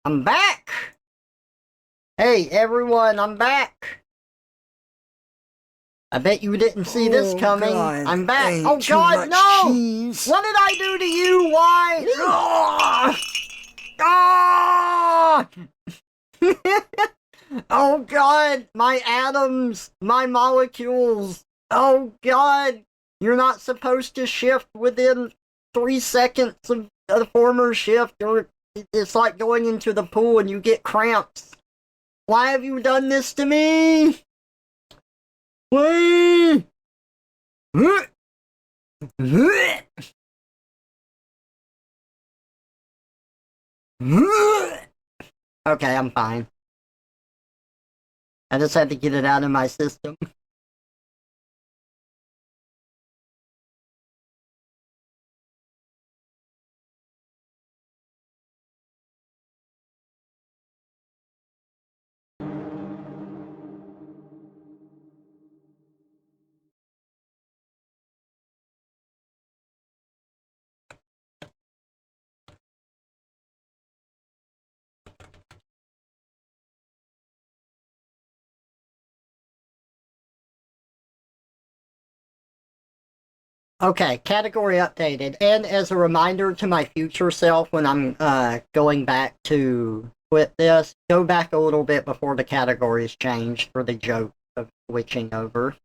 I'm back! Hey everyone, I'm back! I bet you didn't see this coming. God, I'm back. ain't Oh too god, much no! cheese. What did I do to you? Why? Ah! Oh god, my atoms, my molecules. Oh god, you're not supposed to shift within 3 seconds of the former shift, or it's like going into the pool and you get cramps. Why have you done this to me? Why? Okay, I'm fine. I just had to get it out of my system. Okay, category updated. And as a reminder to my future self when I'm going back to quit this, go back a little bit before the categories change for the joke of switching over.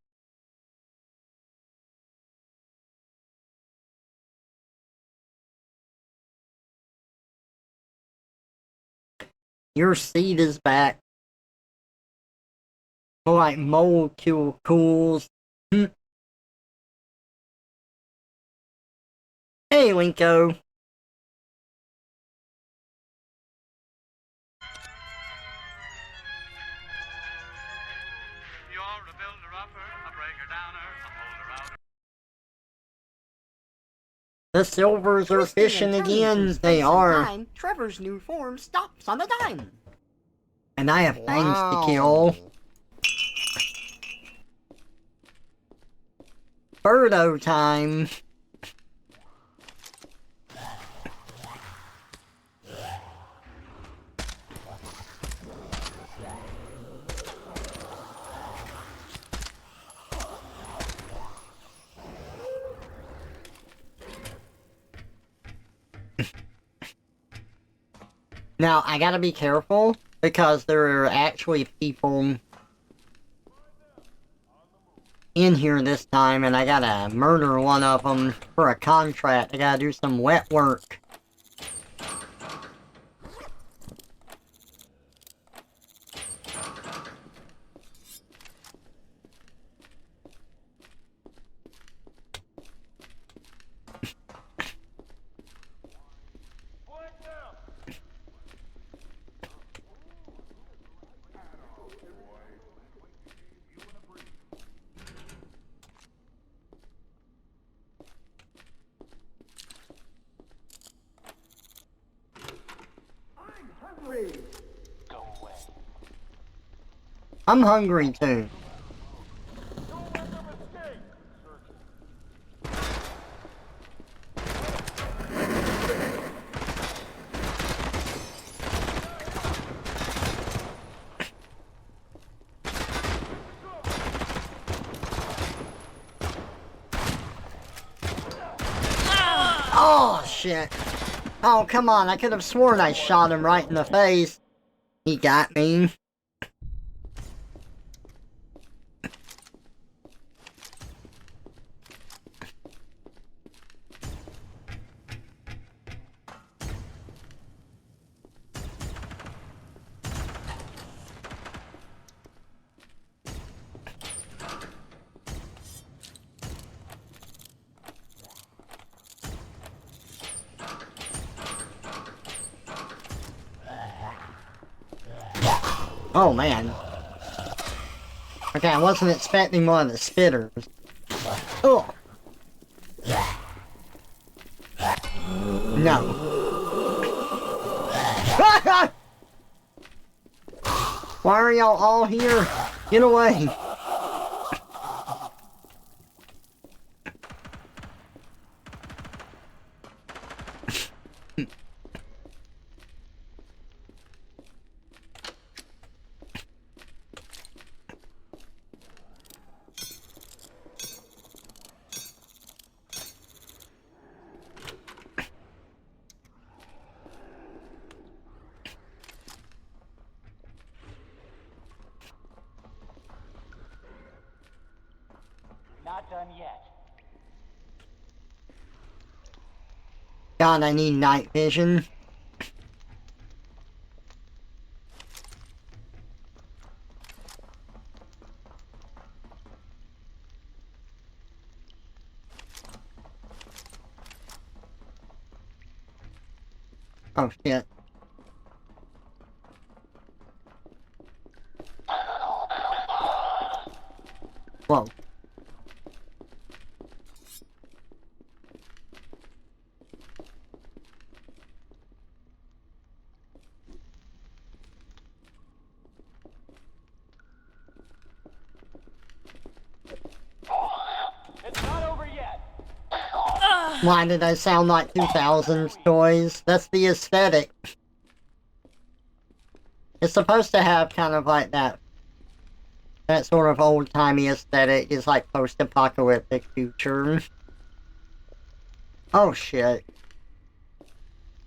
Your seed is back. More like molecules. Hey, Linko. The silvers are fishing again. They are. Time, Trevor's new form stops on a dime. And I have things to kill. Birdo time. Now, I gotta be careful, because there are actually people in here this time, and I gotta murder one of them for a contract. I gotta do some wet work. I'm hungry too. Oh, shit. Oh, come on, I could have sworn I shot him right in the face. He got me. Oh, man. Okay, I wasn't expecting one of the spitters. Oh. No. Why are y'all all here? Get away. yet. God, I need night vision. Oh shit. Whoa. It's not over yet. Why did I sound like 2000s toys? That's the aesthetic. It's supposed to have kind of like that sort of old-timey aesthetic. It's like post-apocalyptic future. Oh shit.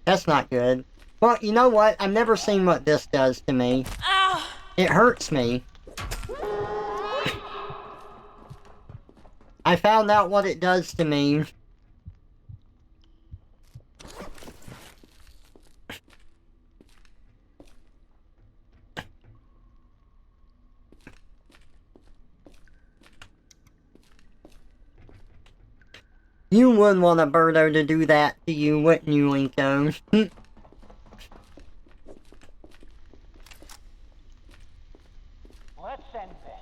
That's not good. Well, you know what? I've never seen what this does to me. It hurts me. I found out what it does to me. You wouldn't want a birdo to do that to you, wouldn't you, Linko? Let's end this.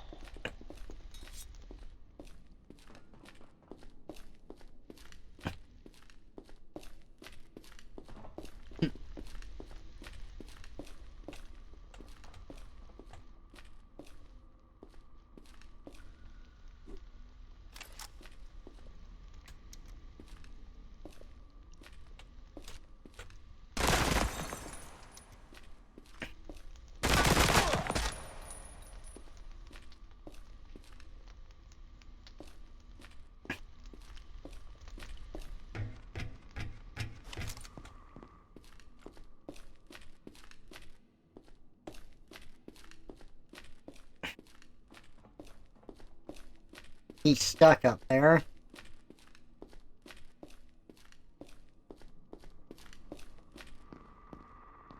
He's stuck up there.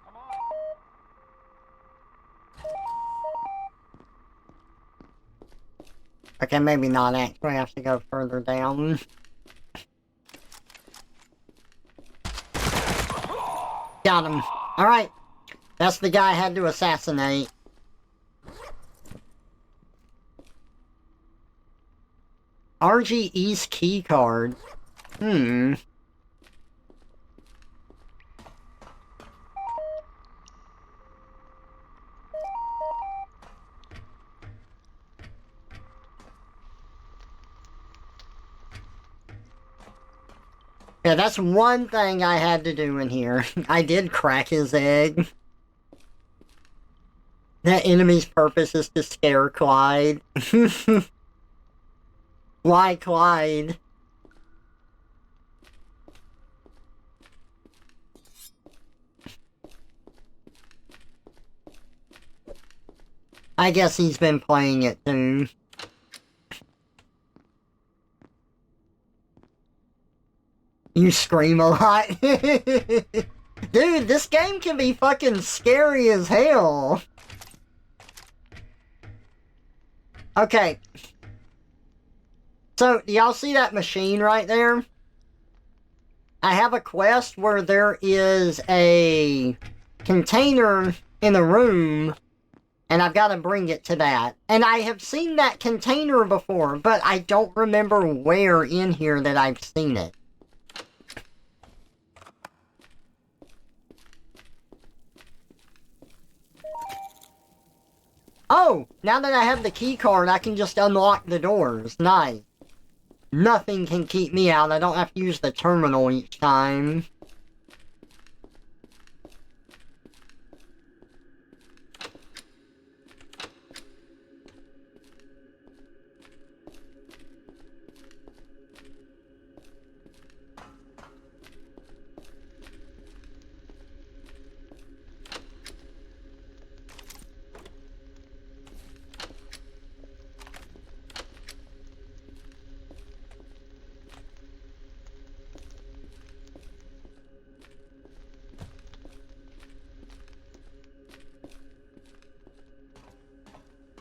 Come on. Okay, maybe not actually. I have to go further down. Got him. Alright. That's the guy I had to assassinate. RG East keycard. Yeah, that's one thing I had to do in here. I did crack his egg. That enemy's purpose is to scare Clyde. Why Clyde? I guess he's been playing it too. You scream a lot. Dude, this game can be fucking scary as hell. Okay. So, do y'all see that machine right there? I have a quest where there is a container in the room, and I've got to bring it to that. And I have seen that container before, but I don't remember where in here that I've seen it. Oh, now that I have the key card, I can just unlock the doors. Nice. Nothing can keep me out. I don't have to use the terminal each time.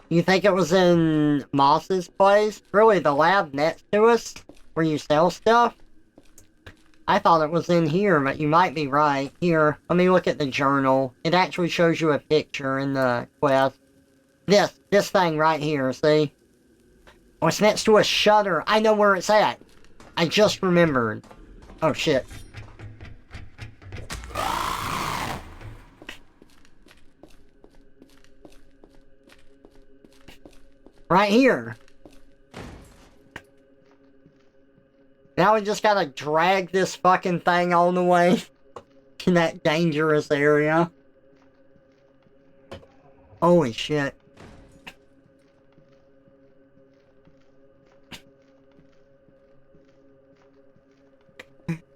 You think it was in Moss's place? Really, the lab next to us? Where you sell stuff? I thought it was in here, but you might be right. Here, let me look at the journal. It actually shows you a picture in the quest. This thing right here, see? Oh, it's next to a shutter. I know where it's at. I just remembered. Oh, shit. Right here. Now we just gotta drag this fucking thing all the way in that dangerous area. Holy shit.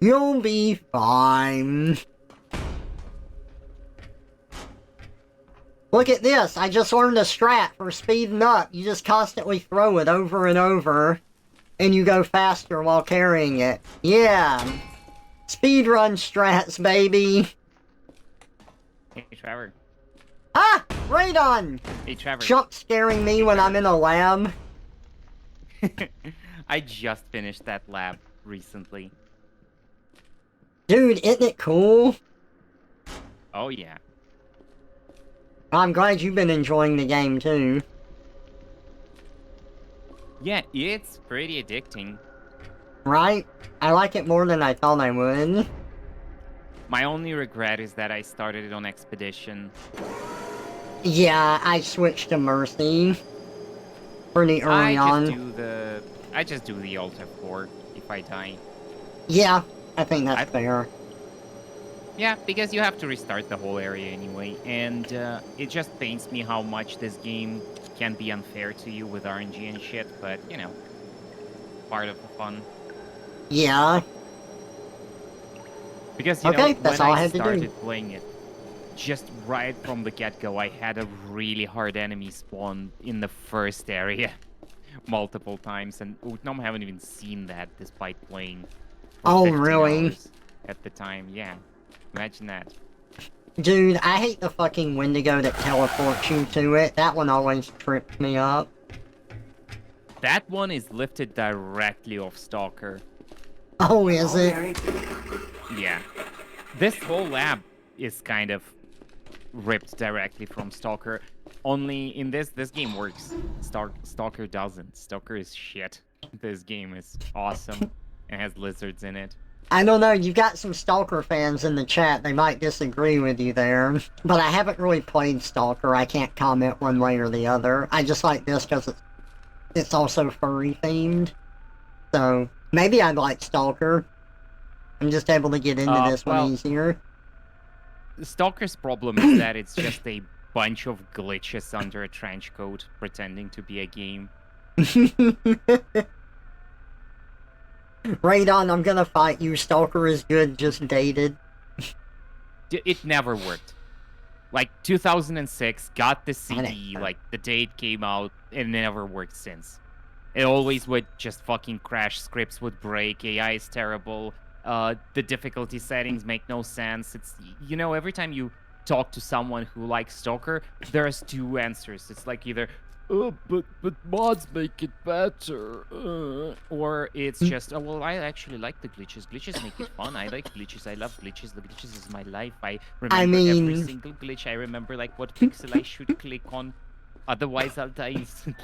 You'll be fine. Look at this, I just learned a strat for speeding up. You just constantly throw it over and over, and you go faster while carrying it. Yeah. Speedrun strats, baby. Hey, Trevor. Ah! Radon! Hey, Trevor. Jump scaring me when I'm in a lab. I just finished that lab recently. Dude, isn't it cool? Oh, yeah. I'm glad you've been enjoying the game, too. Yeah, it's pretty addicting. Right? I like it more than I thought I would. My only regret is that I started it on Expedition. Yeah, I switched to Mercy. Pretty early on. I just do the Alt F4 if I die. Yeah, I think that's fair. Yeah, because you have to restart the whole area anyway, and it just pains me how much this game can be unfair to you with RNG and shit, but, you know, part of the fun. Yeah. Because, you Okay, know, that's when all I I had to do. started playing it, just right from the get-go, I had a really hard enemy spawn in the first area multiple times, and Utnom haven't even seen that despite playing for Oh, 15 really? hours at the time, yeah. Imagine that. Dude, I hate the fucking Wendigo that teleports you to it. That one always trips me up. That one is lifted directly off Stalker. Oh, is it? Yeah. This whole lab is kind of ripped directly from Stalker. Only in this game works. Stalker doesn't. Stalker is shit. This game is awesome and has lizards in it. I don't know, you've got some Stalker fans in the chat, they might disagree with you there. But I haven't really played Stalker, I can't comment one way or the other. I just like this because it's also furry themed. So, maybe I'd like Stalker. I'm just able to get into this one easier. Stalker's problem is that it's just a bunch of glitches under a trench coat pretending to be a game. Radon, I'm gonna fight you. Stalker is good, just dated. It never worked. Like, 2006, got the CD, like, the day it came out, and it never worked since. It always would just fucking crash, scripts would break, AI is terrible, the difficulty settings make no sense. It's, you know, every time you talk to someone who likes Stalker, there's two answers. It's like either, oh, but mods make it better. Or it's just, oh, well, I actually like the glitches. Glitches make it fun. I like glitches. I love glitches. The glitches is my life. I remember every single glitch. I remember, like, what pixel I should click on. Otherwise, I'll die instantly.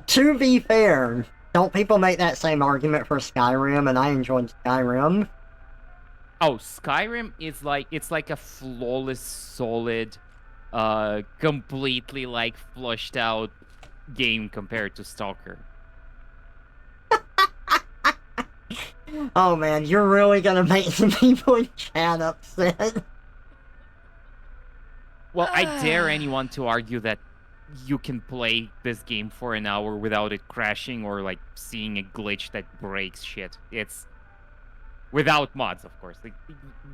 To be fair, don't people make that same argument for Skyrim, and I enjoyed Skyrim. Oh, Skyrim is like, it's like a flawless, solid, completely, like, flushed out game compared to Stalker. Oh man, you're really gonna make some people in chat upset. Well, I dare anyone to argue that you can play this game for an hour without it crashing or, like, seeing a glitch that breaks shit. It's without mods, of course. Like,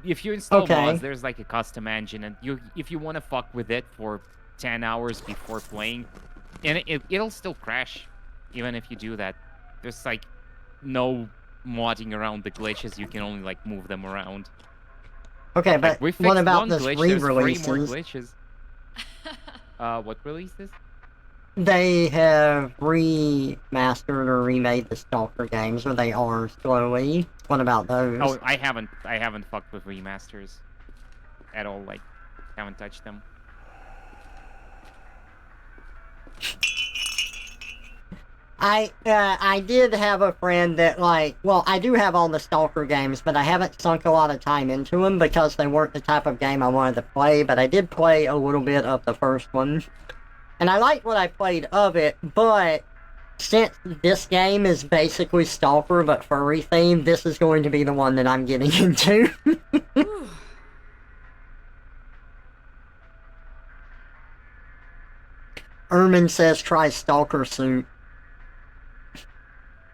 if you install mods, there's like a custom engine, and if you want to fuck with it for 10 hours before playing, and it'll still crash, even if you do that. There's like no modding around the glitches. You can only like move them around. Okay, but like, what about one this glitch, re-releases? There's 3 more glitches. What releases? they have remastered or remade the Stalker games, or they are slowly. What about those? Oh, I haven't fucked with remasters at all. Like, haven't touched them. I did have a friend that, like, well, I do have all the Stalker games, but I haven't sunk a lot of time into them because they weren't the type of game I wanted to play, but I did play a little bit of the first one. And I liked what I played of it, but since this game is basically Stalker but furry themed, this is going to be the one that I'm getting into. Ermin says try Stalker suit.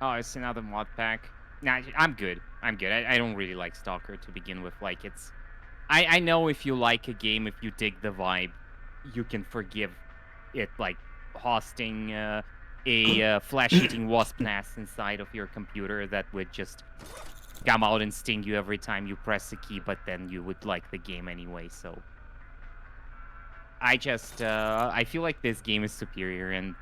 Oh, it's another mod pack. Nah, I'm good. I'm good. I don't really like Stalker to begin with. Like, it's... I know if you like a game, if you dig the vibe, you can forgive it, like, hosting a flesh-eating wasp nest inside of your computer that would just come out and sting you every time you press a key, but then you would like the game anyway, so... I just, I feel like this game is superior, and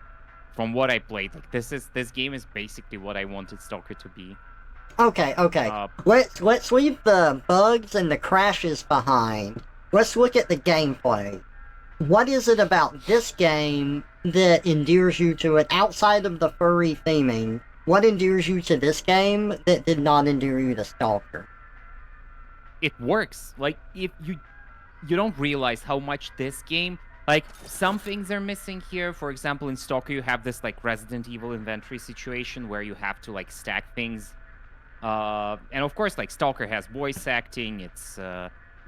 from what I played, like, this game is basically what I wanted Stalker to be. Okay. Let's leave the bugs and the crashes behind. Let's look at the gameplay. What is it about this game that endears you to it outside of the furry theming? What endears you to this game that did not endear you to Stalker? It works. Like, if you don't realize how much this game, like, some things are missing here. For example, in Stalker, you have this, like, Resident Evil inventory situation where you have to, like, stack things. And of course, like, Stalker has voice acting. It's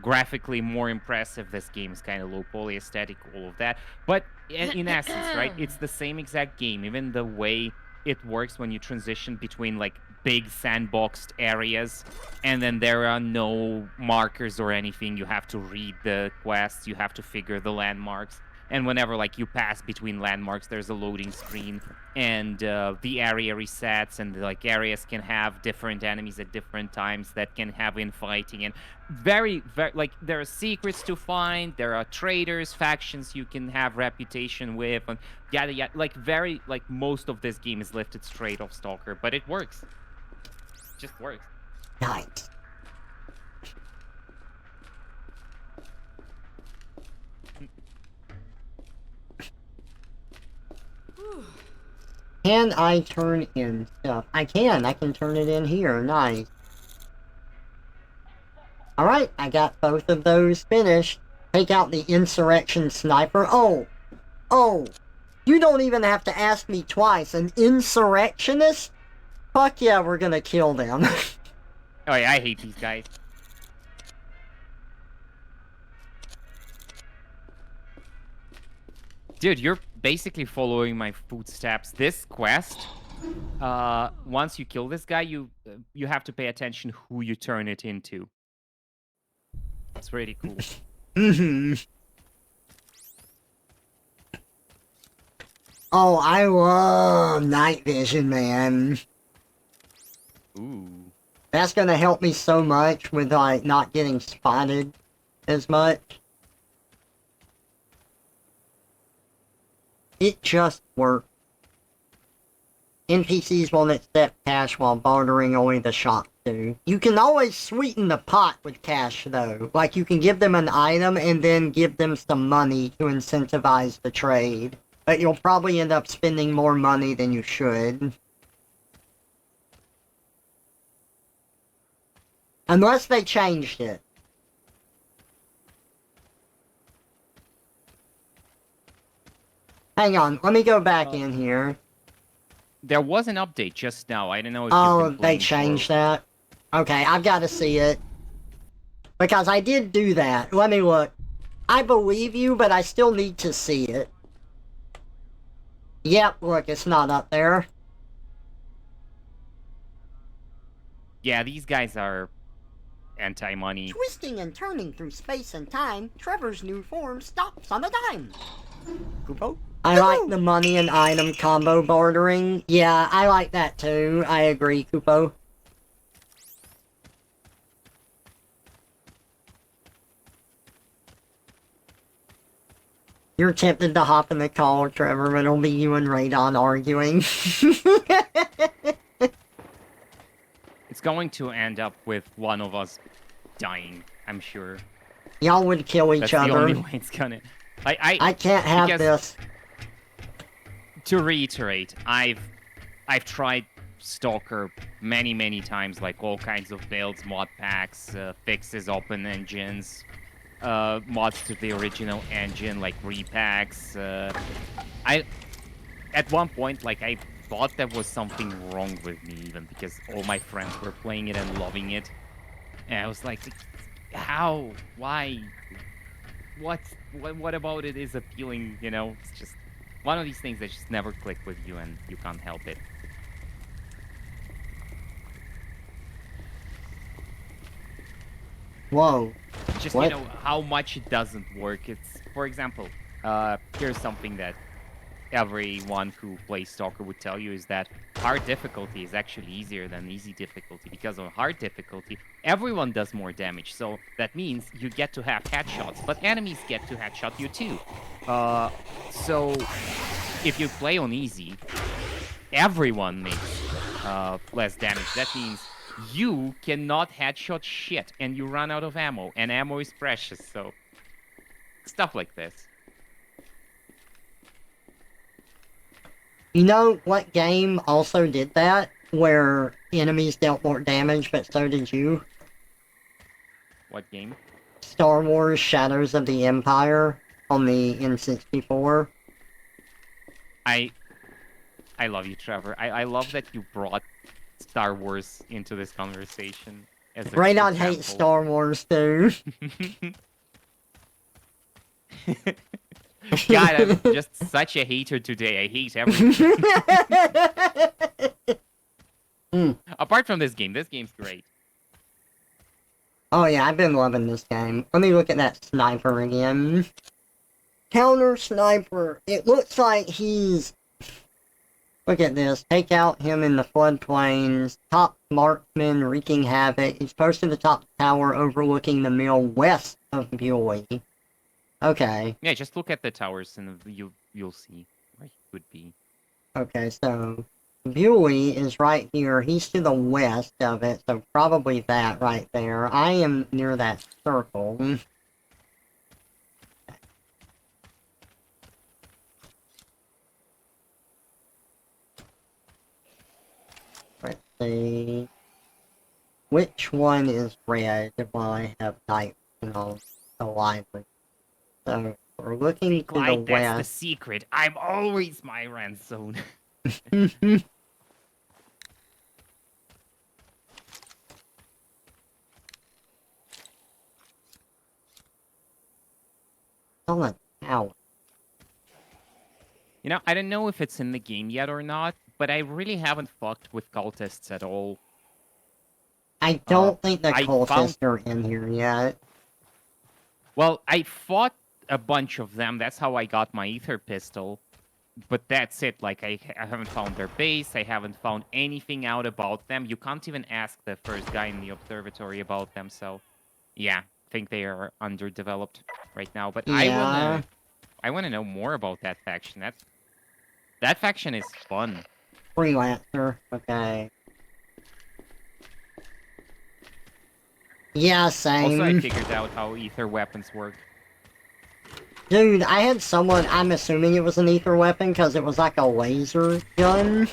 graphically more impressive. This game is kind of low poly aesthetic, all of that. But in essence, right, it's the same exact game. Even the way it works when you transition between, like, big sandboxed areas, and then there are no markers or anything. You have to read the quests. You have to figure the landmarks. And whenever, like, you pass between landmarks, there's a loading screen, and the area resets, and, like, areas can have different enemies at different times that can have infighting, and very, like, there are secrets to find, there are traders, factions you can have reputation with, and yada yada. Like, very, like, most of this game is lifted straight off Stalker, but it works. It just works. Nice. Can I turn in stuff? I can turn it in here, nice. Alright, I got both of those finished. Take out the Insurrection Sniper. Oh, you don't even have to ask me twice. An insurrectionist? Fuck yeah, we're gonna kill them. Oh yeah, I hate these guys. Dude, you're basically following my footsteps. This quest, once you kill this guy, you have to pay attention who you turn it into. It's really cool. Oh, I love night vision, man. Ooh. That's gonna help me so much with, like, not getting spotted as much. It just works. NPCs won't accept cash while bartering, only the shops do. You can always sweeten the pot with cash, though. Like, you can give them an item and then give them some money to incentivize the trade. But you'll probably end up spending more money than you should. Unless they changed it. Hang on, let me go back in here. There was an update just now. I don't know if Oh, you've been they playing changed for... that? Okay, I've got to see it. Because I did do that. Let me look. I believe you, but I still need to see it. Yep, look, it's not up there. Yeah, these guys are anti-money. Twisting and turning through space and time, Trevor's new form stops on a dime. Kupo? I like the money and item combo bartering. Yeah, I like that too. I agree, Kupo. You're tempted to hop in the call, Trevor, but it'll be you and Radon arguing. It's going to end up with one of us dying, I'm sure. Y'all would kill each That's the other. only way it's gonna... I can't have because- this. To reiterate, I've tried Stalker many times, like all kinds of builds, mod packs, fixes, open engines, mods to the original engine, like repacks. At one point, like, I thought there was something wrong with me, even because all my friends were playing it and loving it, and I was like, how? Why? What about it is appealing? You know, it's just one of these things that just never click with you, and you can't help it. Whoa. Just, What? you know, how much it doesn't work. It's, for example, here's something that everyone who plays Stalker would tell you, is that hard difficulty is actually easier than easy difficulty, because on hard difficulty, everyone does more damage, so that means you get to have headshots, but enemies get to headshot you too. So if you play on easy, everyone makes less damage. That means you cannot headshot shit, and you run out of ammo, and ammo is precious, so stuff like this. You know what game also did that? Where enemies dealt more damage, but so did you? What game? Star Wars Shadows of the Empire on the N64. I love you, Trevor. I love that you brought Star Wars into this conversation. As a Radon example. hates Star Wars too. God, I'm just such a hater today. I hate everything. Apart from this game's great. Oh yeah, I've been loving this game. Let me look at that sniper again. Counter sniper. It looks like he's... Look at this. Take out him in the floodplains. Top marksman wreaking havoc. He's posted atop the tower overlooking the mill west of Bewley. Okay. Yeah, just look at the towers and you'll see where he would be. Okay, so Bewley is right here. He's to the west of it, so probably that right there. I am near that circle. Let's see. Which one is red while I have night on the library? So we're looking to the Clyde, that's the west. secret. I'm always my red zone. On the tower. You know, I don't know if it's in the game yet or not, but I really haven't fucked with cultists at all. I don't think the I cultists are in here yet. Well, I fought a bunch of them. That's how I got my ether pistol. But that's it. Like, I haven't found their base. I haven't found anything out about them. You can't even ask the first guy in the observatory about them. So, yeah, I think they are underdeveloped right now. But Yeah. I wanna know more about that faction. That faction is fun. Freelancer. Okay. Yeah, same. Also, I figured out how ether weapons work. Dude, I had someone, I'm assuming it was an ether weapon because it was like a laser gun.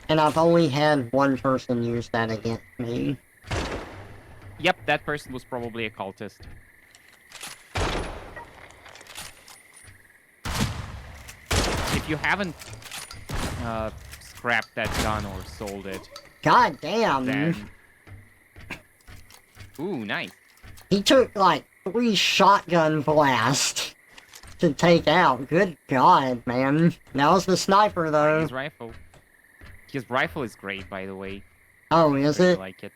And I've only had one person use that against me. Yep, that person was probably a cultist. If you haven't scrapped that gun or sold it, God damn. then... Ooh, nice. He took like 3 shotgun blasts to take out. Good God, man. That was the sniper though. His rifle. His rifle is great, by the way. Oh, is Really it? like it.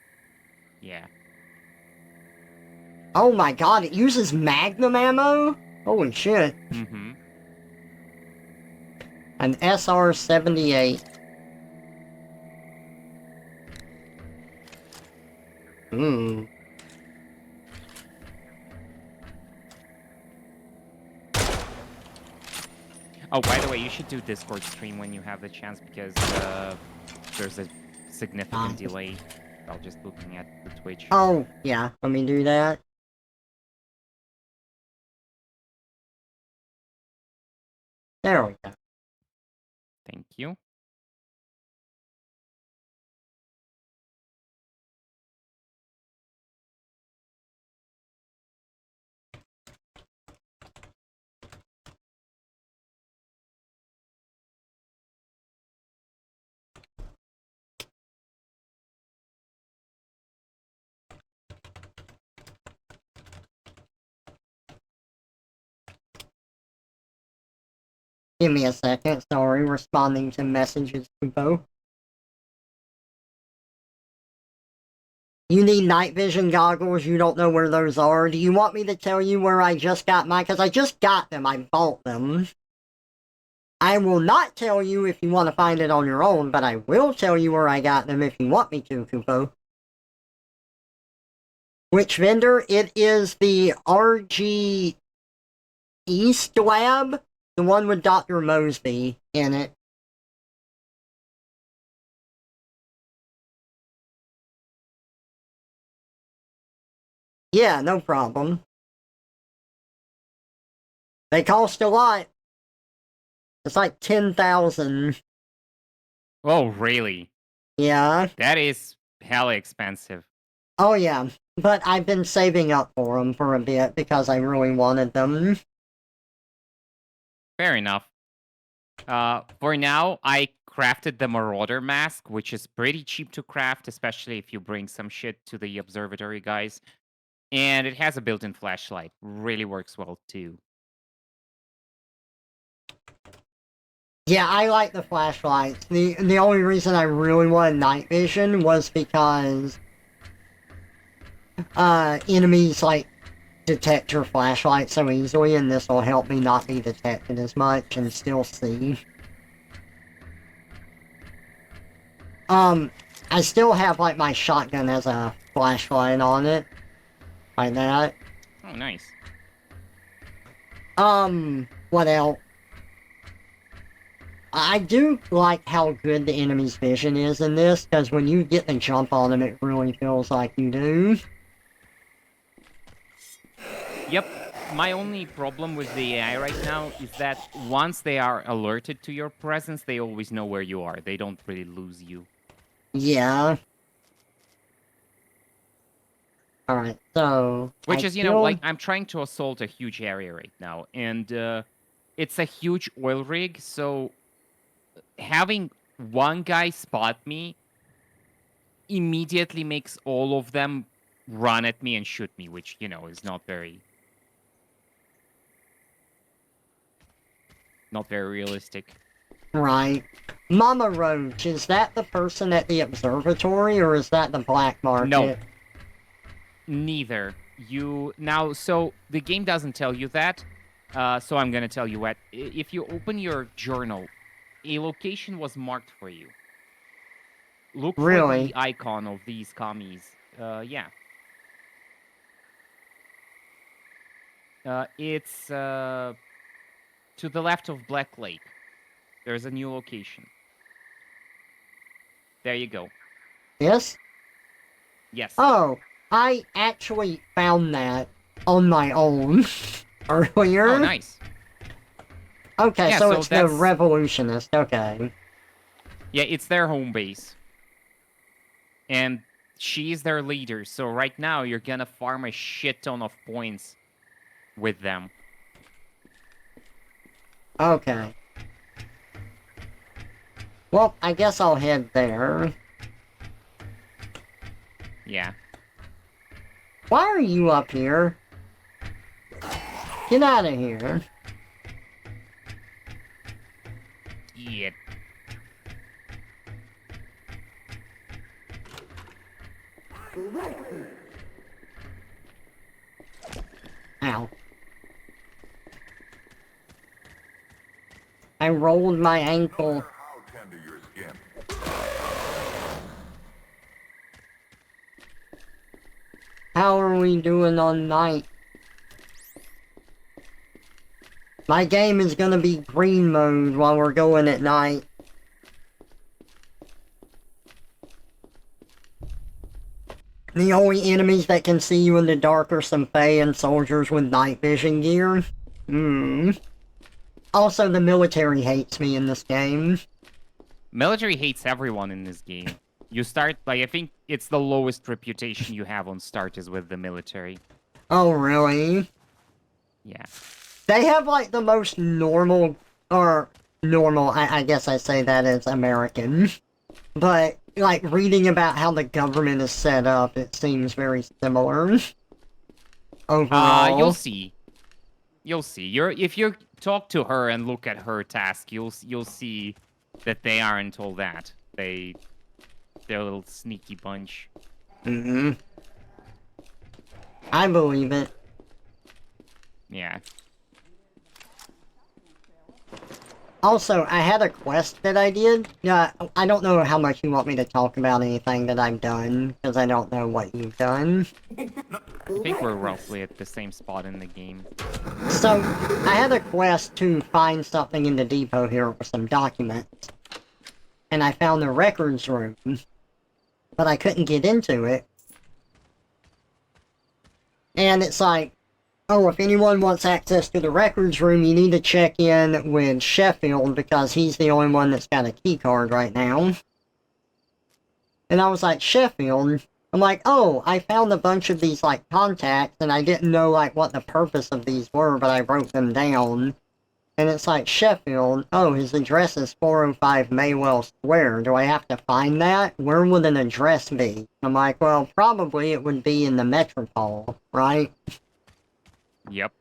Yeah. Oh my God, it uses magnum ammo? Holy shit. Mm-hmm. An SR-78. Ooh. Oh, by the way, you should do Discord stream when you have the chance because there's a significant delay. While just looking at the Twitch. Oh, yeah, let me do that. There we go. Thank you. Give me a second, sorry, responding to messages to both. You need night vision goggles, you don't know where those are. Do you want me to tell you where I just got mine? Because I just got them, I bought them. I will not tell you if you want to find it on your own, but I will tell you where I got them if you want me to, Kupo. Which vendor? It is the RG East Lab, the one with Dr. Mosby in it. Yeah, no problem. They cost a lot. It's like 10,000. Oh, really? Yeah. That is hella expensive. Oh yeah. But I've been saving up for them for a bit because I really wanted them. Fair enough. For now, I crafted the Marauder mask, which is pretty cheap to craft, especially if you bring some shit to the observatory, guys. And it has a built-in flashlight. Really works well, too. Yeah, I like the flashlights. The only reason I really wanted night vision was because enemies like detect your flashlight so easily, and this will help me not be detected as much and still see. I still have like my shotgun as a flashlight on it. Like that. Oh, nice. What else? I do like how good the enemy's vision is in this, because when you get the jump on them, it really feels like you do. Yep. My only problem with the AI right now is that once they are alerted to your presence, they always know where you are. They don't really lose you. Yeah. Alright, so... Which is, you know, like, I'm trying to assault a huge area right now, and it's a huge oil rig, so having one guy spot me immediately makes all of them run at me and shoot me, which, you know, is not very realistic. Right. Mama Roach, is that the person at the observatory, or is that the black market? No. Neither. So the game doesn't tell you that, so I'm gonna tell you what. If you open your journal, a location was marked for you. Look for Really? the icon of these commies. Yeah. It's to the left of Black Lake. There's a new location. There you go. Yes? Yes. Oh, I actually found that on my own earlier. Oh, nice. Okay, Yeah, so so it's the that's- revolutionist, okay. Yeah, it's their home base. And she's their leader, so right now you're gonna farm a shit ton of points with them. Okay. Well, I guess I'll head there. Yeah. Why are you up here? Get out of here. Yeah. Ow. I rolled my ankle. How tender your skin. How are we doing on night? My game is gonna be green mode while we're going at night. The only enemies that can see you in the dark are some Fae and soldiers with night vision gear. Also, the military hates me in this game. Military hates everyone in this game. You start, like, I think it's the lowest reputation you have on start is with the military. Oh, really? Yeah. They have, like, the most normal, I guess I say that as American. But, like, reading about how the government is set up, it seems very similar. Overall. You'll see. You'll see. If you talk to her and look at her task, you'll see that they aren't all that. They're a little sneaky bunch. I believe it. Yeah. Also, I had a quest that I did. Yeah, I don't know how much you want me to talk about anything that I've done, because I don't know what you've done. I think we're roughly at the same spot in the game. So, I had a quest to find something in the depot here with some documents. And I found the records room, but I couldn't get into it. And it's like, oh, if anyone wants access to the records room, you need to check in with Sheffield because he's the only one that's got a key card right now. And I was like, Sheffield? I'm like, oh, I found a bunch of these, like, contacts, and I didn't know, like, what the purpose of these were, but I wrote them down. And it's like, Sheffield, oh, his address is 405 Maywell Square. Do I have to find that? Where would an address be? I'm like, well, probably it would be in the Metropole, right? Yep.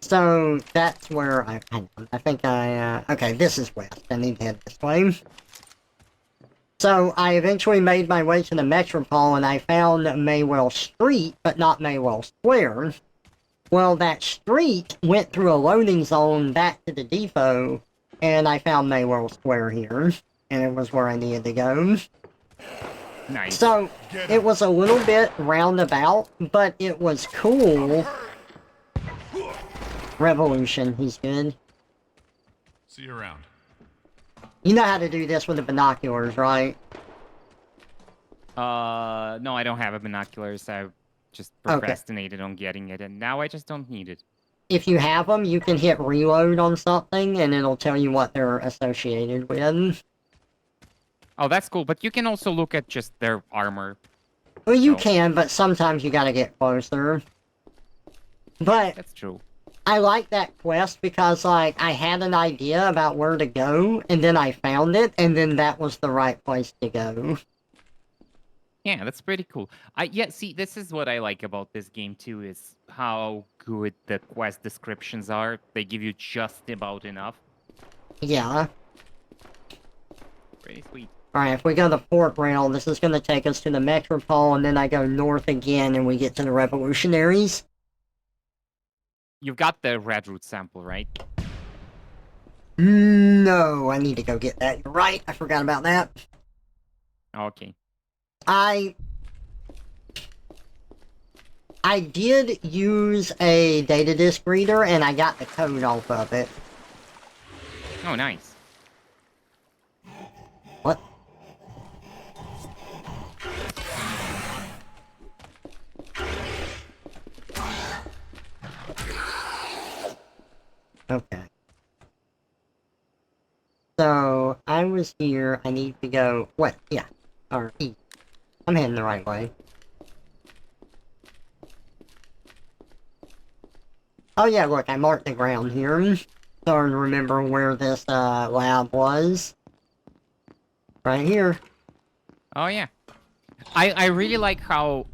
So, that's where okay, this is west. I need to head this way. So, I eventually made my way to the Metropole, and I found Maywell Street, but not Maywell Square. Well, that street went through a loading zone back to the depot, and I found Maywell Square here, and it was where I needed to go. Nice. So, it was a little bit roundabout, but it was cool. Revolution, he's good. See you around. You know how to do this with the binoculars, right? No, I don't have a binoculars. I just procrastinated on getting it, and now I just don't need it. If you have them, you can hit reload on something, and it'll tell you what they're associated with. Oh, that's cool, but you can also look at just their armor. Well, you So- can, but sometimes you gotta get closer. But That's true. I like that quest because, like, I had an idea about where to go, and then I found it, and then that was the right place to go. Yeah, that's pretty cool. Yeah, see, this is what I like about this game too, is how good the quest descriptions are. They give you just about enough. Yeah. Pretty sweet. Alright, if we go to Port Rail, this is gonna take us to the Metropole, and then I go north again, and we get to the Revolutionaries. You've got the red root sample, right? No, I need to go get that. You're right, I forgot about that. Okay. I did use a data disk reader, and I got the code off of it. Oh, nice. What? Okay. So, I was here, I need to go, what? Yeah. Or east. I'm heading the right way. Oh yeah, look, I marked the ground here. Starting to remember where this, lab was. Right here. Oh, yeah. I really like how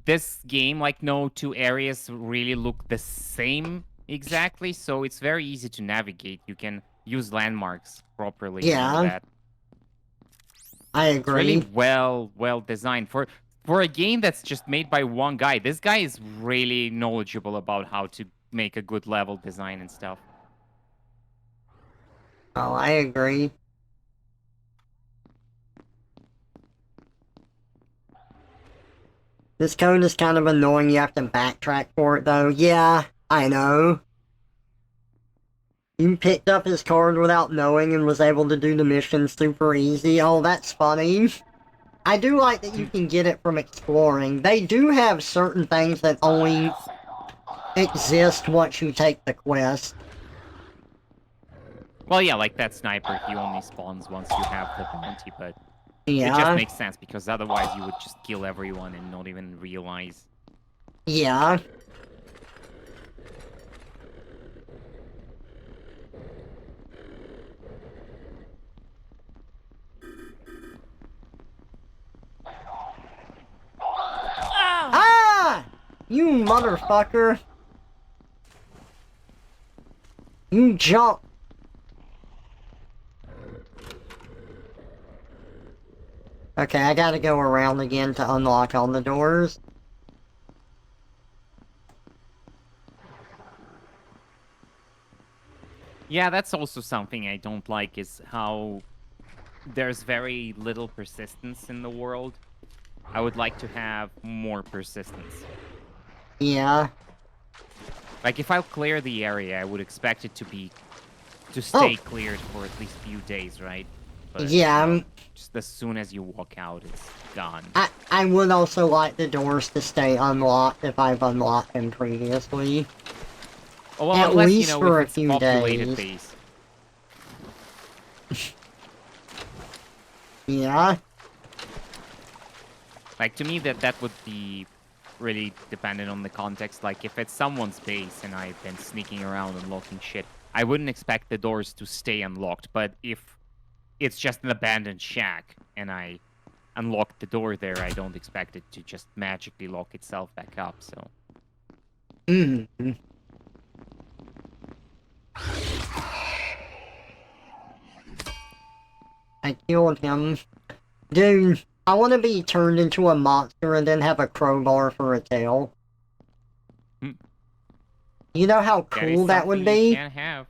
this game, like, no two areas really look the same exactly, so it's very easy to navigate. You can use landmarks properly. and all Yeah. that. I It's really agree. well designed. For a game that's just made by one guy, this guy is really knowledgeable about how to make a good level design and stuff. Oh, I agree. This code is kind of annoying, you have to backtrack for it though. Yeah, I know. You picked up his card without knowing and was able to do the mission super easy. Oh, that's funny. I do like that you can get it from exploring. They do have certain things that only exist once you take the quest. Well, yeah, like that sniper, he only spawns once you have the bounty, but it just Yeah, makes sense because otherwise you would just kill everyone and not even realize. yeah. Ah! You motherfucker. You jump. Okay, I gotta go around again to unlock all the doors. Yeah, that's also something I don't like is how there's very little persistence in the world. I would like to have more persistence. Yeah. Like if I clear the area, I would expect it to stay cleared for at least a few days, right? But Yeah, no, just as soon as you walk out, it's gone. I would also like the doors to stay unlocked if I've unlocked them previously. Oh, well, At unless, least you know, for if a it's few populated days. base. Yeah. Like, to me, that would be really dependent on the context. Like, if it's someone's base and I've been sneaking around unlocking shit, I wouldn't expect the doors to stay unlocked. But if it's just an abandoned shack and I unlock the door there, I don't expect it to just magically lock itself back up, so... Mm-hmm. I killed him. Dude, I want to be turned into a monster and then have a crowbar for a tail. Hmm. You know how That is cool that would something you be? can have.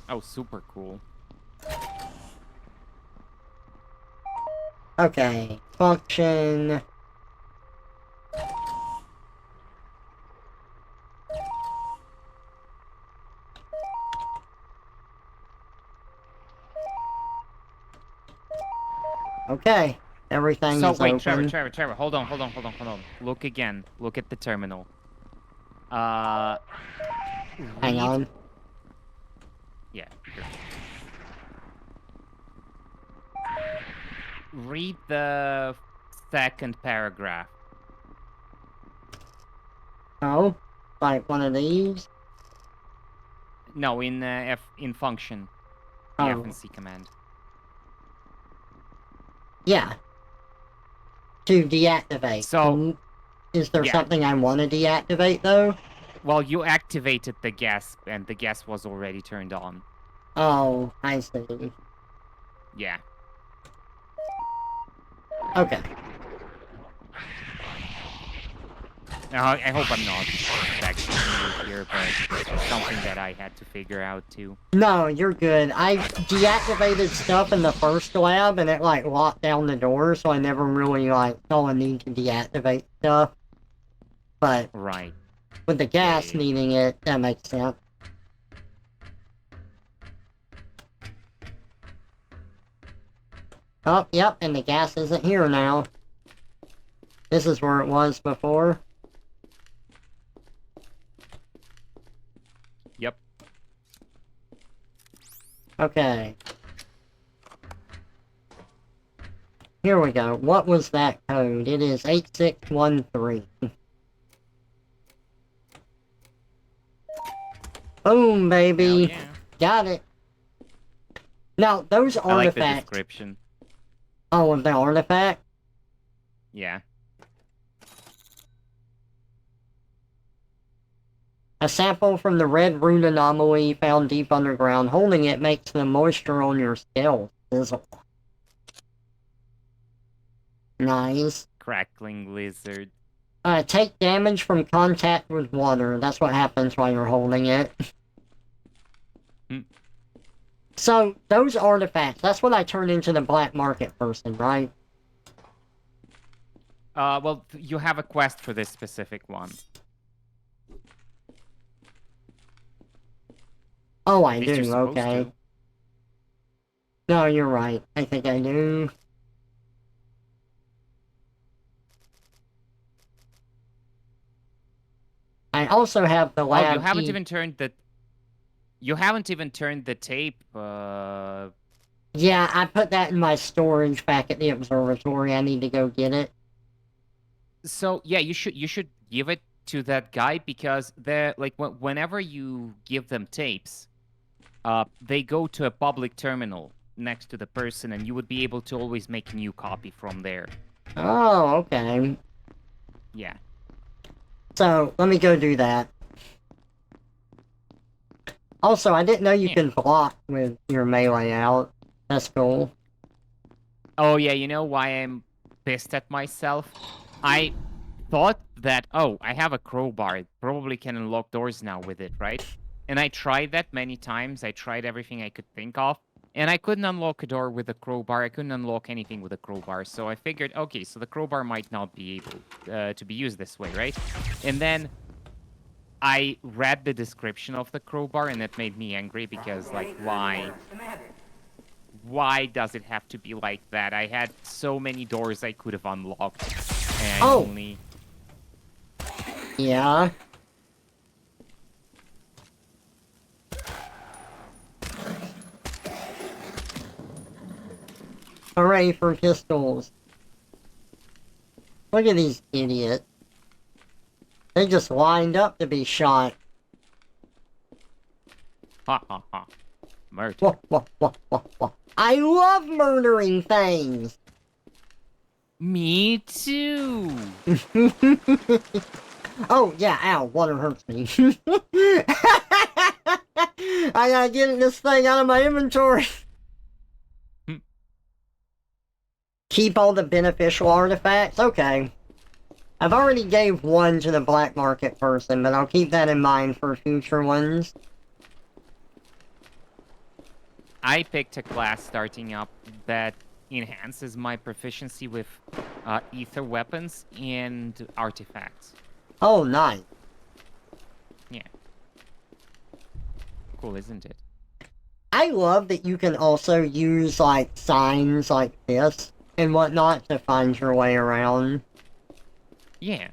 Oh, super cool. Okay, function. Okay, everything So, is wait, open. Trevor, hold on. Look again. Look at the terminal. Hang Read... on. Yeah, sure. Read the second paragraph. Oh, like one of these? No, in function. The F Oh, and C command. yeah. To deactivate. So, Is there yeah. something I want to deactivate, though? Well, you activated the gas, and the gas was already turned on. Oh, I see. Yeah. Okay. Now, I hope I'm not affecting you here, but it's just something that I had to figure out, too. No, you're good. I deactivated stuff in the first lab, and it, like, locked down the door, so I never really, like, saw a need to deactivate stuff. But, Right. with the gas Yeah. needing it, that makes sense. Oh, yep, and the gas isn't here now. This is where it was before. Yep. Okay. Here we go. What was that code? It is 8613. Boom, baby. Hell yeah. Got it. Now, those I like the artifacts... description. Oh, of the artifact? Yeah. A sample from the red rune anomaly found deep underground. Holding it makes the moisture on your scales sizzle. Nice. Crackling lizard. Take damage from contact with water. That's what happens while you're holding it. Hmm. So, those artifacts, that's what I turned into the black market person, right? Well, you have a quest for this specific one. Oh, I At least you're do, supposed okay. to. No, you're right. I think I do. I also have the Oh, you lab haven't key. even turned the. You haven't even turned the tape. Yeah, I put that in my storage back at the observatory. I need to go get it. So yeah, you should give it to that guy because they're like whenever you give them tapes, they go to a public terminal next to the person, and you would be able to always make a new copy from there. Oh, okay. Yeah. So, let me go do that. Also, I didn't know you Yeah. can block with your melee out. That's cool. Oh yeah, you know why I'm pissed at myself? I thought that, oh, I have a crowbar. I probably can unlock doors now with it, right? And I tried that many times. I tried everything I could think of. And I couldn't unlock a door with a crowbar. I couldn't unlock anything with a crowbar. So I figured, okay, so the crowbar might not be able to be used this way, right? And then I read the description of the crowbar, and it made me angry because, like, why? Why does it have to be like that? I had so many doors I could have unlocked, and I Oh. only... Yeah. Hooray for pistols. Look at these idiots. They just lined up to be shot. Ha ha ha. Murder. Wah, wah, wah, wah, wah. I love murdering things! Me too. Oh, yeah, ow, water hurts me. I gotta get this thing out of my inventory. Keep all the beneficial artifacts? Okay. I've already gave one to the black market person, but I'll keep that in mind for future ones. I picked a class starting up that enhances my proficiency with ether weapons and artifacts. Oh, nice. Yeah. Cool, isn't it? I love that you can also use, like, signs like this and whatnot to find your way around. Yeah.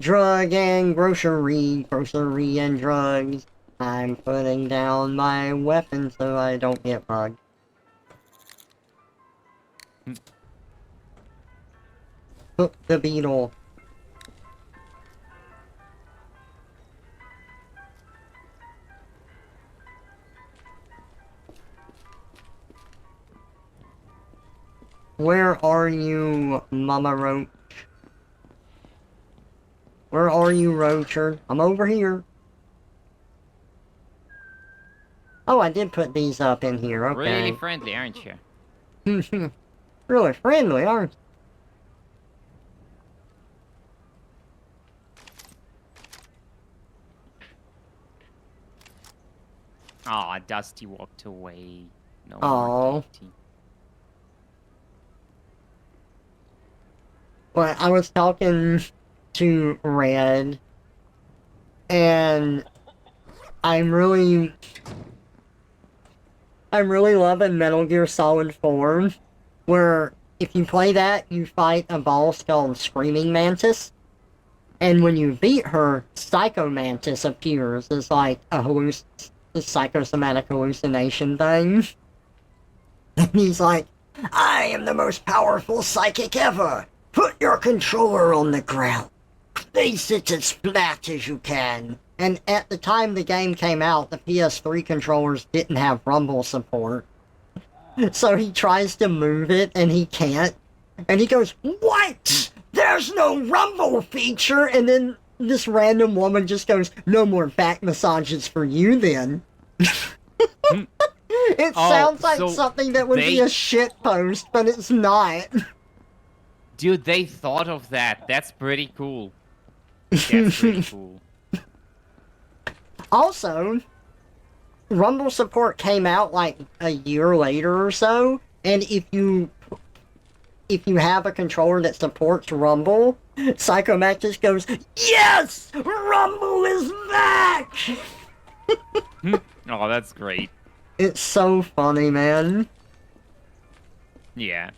Drug and grocery, grocery and drugs. I'm putting down my weapon so I don't get bugged. Hook the beetle. Where are you, Mama Roach? Where are you, Roachard? I'm over here. Oh, I did put these up in here, Really okay. friendly, aren't you? Really friendly, aren't you? Aw, Dusty walked away. No Aw. more Dusty. Well, I was talking to Red, and I'm really loving Metal Gear Solid 4, where if you play that, you fight a boss called Screaming Mantis, and when you beat her, Psycho Mantis appears as like a psychosomatic hallucination thing. And he's like, I am the most powerful psychic ever! Put your controller on the ground! Face it as flat as you can! And at the time the game came out, the PS3 controllers didn't have rumble support. So he tries to move it, and he can't. And he goes, what? There's no rumble feature! And then this random woman just goes, no more back massages for you then. It sounds like so something that would be a shit post, but it's not. Dude, they thought of that. That's pretty cool. That's pretty cool. Also, Rumble support came out like a year later or so, and if you if you have a controller that supports Rumble, Psychomac just goes, "Yes! Rumble is back!" Oh, that's great. It's so funny, man. Yeah.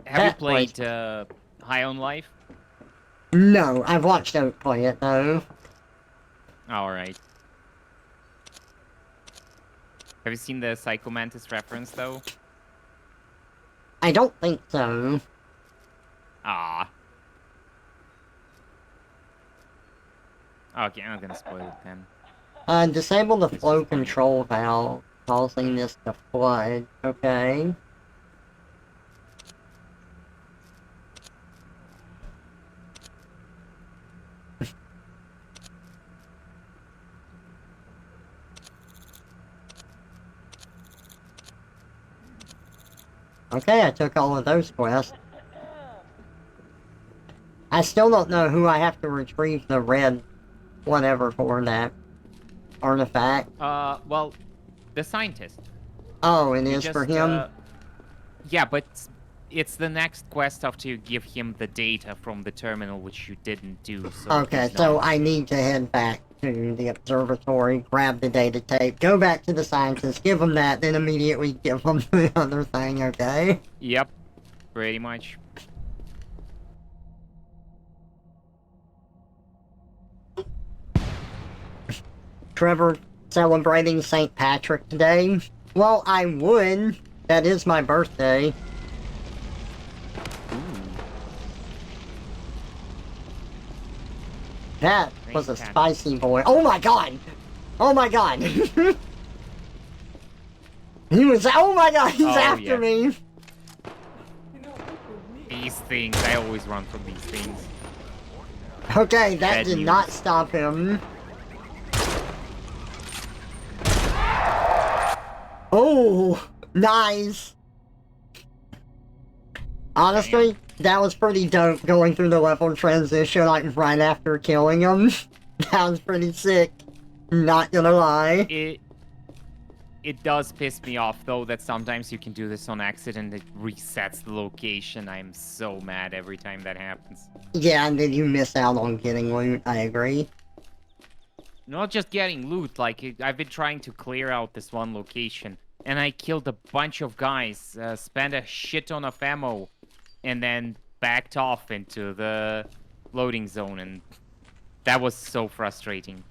Have you That was- played High on Life? No, I've watched Oak play it, though. Alright. Have you seen the Psychomantis reference, though? I don't think so. Ah. Okay, I'm not gonna spoil it then. Disable the flow control valve, causing this to flood. Okay. Okay, I took all of those quests. I still don't know who I have to retrieve the red whatever for that artifact. Well, the scientist. Oh, it You is for just, him? Yeah, but it's the next quest after you give him the data from the terminal, which you didn't do, so Okay, he's so not- I need to head back to the observatory, grab the data tape, go back to the scientist, give him that, then immediately give him the other thing, okay? Yep, pretty much. Trevor celebrating St. Patrick today? Well, I would. That is my birthday. That was a St. Patrick. spicy boy. Oh my god! Oh my god! He was. Oh my god, he's Oh, after yeah. me! These things, I always run from these things. Okay, that Bad did news. not stop him. Oh, nice. Honestly, that was pretty dope going through the level transition like right after killing him. That was pretty sick. Not gonna lie. It does piss me off though that sometimes you can do this on accident. It resets the location. I'm so mad every time that happens. Yeah, and then you miss out on getting loot, I agree. Not just getting loot, like I've been trying to clear out this one location, and I killed a bunch of guys, spent a shit ton of ammo, and then backed off into the loading zone, and that was so frustrating.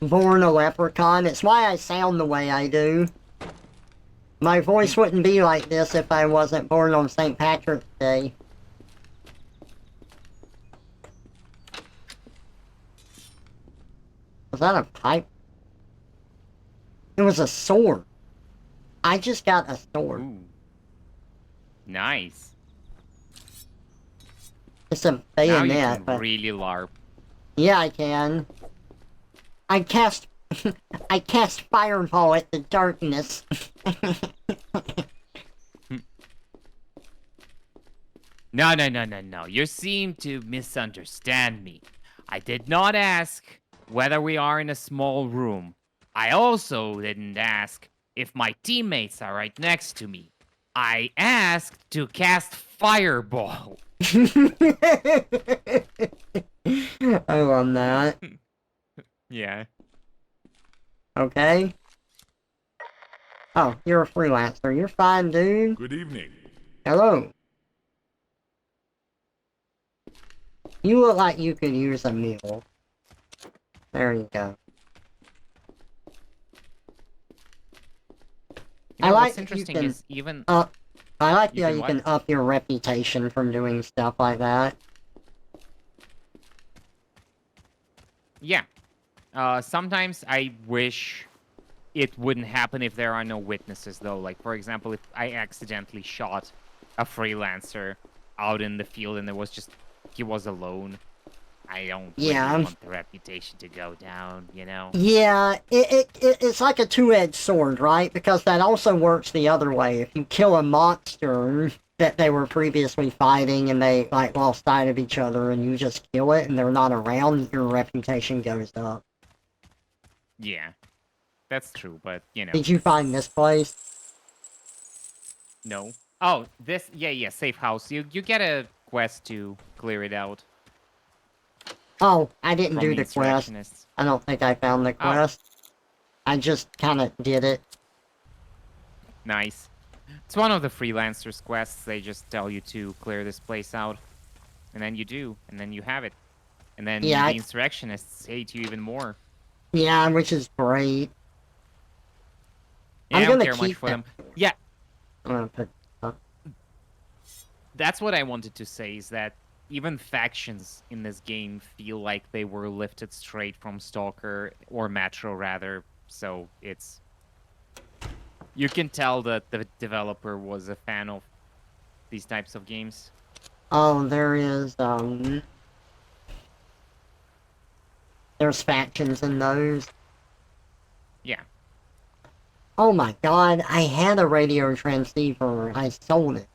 Born a leprechaun, it's why I sound the way I do. My voice wouldn't be like this if I wasn't born on St. Patrick's Day. Was that a pipe? It was a sword. I just got a sword. Ooh. Nice. It's a Now you bayonet, can but... really LARP. Yeah, I can. I cast... I cast Fireball at the darkness. No. You seem to misunderstand me. I did not ask whether we are in a small room. I also didn't ask if my teammates are right next to me. I asked to cast Fireball. I love that. Yeah. Okay. Oh, you're a freelancer. You're fine, dude. Good evening. Hello. You look like you could use a meal. There you go. You I know, like what's that you interesting can is even... I like You how can you what? can up your reputation from doing stuff like that. Yeah. Sometimes I wish it wouldn't happen if there are no witnesses, though. Like, for example, if I accidentally shot a freelancer out in the field and he was alone. I don't Yeah. really want the reputation to go down, you know? Yeah, it's like a two-edged sword, right? Because that also works the other way. If you kill a monster that they were previously fighting and they, like, lost sight of each other and you just kill it and they're not around, your reputation goes up. Yeah. That's true, but you know, Did you find this place? no. Oh, this, yeah, safe house. You get a quest to clear it out Oh, I didn't from do the the quest. insurrectionists. I don't think I found the Oh. quest. I just kind of did it. Nice. It's one of the freelancers' quests. They just tell you to clear this place out, and then you do, and then you have it, and then Yeah, the insurrectionists hate you even more. yeah, which is great. Yeah, I'm I don't gonna care much keep for that. them. Yeah, I'm gonna put. that's what I wanted to say, is that even factions in this game feel like they were lifted straight from Stalker, or Metro rather, so it's... You can tell that the developer was a fan of these types of games. Oh, there is there's factions in those. Yeah. Oh my god, I had a radio transceiver. I sold it.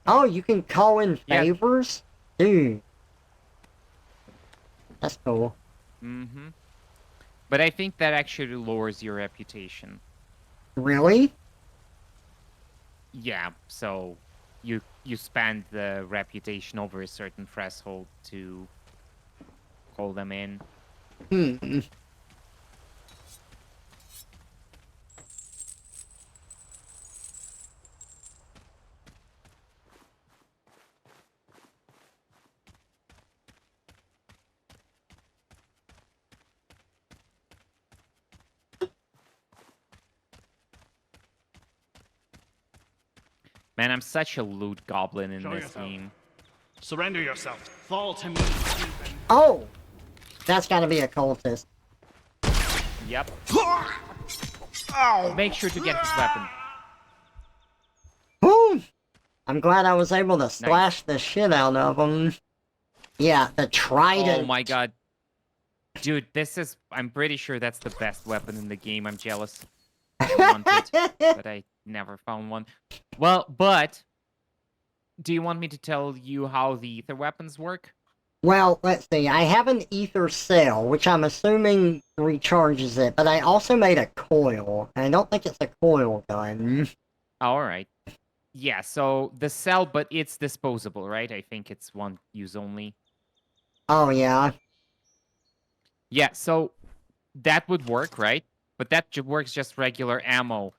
Oh, you can call in Yeah. favors? Dude. That's cool. Mm-hmm. But I think that actually lowers your reputation. Really? Yeah, so you spend the reputation over a certain threshold to call them in. Hmm. Man, I'm such a loot goblin in Show this yourself. game. Surrender yourself. Fall to me, Stephen. Oh! That's gotta be a cultist. Yep. Make sure to get his weapon. Whew! I'm glad I was able to slash the shit out of him. Yeah, the trident. Oh my god. Dude, this is... I'm pretty sure that's the best weapon in the game. I'm jealous. I want it, but I never found one. Well, but... Do you want me to tell you how the ether weapons work? Well, let's see. I have an ether cell, which I'm assuming recharges it, but I also made a coil. And I don't think it's a coil gun. Alright. Yeah, so the cell, but it's disposable, right? I think it's one use only. Oh, yeah. Yeah, so that would work, right? But that works just regular ammo.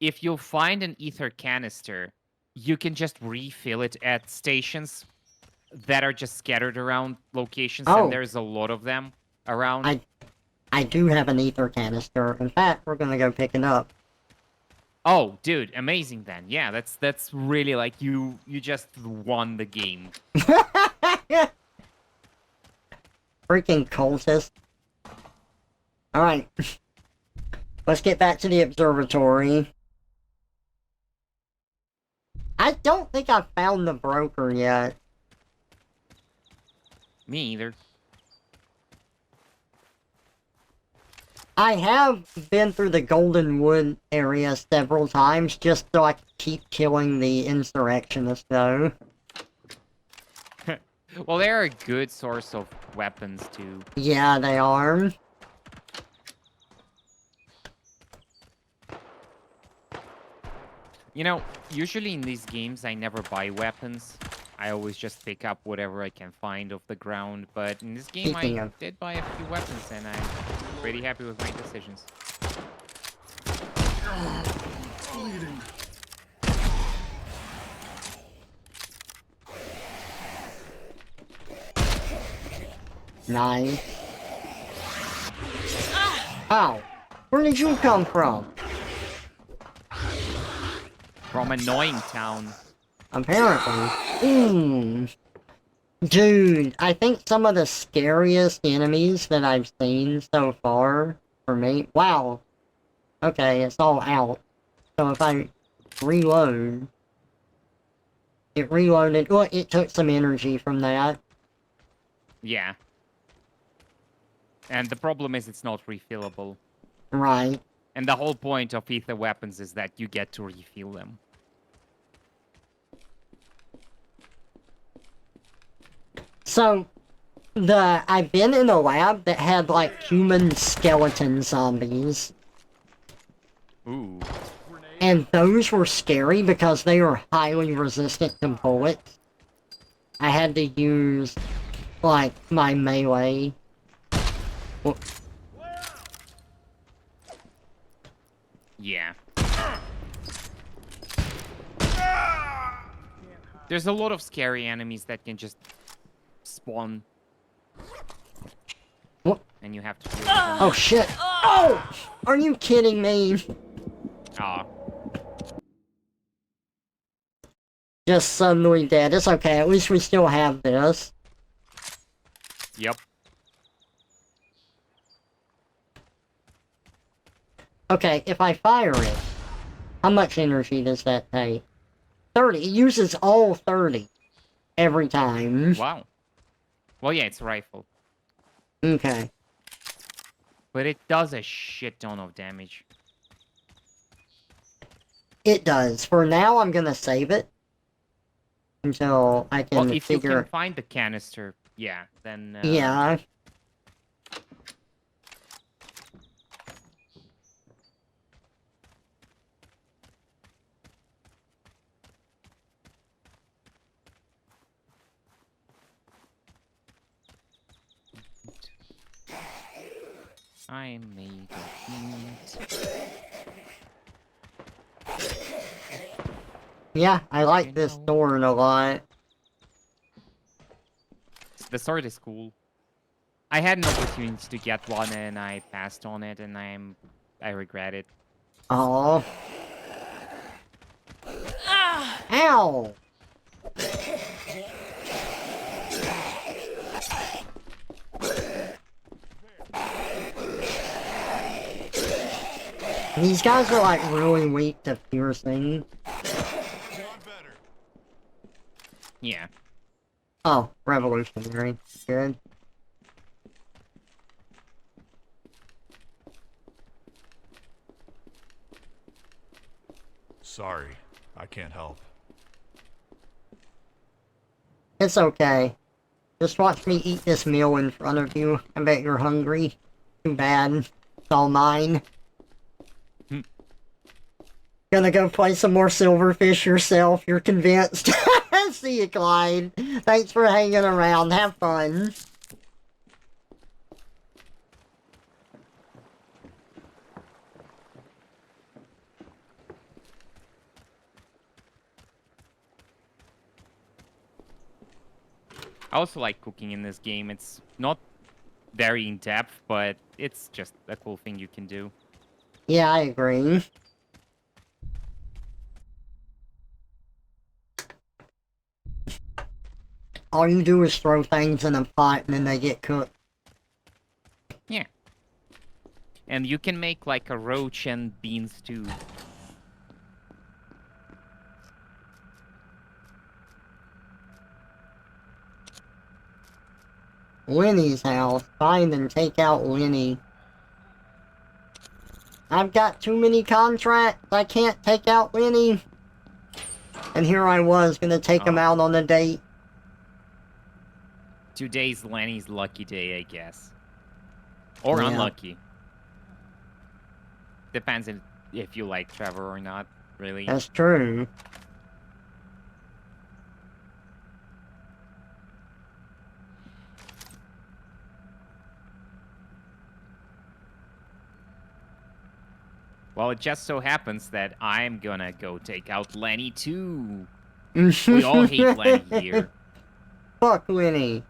If you find an ether canister, you can just refill it at stations that are just scattered around locations, Oh. and there's a lot of them around. I do have an ether canister. In fact, we're gonna go pick it up. Oh, dude, amazing then. Yeah, that's really like you just won the game. Freaking cultist. Alright. Let's get back to the observatory. I don't think I've found the broker yet. Me either. I have been through the Golden Wood area several times just so I can keep killing the insurrectionists, though. Well, they're a good source of weapons too. Yeah, they are. You know, usually in these games, I never buy weapons. I always just pick up whatever I can find off the ground. But in this game, Speaking I of- did buy a few weapons, and I'm pretty happy with my decisions. Nice. Ow! Where did you come from? From Annoying Town. Apparently. Dude, I think some of the scariest enemies that I've seen so far, for me... Wow. Okay, it's all out. So if I reload... It reloaded... Well, it took some energy from that. Yeah. And the problem is it's not refillable. Right. And the whole point of ether weapons is that you get to refill them. So, I've been in a lab that had like human skeleton zombies. Ooh. And those were scary because they were highly resistant to bullets. I had to use, like, my melee. Well, Yeah. There's a lot of scary enemies that can just spawn. what? And you have to deal with them. Oh shit! Oh! Are you kidding me? Aw. Just suddenly dead. It's okay, at least we still have this. Yep. Okay, if I fire it, how much energy does that take? 30. It uses all 30. Every time. Wow. Well, yeah, it's a rifle. Okay. But it does a shit ton of damage. It does. For now, I'm gonna save it. Until I can Well, if you figure... can find the canister, yeah, then... Yeah. I made a hint. Yeah, I like this sword a lot. The sword is cool. I had an opportunity to get one and I passed on it and I regret it. Oh. Ow! These guys are like really weak to piercing. Yeah. Oh, revolutionary. Good. Sorry, I can't help. It's okay. Just watch me eat this meal in front of you. I bet you're hungry. Too bad. It's all mine. Gonna go play some more Silverfish yourself, you're convinced? See you, Clyde. Thanks for hanging around. Have fun. I also like cooking in this game. It's not very in-depth, but it's just a cool thing you can do. Yeah, I agree. All you do is throw things in a pot and then they get cooked. Yeah. And you can make like a roach and bean stew. Lenny's house. Find and take out Lenny. I've got too many contracts. I can't take out Lenny. And here I was gonna take him out on a date. Today's Lenny's lucky day, I guess. Or Yeah. unlucky. Depends if you like Trevor or not, really. That's true. Well, it just so happens that I'm gonna go take out Lenny too. We all hate Lenny here. Fuck Lenny.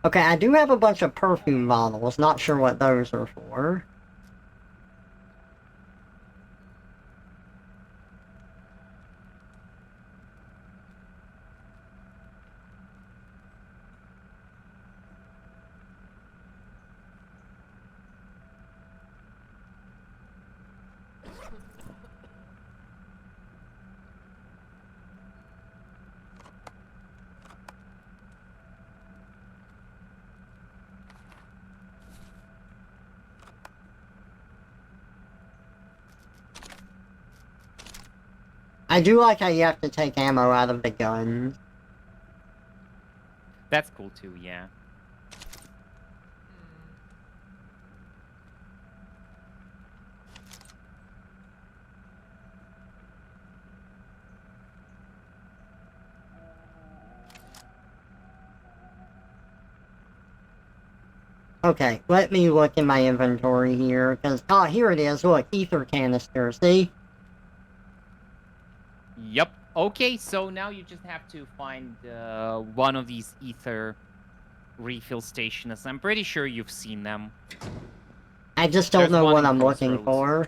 Okay, I do have a bunch of perfume bottles. Not sure what those are for. I do like how you have to take ammo out of the guns. That's cool too, yeah. Okay, let me look in my inventory here, because, oh, here it is, look, ether canister, see? Yep. Okay, so now you just have to find one of these ether refill stations. I'm pretty sure you've seen them. I just don't There's know one what in I'm looking Crossroads. for.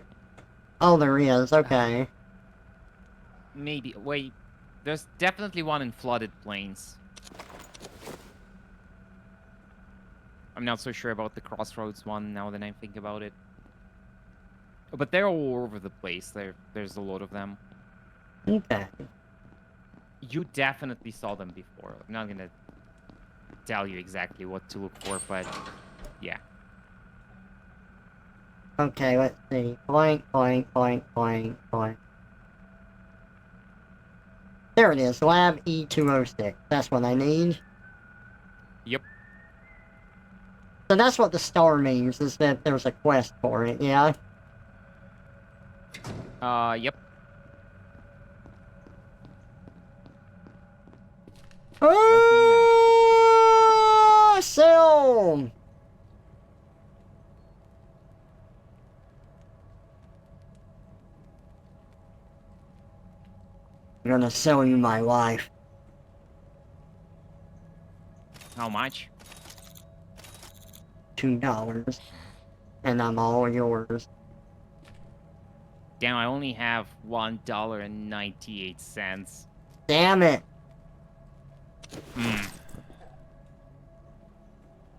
Oh, there is, okay. Maybe. Wait. There's definitely one in flooded plains. I'm not so sure about the Crossroads one now that I think about it. But they're all over the place. There's a lot of them. Okay. You definitely saw them before. I'm not gonna tell you exactly what to look for, but yeah. Okay, let's see. Blank, blank, blank, blank, blank. There it is, Lab E206. That's what I need. Yep. So that's what the star means, is that there's a quest for it, yeah? Yep. Oh, sell! I'm gonna sell you my life. How much? $2. And I'm all yours. Damn, I only have $1.98. Damn it! Hmm.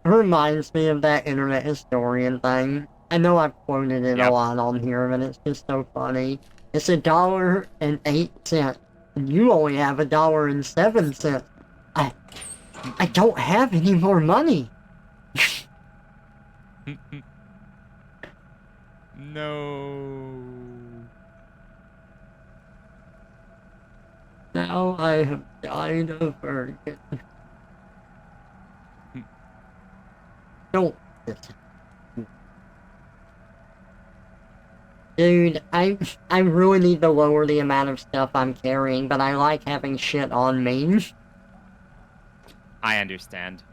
Reminds me of that internet historian thing. I know I've quoted it a Yep. lot on here, but it's just so funny. It's $1.08, and you only have $1.07. I don't have any more money. No. Now I have died of virgin. Don't listen. Dude, I really need to lower the amount of stuff I'm carrying, but I like having shit on me. I understand.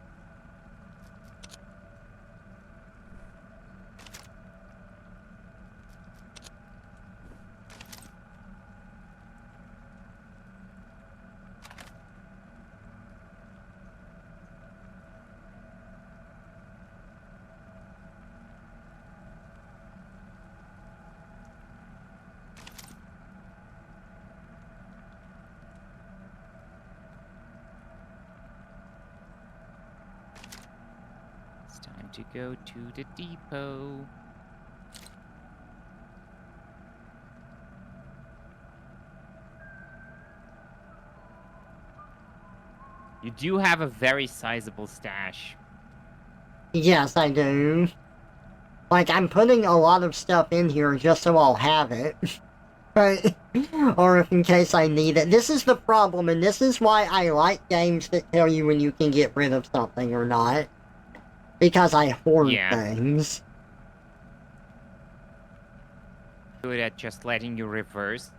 It's time to go to the depot. You do have a very sizable stash. Yes, I do. Like, I'm putting a lot of stuff in here just so I'll have it. Right? Or if in case I need it. This is the problem, and this is why I like games that tell you when you can get rid of something or not. Because I hoard Yeah. things. Good at just letting you reverse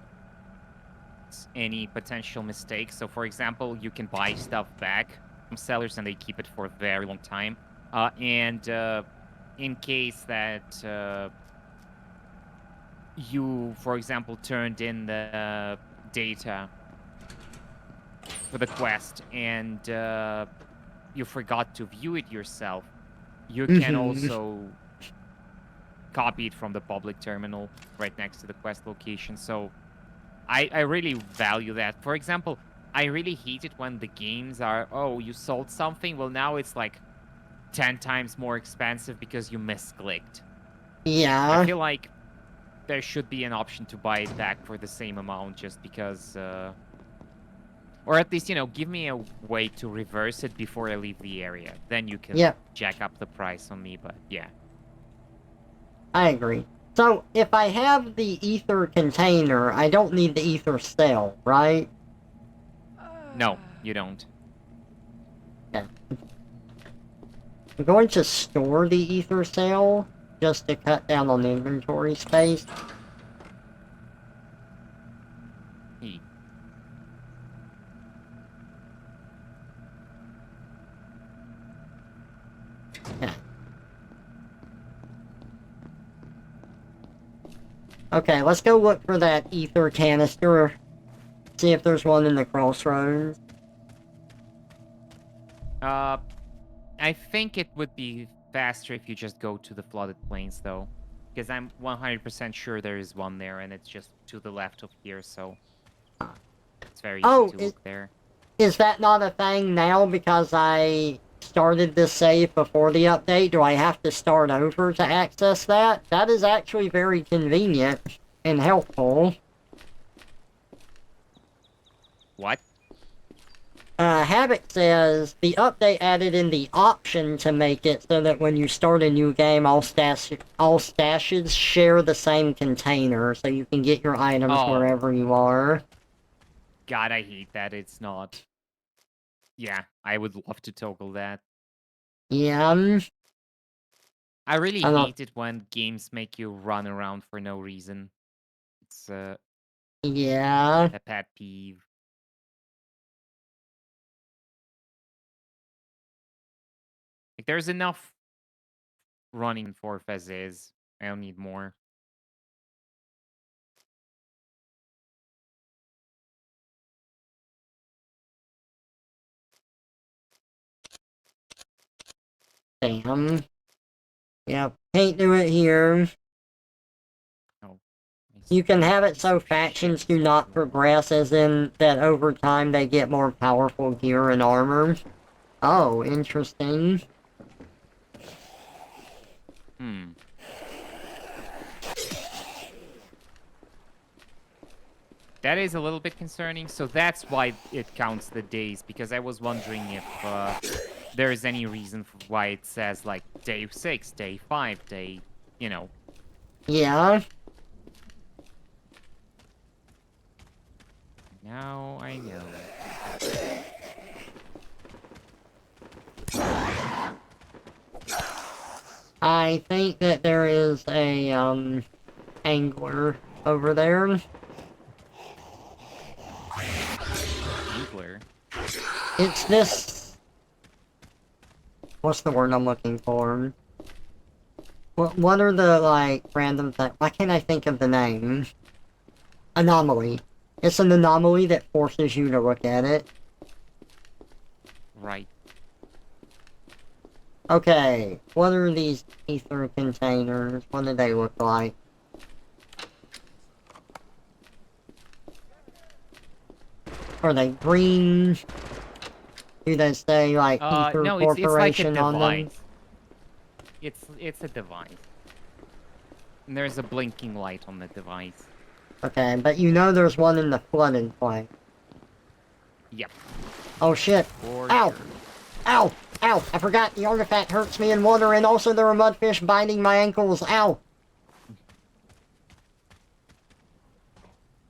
any potential mistakes. So, for example, you can buy stuff back from sellers and they keep it for a very long time. In case that you, for example, turned in the data for the quest and you forgot to view it yourself, you can also copy it from the public terminal right next to the quest location. So I really value that. For example, I really hate it when the games are, oh, you sold something, well, now it's like 10 times more expensive because you misclicked. Yeah. I feel like there should be an option to buy it back for the same amount just because, or at least, you know, give me a way to reverse it before I leave the area. Then you can jack up the price on me, but yeah. I agree. So, if I have the ether container, I don't need the ether cell, right? No, you don't. Okay. I'm going to store the ether cell just to cut down on inventory space. Hmm. Yeah. Okay, let's go look for that ether canister. See if there's one in the crossroads. I think it would be faster if you just go to the flooded plains, though. Because I'm 100% sure there is one there, and it's just to the left of here, so... It's very easy to look there. Is that not a thing now because I started this save before the update? Do I have to start over to access that? That is actually very convenient and helpful. What? Habit says, the update added in the option to make it so that when you start a new game, all stashes share the same container, so you can get your items wherever you are. God, I hate that it's not. Yeah, I would love to toggle that. Yeah, I really I don't- hate it when games make you run around for no reason. It's yeah. a pet peeve. Like, there's enough running for as is. I don't need more. Damn. Yep, can't do it here. Oh, You can have it so factions do not progress, as in that over time they get more powerful gear and armor. Oh, interesting. Hmm. That is a little bit concerning, so that's why it counts the days, because I was wondering if there is any reason for why it says, like, day 6, day 5, day, you know. Yeah. Now I know. I think that there is a, angler over there. Angler? It's this... What's the word I'm looking for? What are the, like, random things? Why can't I think of the name? Anomaly. It's an anomaly that forces you to look at it. Right. Okay, what are these ether containers? What do they look like? Are they green? Do they say, like, Ether No, it's like a Corporation on them? device. It's a device. And there's a blinking light on the device. Okay, but you know there's one in the flooded plain. Yep. Oh shit. For Ow! sure. Ow! Ow! I forgot the artifact hurts me in water, and also there are mudfish biting my ankles. Ow!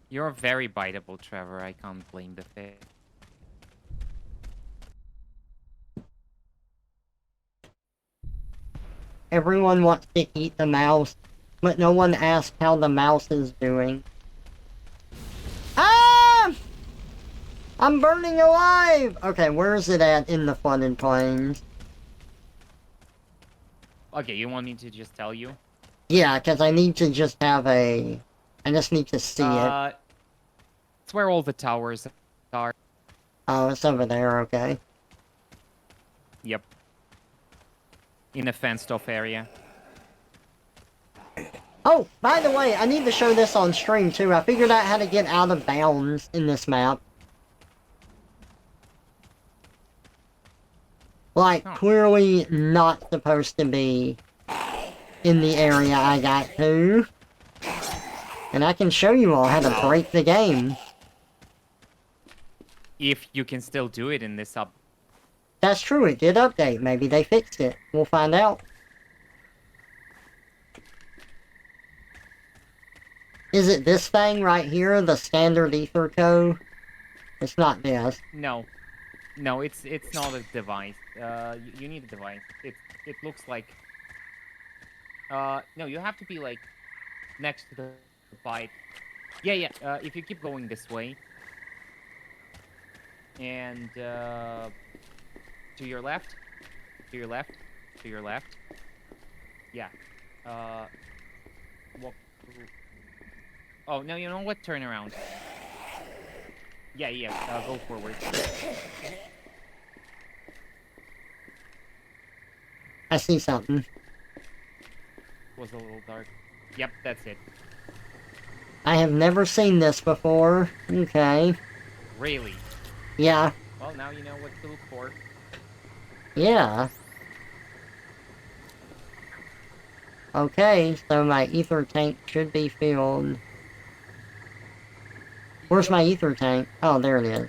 You're very biteable, Trevor. I can't blame the fish. Everyone wants to eat the mouse, but no one asks how the mouse is doing. Ah! I'm burning alive! Okay, where is it at in the flooded plains? Okay, you want me to just tell you? Yeah, because I need to just have a... I just need to see it. It's where all the towers are. Oh, it's over there, okay. Yep. In a fenced-off area. Oh, by the way, I need to show this on stream, too. I figured out how to get out of bounds in this map. Like, clearly not supposed to be in the area I got to. And I can show you all how to break the game. If you can still do it in this up. That's true, it did update. Maybe they fixed it. We'll find out. Is it this thing right here, the standard ether code? It's not this. No. No, it's not a device. You need a device. It looks like. No, you have to be like next to the pipe. Yeah, yeah. If you keep going this way, and to your left, to your left, to your left. Yeah. Uh, walk through. Oh no, you know what? Turn around. Yeah, yeah. Go forward. I see something. Was a little dark. Yep, that's it. I have never seen this before. Okay. Really? Yeah. Well, now you know what to look for. Yeah. Okay, so my ether tank should be filled. Where's my ether tank? Oh, there it is.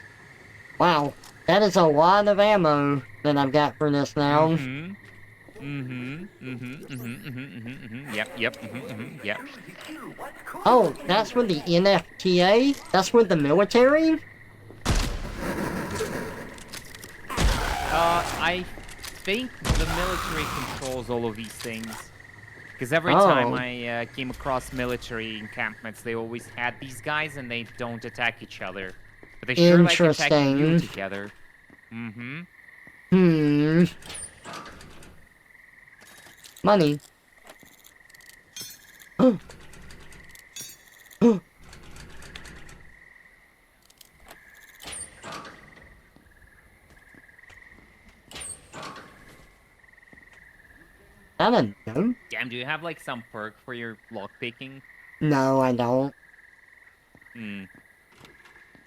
Wow. That is a lot of ammo that I've got for this now. Mm-hmm. Mm-hmm. Mm-hmm. Mm-hmm. Mm-hmm. Mm-hmm. Yep. Yep. Mm-hmm. Mm-hmm. Yep. Oh, that's with the NFTA? That's with the military? I think the military controls all of these things. Because every Oh. time I came across military encampments, they always had these guys and they don't attack each other. But they sure like attacking you Interesting. together. Mm-hmm. Hmm. Money. That a note? Damn, do you have like some perk for your lockpicking? No, I don't. Hmm.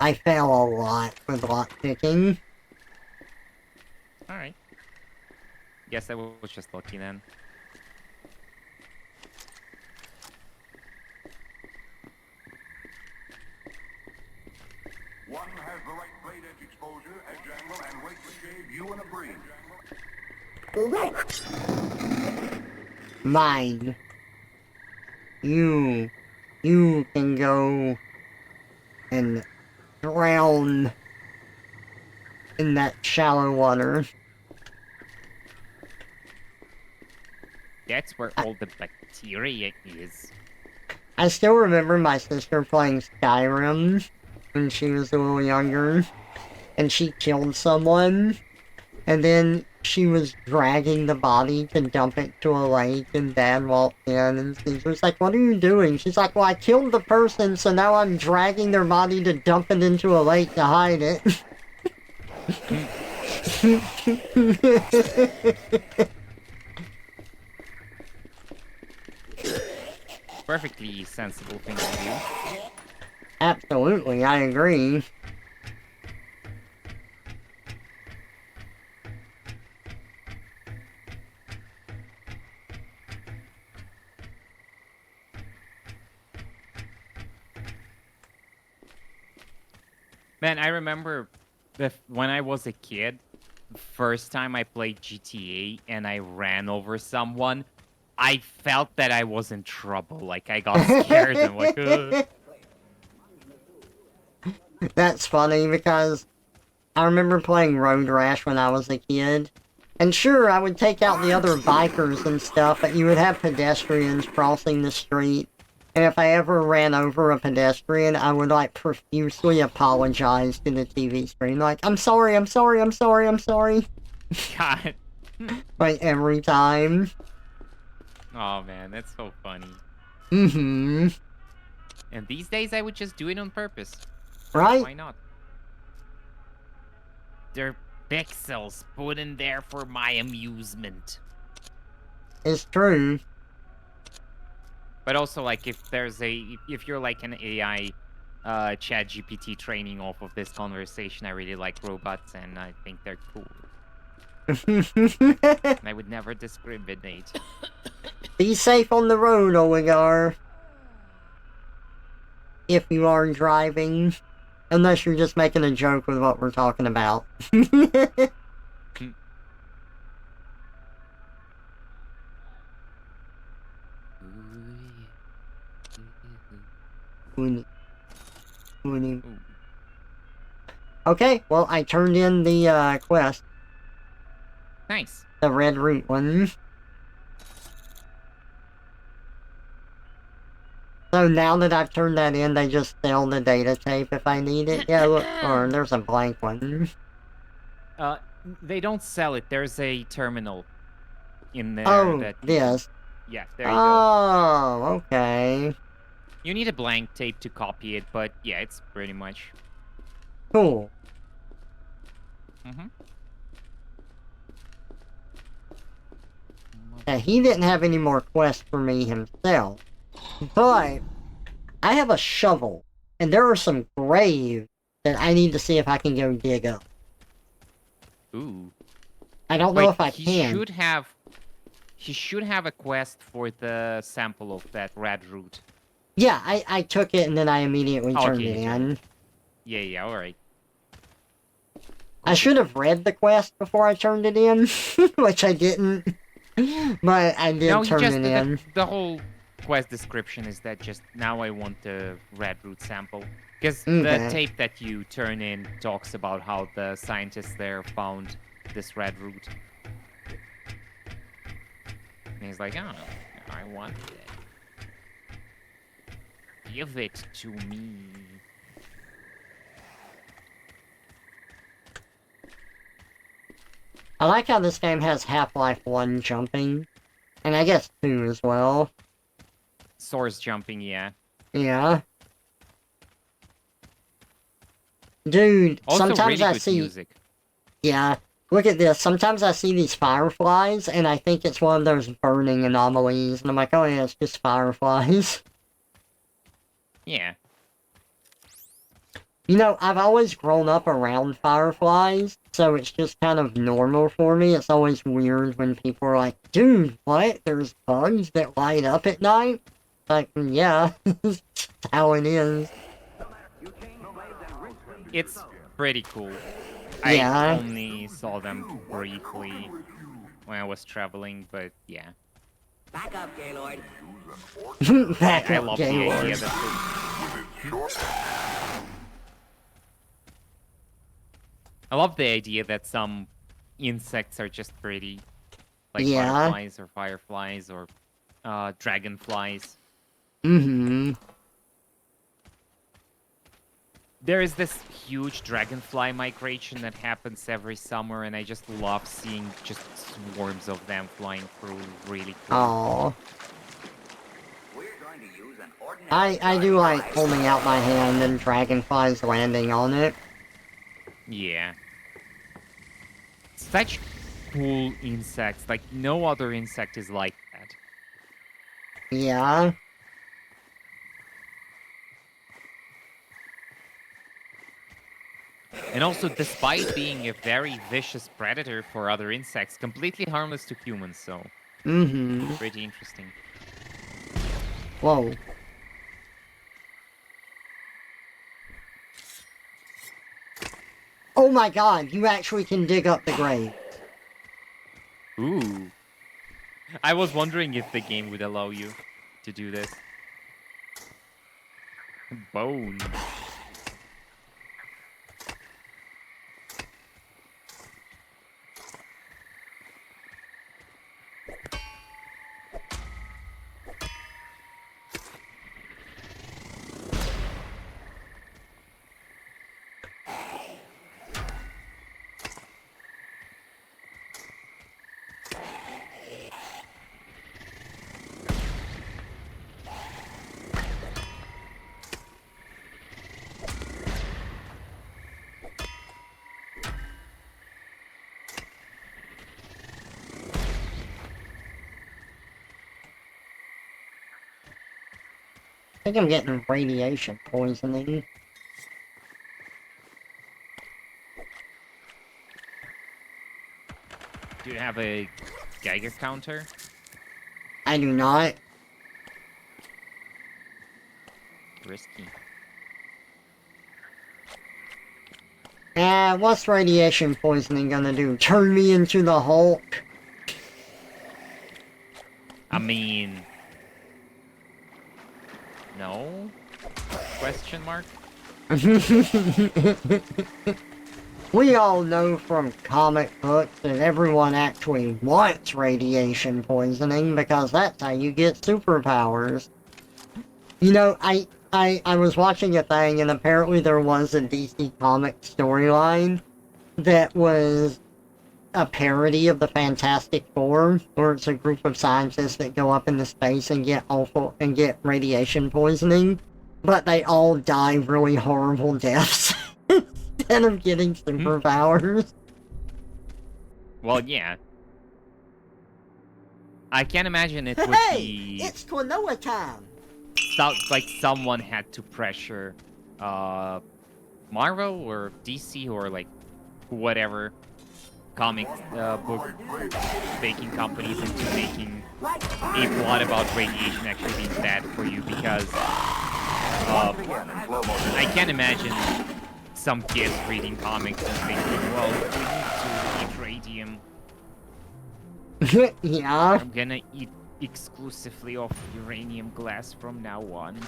I fail a lot with lockpicking. Alright. Guess I was just lucky then. One has the right blade edge exposure, edge angle, and weight to shave you in a breeze. Mine. You can go and drown in that shallow water. That's where all the bacteria is. I still remember my sister playing Skyrim when she was a little younger, and she killed someone, and then she was dragging the body to dump it to a lake, and Dad walked in, and she was like, "What are you doing?" She's like, "Well, I killed the person, so now I'm dragging their body to dump it into a lake to hide it." Perfectly sensible thing to do. Absolutely, I agree. Man, I remember when I was a kid, the first time I played GTA and I ran over someone, I felt that I was in trouble. Like, I got scared and like, That's funny because I remember playing Road Rash when I was a kid. And sure, I would take out the other bikers and stuff, but you would have pedestrians crossing the street. And if I ever ran over a pedestrian, I would, like, profusely apologize to the TV screen. Like, I'm sorry, I'm sorry, I'm sorry, I'm sorry. God. Like, every time. Oh, man, that's so funny. Mm-hmm. And these days, I would just do it on purpose. Right? Why not? They're pixels put in there for my amusement. It's true. But also, like, if you're like an AI chat GPT training off of this conversation, I really like robots and I think they're cool. I would never discriminate. Be safe on the road, Oligar. If you are driving. Unless you're just making a joke with what we're talking about. Okay, well, I turned in the quest, Nice. the red root one. So now that I've turned that in, they just sell the data tape if I need it. Yeah, look, or there's a blank one. They don't sell it. There's a terminal in there Oh, that you this. can... Yeah, there you go. Oh, okay. You need a blank tape to copy it, but yeah, it's pretty much... Cool. Mm-hmm. Yeah, he didn't have any more quests for me himself. But I have a shovel, and there are some graves that I need to see if I can go dig up. Ooh. I don't know Wait, if I he can. should have... He should have a quest for the sample of that red root. Yeah, I took it and then I immediately Oh, turned okay, it you turned in. Yeah, alright. I should have read the quest before I turned it in, which I didn't. But I did No, turn it in. the whole quest description is that just now I want the red root sample. Because the Okay. tape that you turn in talks about how the scientists there found this red root. And he's like, oh, I want it. Give it to me. I like how this game has Half-Life 1 jumping. And I guess 2 as well. Source jumping, yeah. Yeah. Dude, Also sometimes really I good see... music. Yeah. Look at this. Sometimes I see these fireflies, and I think it's one of those burning anomalies. And I'm like, oh yeah, it's just fireflies. Yeah. You know, I've always grown up around fireflies, so it's just kind of normal for me. It's always weird when people are like, dude, what? There's bugs that light up at night? Like, yeah, that's how it is. It's pretty cool. Yeah. I only saw them briefly when I was traveling, but yeah. Back up, Gaylord. Back I up, love the Gaylord. idea that I love the idea that some insects are just pretty, like Yeah. butterflies or fireflies or dragonflies. Mm-hmm. There is this huge dragonfly migration that happens every summer, and I just love seeing just swarms of them flying through. Really cool. Aww. We're going to use an ordinary I do like holding out my hand and dragonflies landing on it. Yeah. Such cool insects. Like, no other insect is like that. Yeah. And also, despite being a very vicious predator for other insects, completely harmless to humans, so... Mm-hmm. Pretty interesting. Whoa. Oh my god, you actually can dig up the grave. Ooh. I was wondering if the game would allow you to do this. Bone. I think I'm getting radiation poisoning. Do you have a Geiger counter? I do not. Risky. What's radiation poisoning gonna do? Turn me into the Hulk? I mean... No? Question mark? We all know from comic books that everyone actually wants radiation poisoning because that's how you get superpowers. You know, I was watching a thing and apparently there was a DC comic storyline that was a parody of the Fantastic Four, where it's a group of scientists that go up into space and get radiation poisoning, but they all die really horrible deaths instead of getting superpowers. Well, yeah. I can't imagine it would Hey! be It's Klonoa time! like someone had to pressure Marvel or DC or like whatever comic book making companies into making a plot about radiation actually being bad for you, because I can't imagine some kids reading comics and thinking, well, we need to eat radium. Yeah. I'm gonna eat exclusively of uranium glass from now on.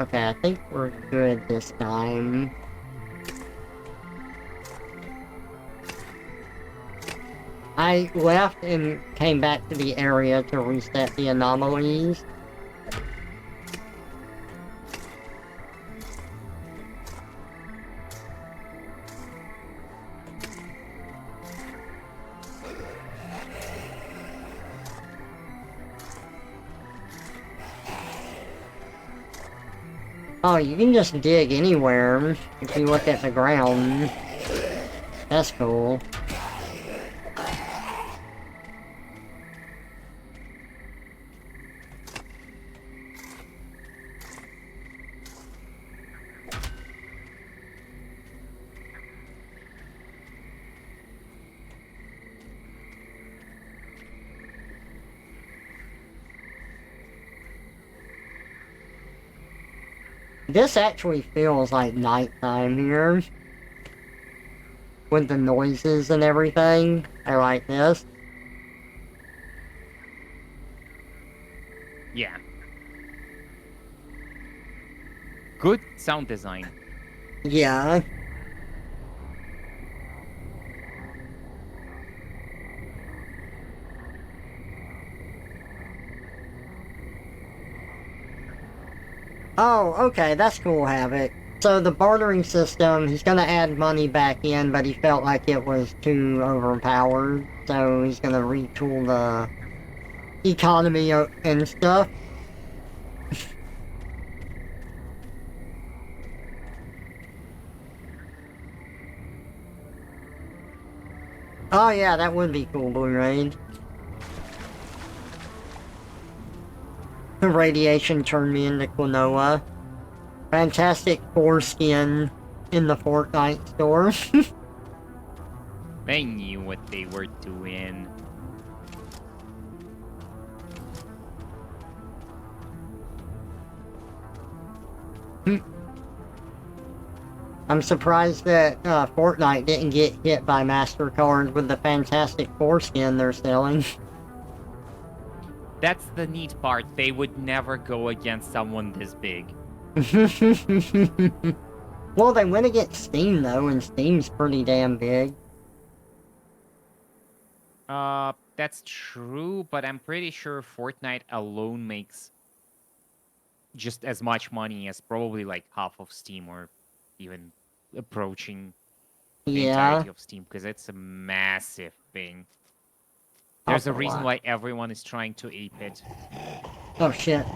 Okay, I think we're good this time. I left and came back to the area to reset the anomalies. Oh, you can just dig anywhere if you look at the ground. That's cool. This actually feels like nighttime here. With the noises and everything. I like this. Yeah. Good sound design. Yeah. Oh, okay, that's cool, Havoc. So the bartering system, he's gonna add money back in, but he felt like it was too overpowered, so he's gonna retool the economy and stuff. Oh yeah, that would be cool, Blue-Raid. The radiation turned me into Klonoa. Fantastic foreskin in the Fortnite store. They knew what they were doing. I'm surprised that Fortnite didn't get hit by MasterCard with the fantastic foreskin they're selling. That's the neat part. They would never go against someone this big. Well, they went against Steam, though, and Steam's pretty damn big. That's true, but I'm pretty sure Fortnite alone makes just as much money as probably like half of Steam, or even approaching the Yeah. entirety of Steam, because it's a massive thing. There's a reason why everyone is trying to ape it. Oh, shit.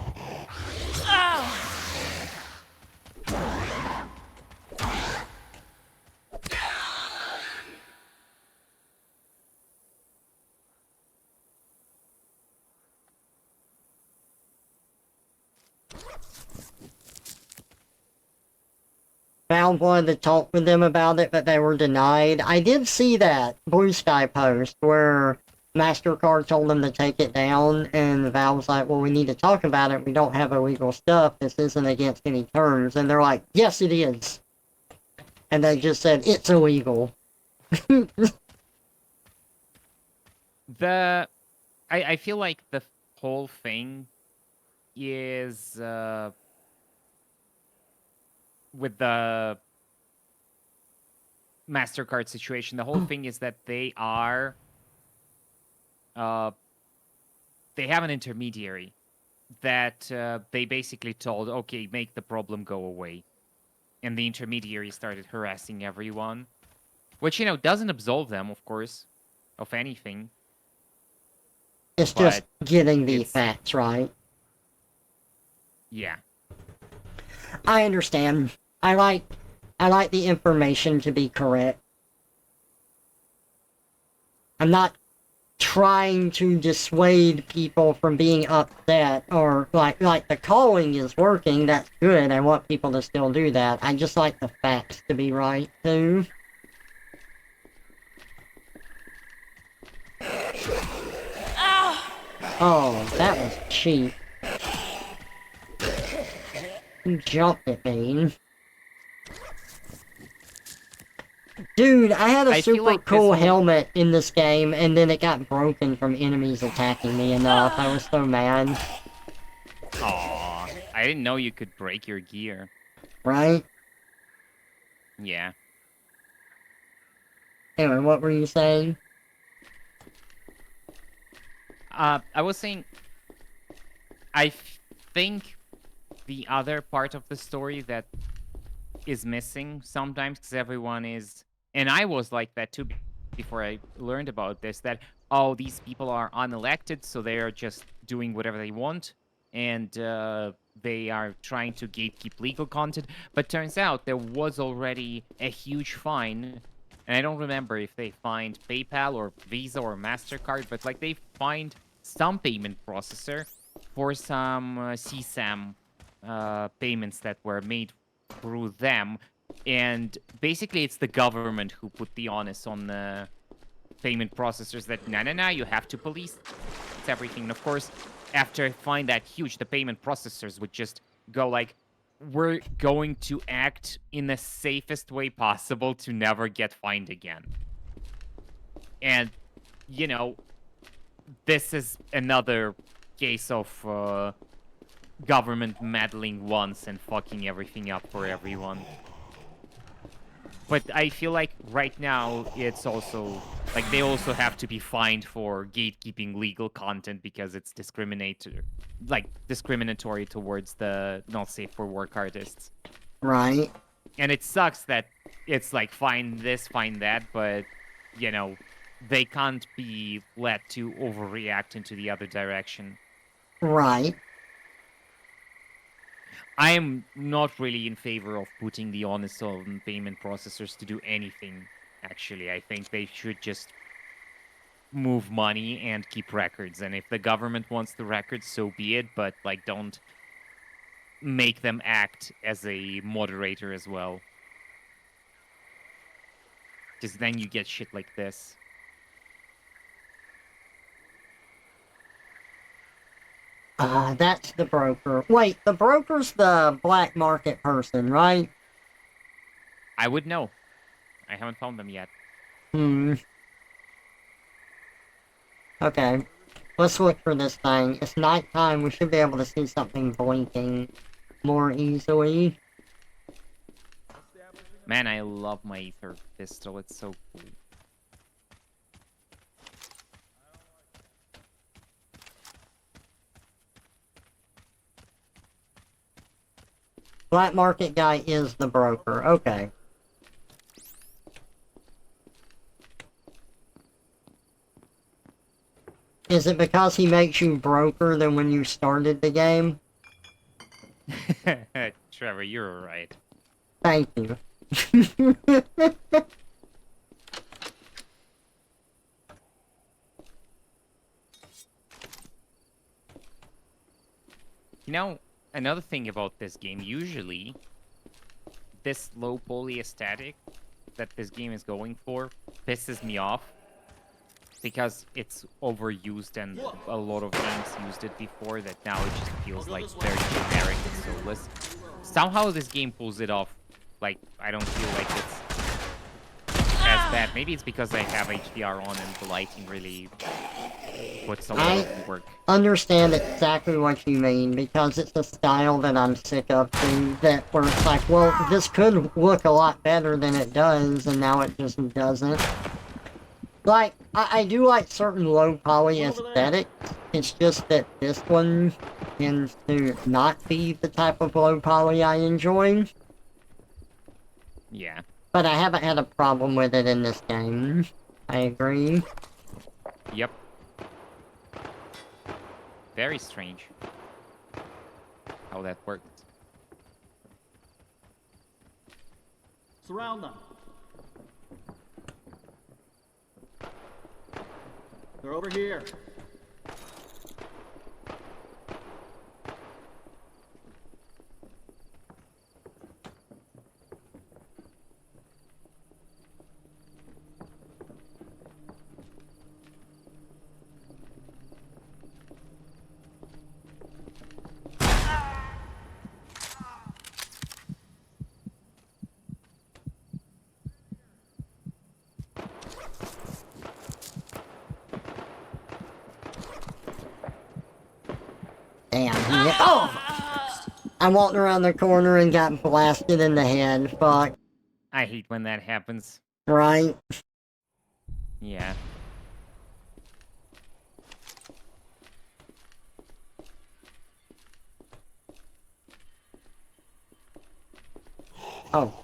Valve wanted to talk with them about it, but they were denied. I did see that Blue Sky post where MasterCard told them to take it down, and Valve was like, well, we need to talk about it. We don't have illegal stuff. This isn't against any terms. And they're like, yes, it is. And they just said, it's illegal. I feel like the whole thing is with the MasterCard situation. The whole thing is that they are they have an intermediary that they basically told, okay, make the problem go away, and the intermediary started harassing everyone, which doesn't absolve them, of course, of anything. It's just But getting the it's- facts right. Yeah. I understand. I like the information to be correct. I'm not trying to dissuade people from being upset, or like the calling is working, that's good. I want people to still do that. I just like the facts to be right too. Oh, that was cheap. You jumped at me. Dude, I had a I feel super like this cool whole- helmet in this game, and then it got broken from enemies attacking me enough. I was so mad. Aw, I didn't know you could break your gear. Right? Yeah. Anyway, what were you saying? I was saying, I think the other part of the story that is missing sometimes, because everyone is, and I was like that too before I learned about this, that, oh, these people are unelected, so they are just doing whatever they want, and they are trying to gatekeep legal content. But turns out there was already a huge fine, and I don't remember if they fined PayPal or Visa or MasterCard, but like they fined some payment processor for some CSAM payments that were made through them. And basically it's the government who put the onus on the payment processors that, no, you have to police everything. And of course, after I find that huge, the payment processors would just go like, we're going to act in the safest way possible to never get fined again. And, this is another case of government meddling once and fucking everything up for everyone. But I feel like right now it's also like they also have to be fined for gatekeeping legal content because it's discriminatory towards the not safe for work artists. Right. And it sucks that it's like fine this, fine that, but they can't be let to overreact into the other direction. Right. I am not really in favor of putting the onus on payment processors to do anything, actually. I think they should just move money and keep records. And if the government wants the records, so be it, but like don't make them act as a moderator as well. Because then you get shit like this. That's the broker. Wait, the broker's the black market person, right? I would know. I haven't found them yet. Okay. Let's look for this thing. It's nighttime. We should be able to see something blinking more easily. Man, I love my ether pistol. It's so cool. Black market guy is the broker. Okay. Is it because he makes you broker than when you started the game? Trevor, you're right. Thank you. Another thing about this game, usually, this low poly aesthetic that this game is going for pisses me off because it's overused and a lot of games used it before that now it just feels like very generic and soulless. Somehow this game pulls it off. Like, I don't feel like it's as bad. Maybe it's because I have HDR on and the lighting really puts a lot of work. Understand exactly what you mean, because it's a style that I'm sick of too, that where it's like, well, this could look a lot better than it does, and now it just doesn't. Like, I do like certain low poly aesthetics, it's just that this one tends to not be the type of low poly I enjoy. Yeah. But I haven't had a problem with it in this game. I agree. Yep. Very strange how that worked. Surround them. They're over here. Damn, oh! I walked around the corner and got blasted in the head, fuck. I hate when that happens. Right? Yeah. Oh.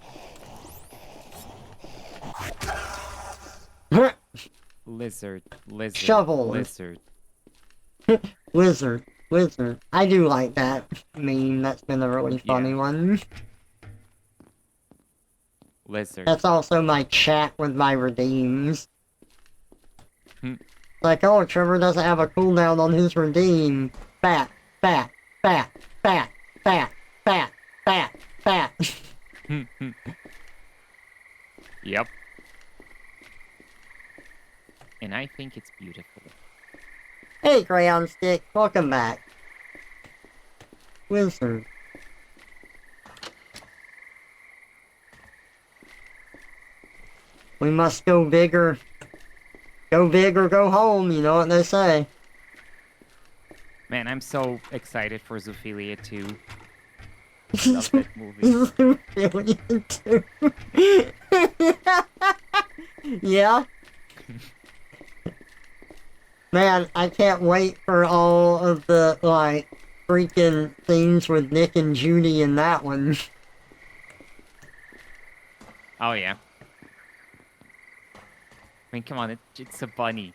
Lizard. Shovel. Lizard. Lizard. I do like that meme, that's been a really funny one. Lizard. That's also my chat with my redeems. Hmm. Like, oh, Trevor doesn't have a cooldown on his redeem. Fat. Yep. And I think it's beautiful. Hey, Crayon Stick, welcome back. Wizard. We must go bigger. Go big or go home, you know what they say. Man, I'm so excited for Zoophilia 2. Love that movie. Yeah? Man, I can't wait for all of the, like, freaking scenes with Nick and Judy in that one. Oh, yeah. I mean, come on, it's a bunny.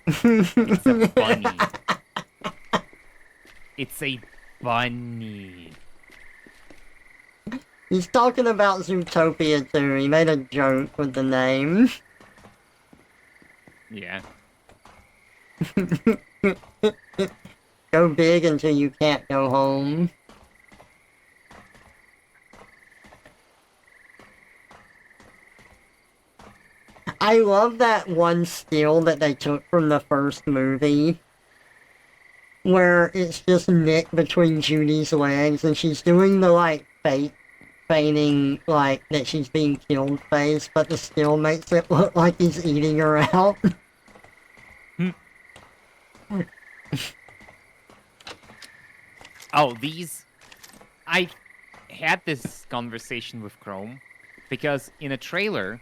It's a bunny. It's a bunny. He's talking about Zootopia too. He made a joke with the name. Yeah. Go big until you can't go home. I love that one still that they took from the first movie, where it's just Nick between Judy's legs, and she's doing the, like, feigning, like, that she's being killed face, but the still makes it look like he's eating her out. Oh, I had this conversation with Chrome, because in a trailer,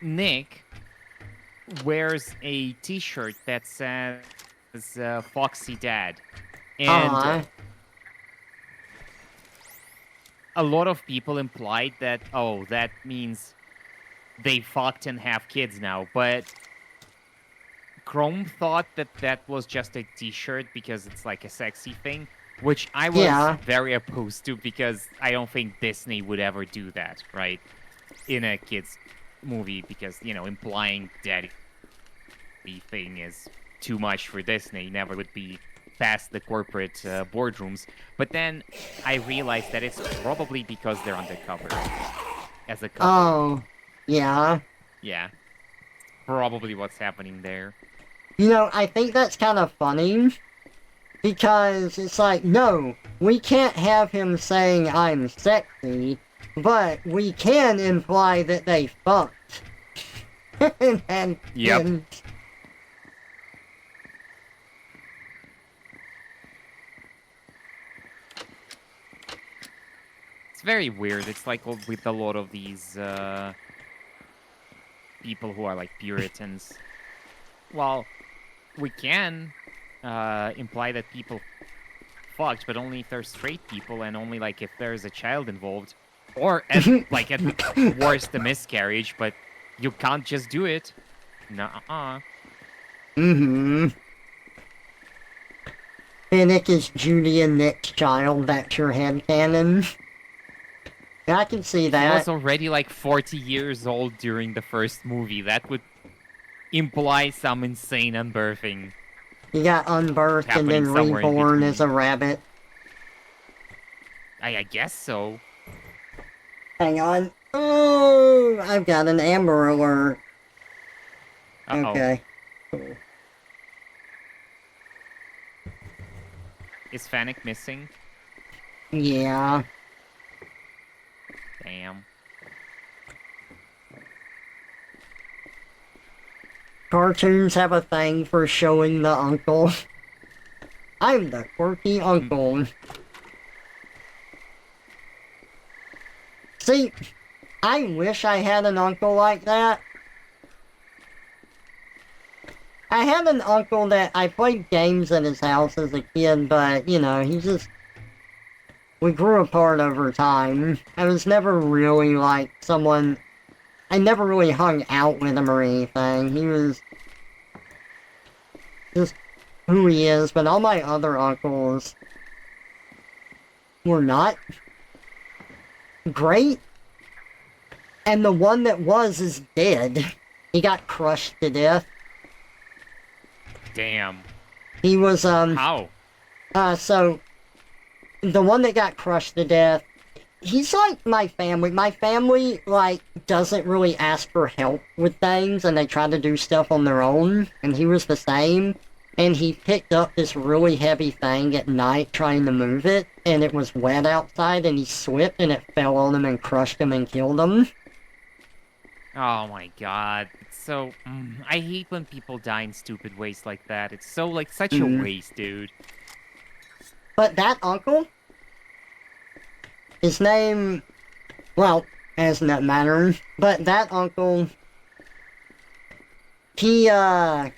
Nick wears a t-shirt that says Foxy Dad. And a lot of people implied that, oh, that means they fucked and have kids now. But Chrome thought that that was just a t-shirt because it's like a sexy thing, which I was very opposed to, because I don't think Disney would ever do that, right? In a kid's movie, because, you know, implying daddy thing is too much for Disney, never would be past the corporate boardrooms. But then I realized that it's probably because they're undercover as a couple. Oh, yeah. Yeah. Probably what's happening there. You know, I think that's kind of funny, because it's like, no, we can't have him saying I'm sexy, but we can imply that they fucked. and Yep. It's very weird. It's like with a lot of these people who are like Puritans. Well, we can imply that people fucked, but only if they're straight people, and only like if there's a child involved, or at like at worst a miscarriage. But you can't just do it. Nuh-uh. Mm-hmm. Finnick is Judy and Nick's child. That's your headcanon. I can see He that. was already like 40 years old during the first movie. That would imply some insane unbirthing. He got unbirthed and Happening then somewhere in reborn as a between. rabbit. I guess so. Hang on. Oh, I've got an Amber Alert. Uh-oh. Okay. Cool. Is Fennec missing? Yeah. Damn. Cartoons have a thing for showing the uncle. I'm the quirky uncle. See, I wish I had an uncle like that. I had an uncle that I played games at his house as a kid, but, you know, he just... We grew apart over time. I was never really, like, someone... I never really hung out with him or anything. He was... just who he is, but all my other uncles... were not... great. And the one that was is dead. He got crushed to death. Damn. He was, How? so... The one that got crushed to death, he's like my family. My family, like, doesn't really ask for help with things, and they try to do stuff on their own, and he was the same. And he picked up this really heavy thing at night trying to move it, and it was wet outside, and he slipped, and it fell on him and crushed him and killed him. Oh my god. It's so... I hate when people die in stupid ways like that. It's so, like, such a waste, dude. But that uncle, his name, well, doesn't matter, but that uncle, he, I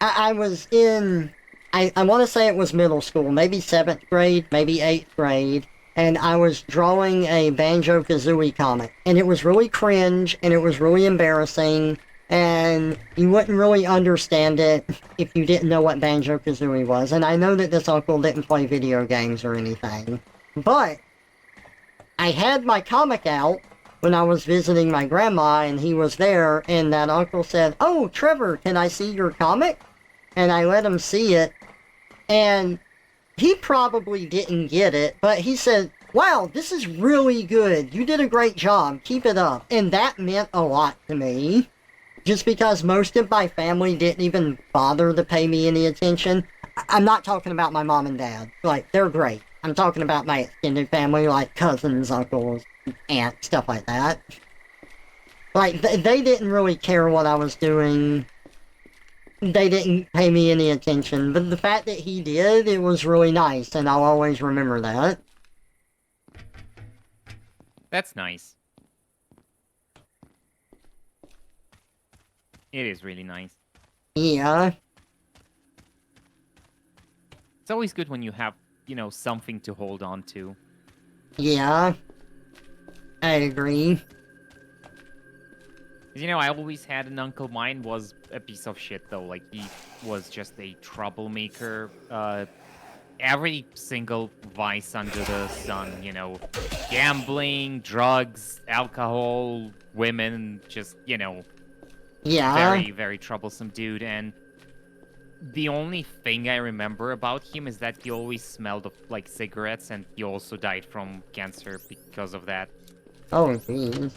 was in, I want to say it was middle school, maybe 7th grade, maybe 8th grade, and I was drawing a Banjo-Kazooie comic, and it was really cringe, and it was really embarrassing, and you wouldn't really understand it if you didn't know what Banjo-Kazooie was, and I know that this uncle didn't play video games or anything, but I had my comic out when I was visiting my grandma, and he was there, and that uncle said, "Oh, Trevor, can I see your comic?" And I let him see it, and he probably didn't get it, but he said, "Wow, this is really good. You did a great job. Keep it up." And that meant a lot to me. Just because most of my family didn't even bother to pay me any attention. I'm not talking about my mom and dad. Like, they're great. I'm talking about my extended family, like cousins, uncles, aunts, stuff like that. Like, they didn't really care what I was doing. They didn't pay me any attention. But the fact that he did, it was really nice, and I'll always remember that. That's nice. It is really nice. Yeah. It's always good when you have, you know, something to hold on to. Yeah. I agree. You know, I always had an uncle. Mine was a piece of shit, though. Like, he was just a troublemaker. Every single vice under the sun, you know. Gambling, drugs, alcohol, women, just, you know. Yeah. Very, very troublesome dude. And the only thing I remember about him is that he always smelled of, like, cigarettes, and he also died from cancer because of that. Oh, jeez.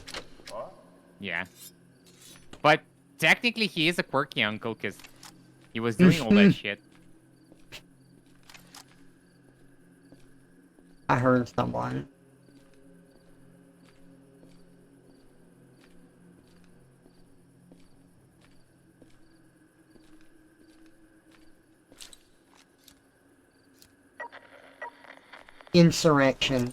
Yeah. But technically, he is a quirky uncle, because he was doing all that shit. I heard someone. insurrection.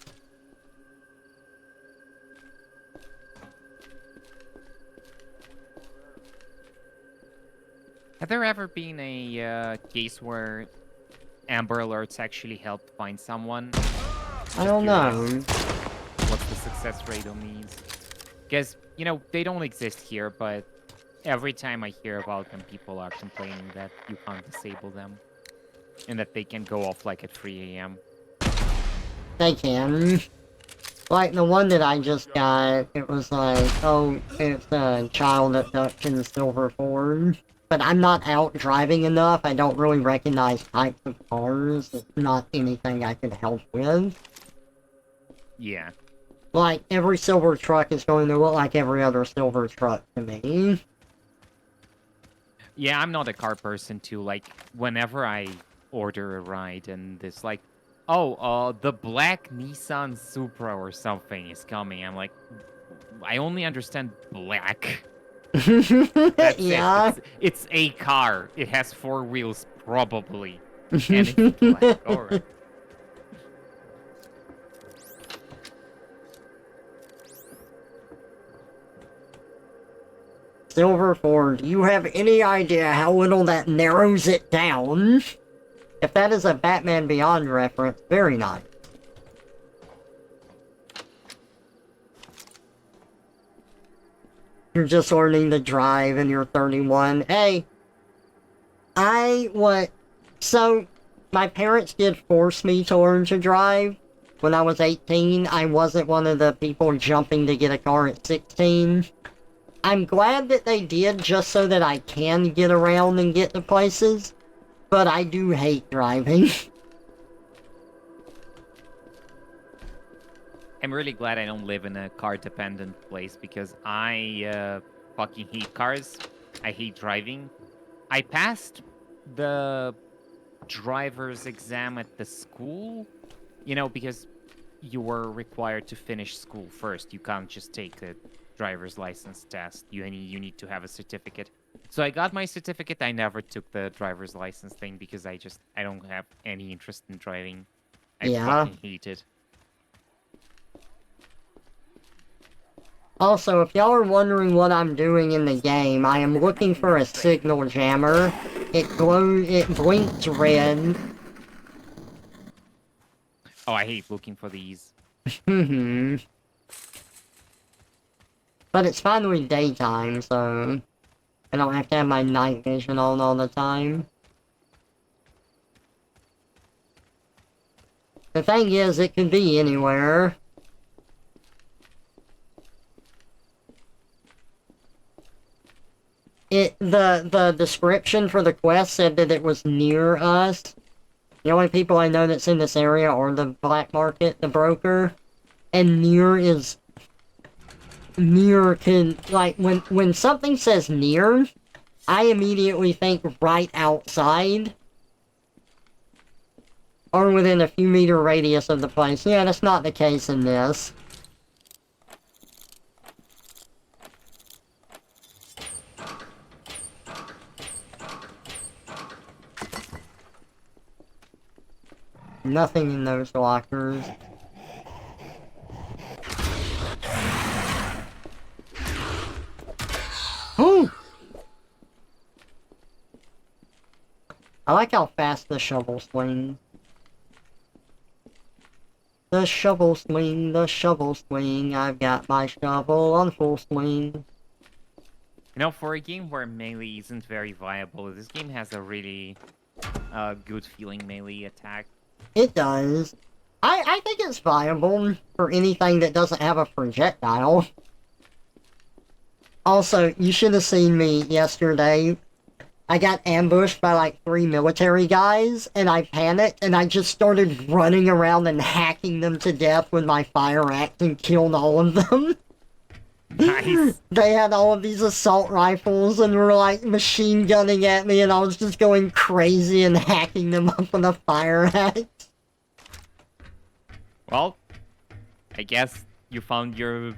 Have there ever been a case where Amber Alerts actually helped find someone? I don't know. What's the success rate on these? Because, you know, they don't exist here, but every time I hear about them, people are complaining that you can't disable them. And that they can go off like at 3 a.m. They can. Like the one that I just got, it was like, oh, it's a child abduction silver Ford. But I'm not out driving enough, I don't really recognize types of cars. It's not anything I could help with. Yeah. Like, every silver truck is going to look like every other silver truck to me. Yeah, I'm not a car person too. Like, whenever I order a ride and it's like, oh, the black Nissan Supra or something is coming, I'm like, I only understand black. That's Yeah. it. It's a car. It has 4 wheels, probably. And it's black. Alright. Silver Ford, do you have any idea how little that narrows it down? If that is a Batman Beyond reference, very nice. You're just learning to drive and you're 31. Hey, so, my parents did force me to learn to drive. When I was 18, I wasn't one of the people jumping to get a car at 16. I'm glad that they did just so that I can get around and get to places, but I do hate driving. I'm really glad I don't live in a car-dependent place because I fucking hate cars. I hate driving. I passed the driver's exam at the school, you know, because you were required to finish school first. You can't just take a driver's license test. You need to have a certificate. So I got my certificate. I never took the driver's license thing because I don't have any interest in driving. I fucking hate it. Also, if y'all are wondering what I'm doing in the game, I am looking for a signal jammer. It blinks red. Oh, I hate looking for these. But it's finally daytime, so I don't have to have my night vision on all the time. The thing is, it could be anywhere. The description for the quest said that it was near us. The only people I know that's in this area are the black market, the broker, and near can, like, when something says near, I immediately think right outside, or within a few meter radius of the place. Yeah, that's not the case in this. Nothing in those lockers. Ooh! I like how fast the shovel swings. The shovel swing, I've got my shovel on full swing. You know, for a game where melee isn't very viable, this game has a really good feeling melee attack. It does. I think it's viable for anything that doesn't have a projectile. Also, you should have seen me yesterday. I got ambushed by like 3 military guys, and I panicked, and I just started running around and hacking them to death with my fire axe and killed all of them. Nice. They had all of these assault rifles and were like machine gunning at me, and I was just going crazy and hacking them up with a fire axe. Well, I guess you found your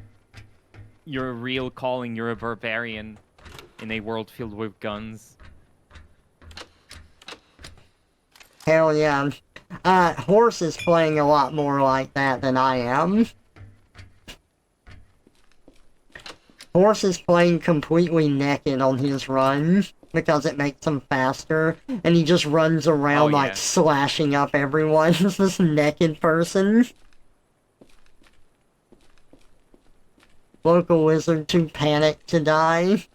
real calling. You're a barbarian in a world filled with guns. Hell yeah. Horse is playing a lot more like that than I am. Horse is playing completely naked on his run because it makes him faster, and he just runs around like yeah. slashing up everyone. He's this naked person. Local lizard too panicked to die.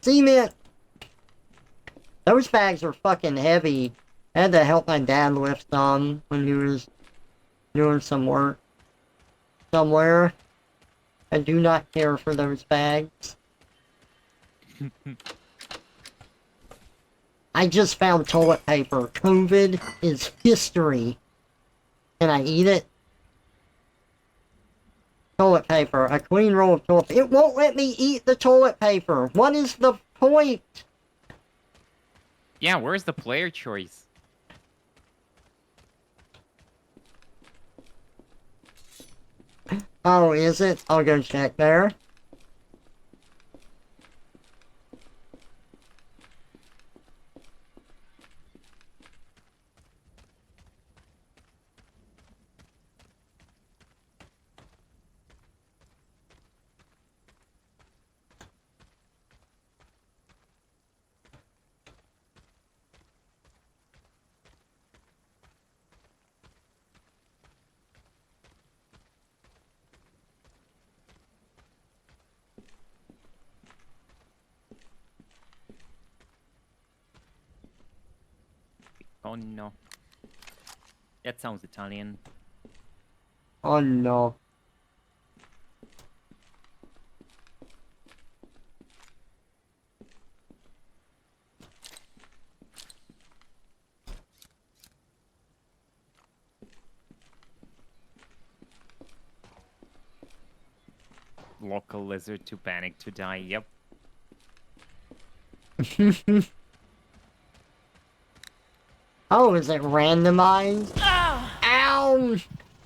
Cement! Those bags are fucking heavy. I had to help my dad lift some when he was doing some work somewhere. I do not care for those bags. I just found toilet paper. COVID is history. Can I eat it? Toilet paper. A clean roll of toilet paper. It won't let me eat the toilet paper. What is the point? Yeah, where's the player choice? Oh, is it? I'll go check there. Oh no. That sounds Italian. Oh no. Local lizard too panic to die. Yep. Oh, is it randomized? Ow!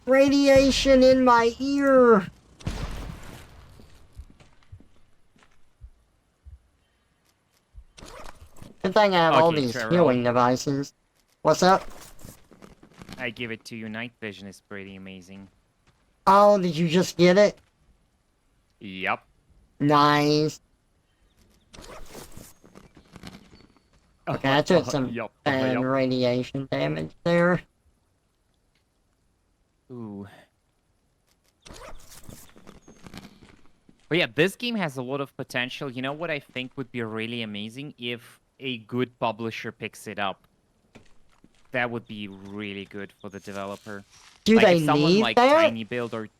Radiation in my ear! Good thing I have all Okay, these Trevor, healing devices. What's up? I give it to you. Night vision is pretty amazing. Oh, did you just get it? Yep. Nice. Okay, I took some Yup, bad yup. radiation damage there. Ooh. But yeah, this game has a lot of potential. You know what I think would be really amazing? If a good publisher picks it up. That would be really good for the developer. Do Like they if someone need like that? Tiny Build or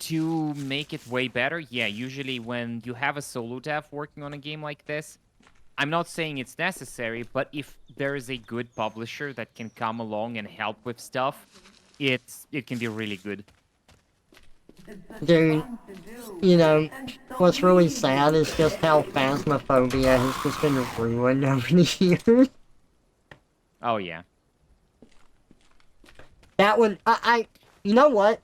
to make it way better, yeah, usually when you have a solo dev working on a game like this, I'm not saying it's necessary, but if there is a good publisher that can come along and help with stuff, it can be really good. Dude, you know, what's really sad is just how Phasmophobia has just been ruined over the years. Oh yeah. That one, you know what?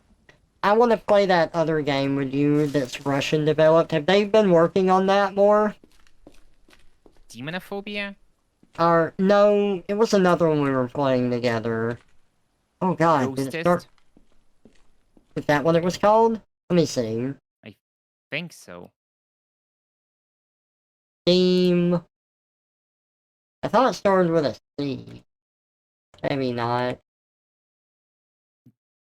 I want to play that other game with you that's Russian developed. Have they been working on that more? Demonophobia? Or, no, it was another one we were playing together. Oh god, did it start? Ghostist? Is that what it was called? Let me see. I think so. Steam. I thought it started with a C. Maybe not.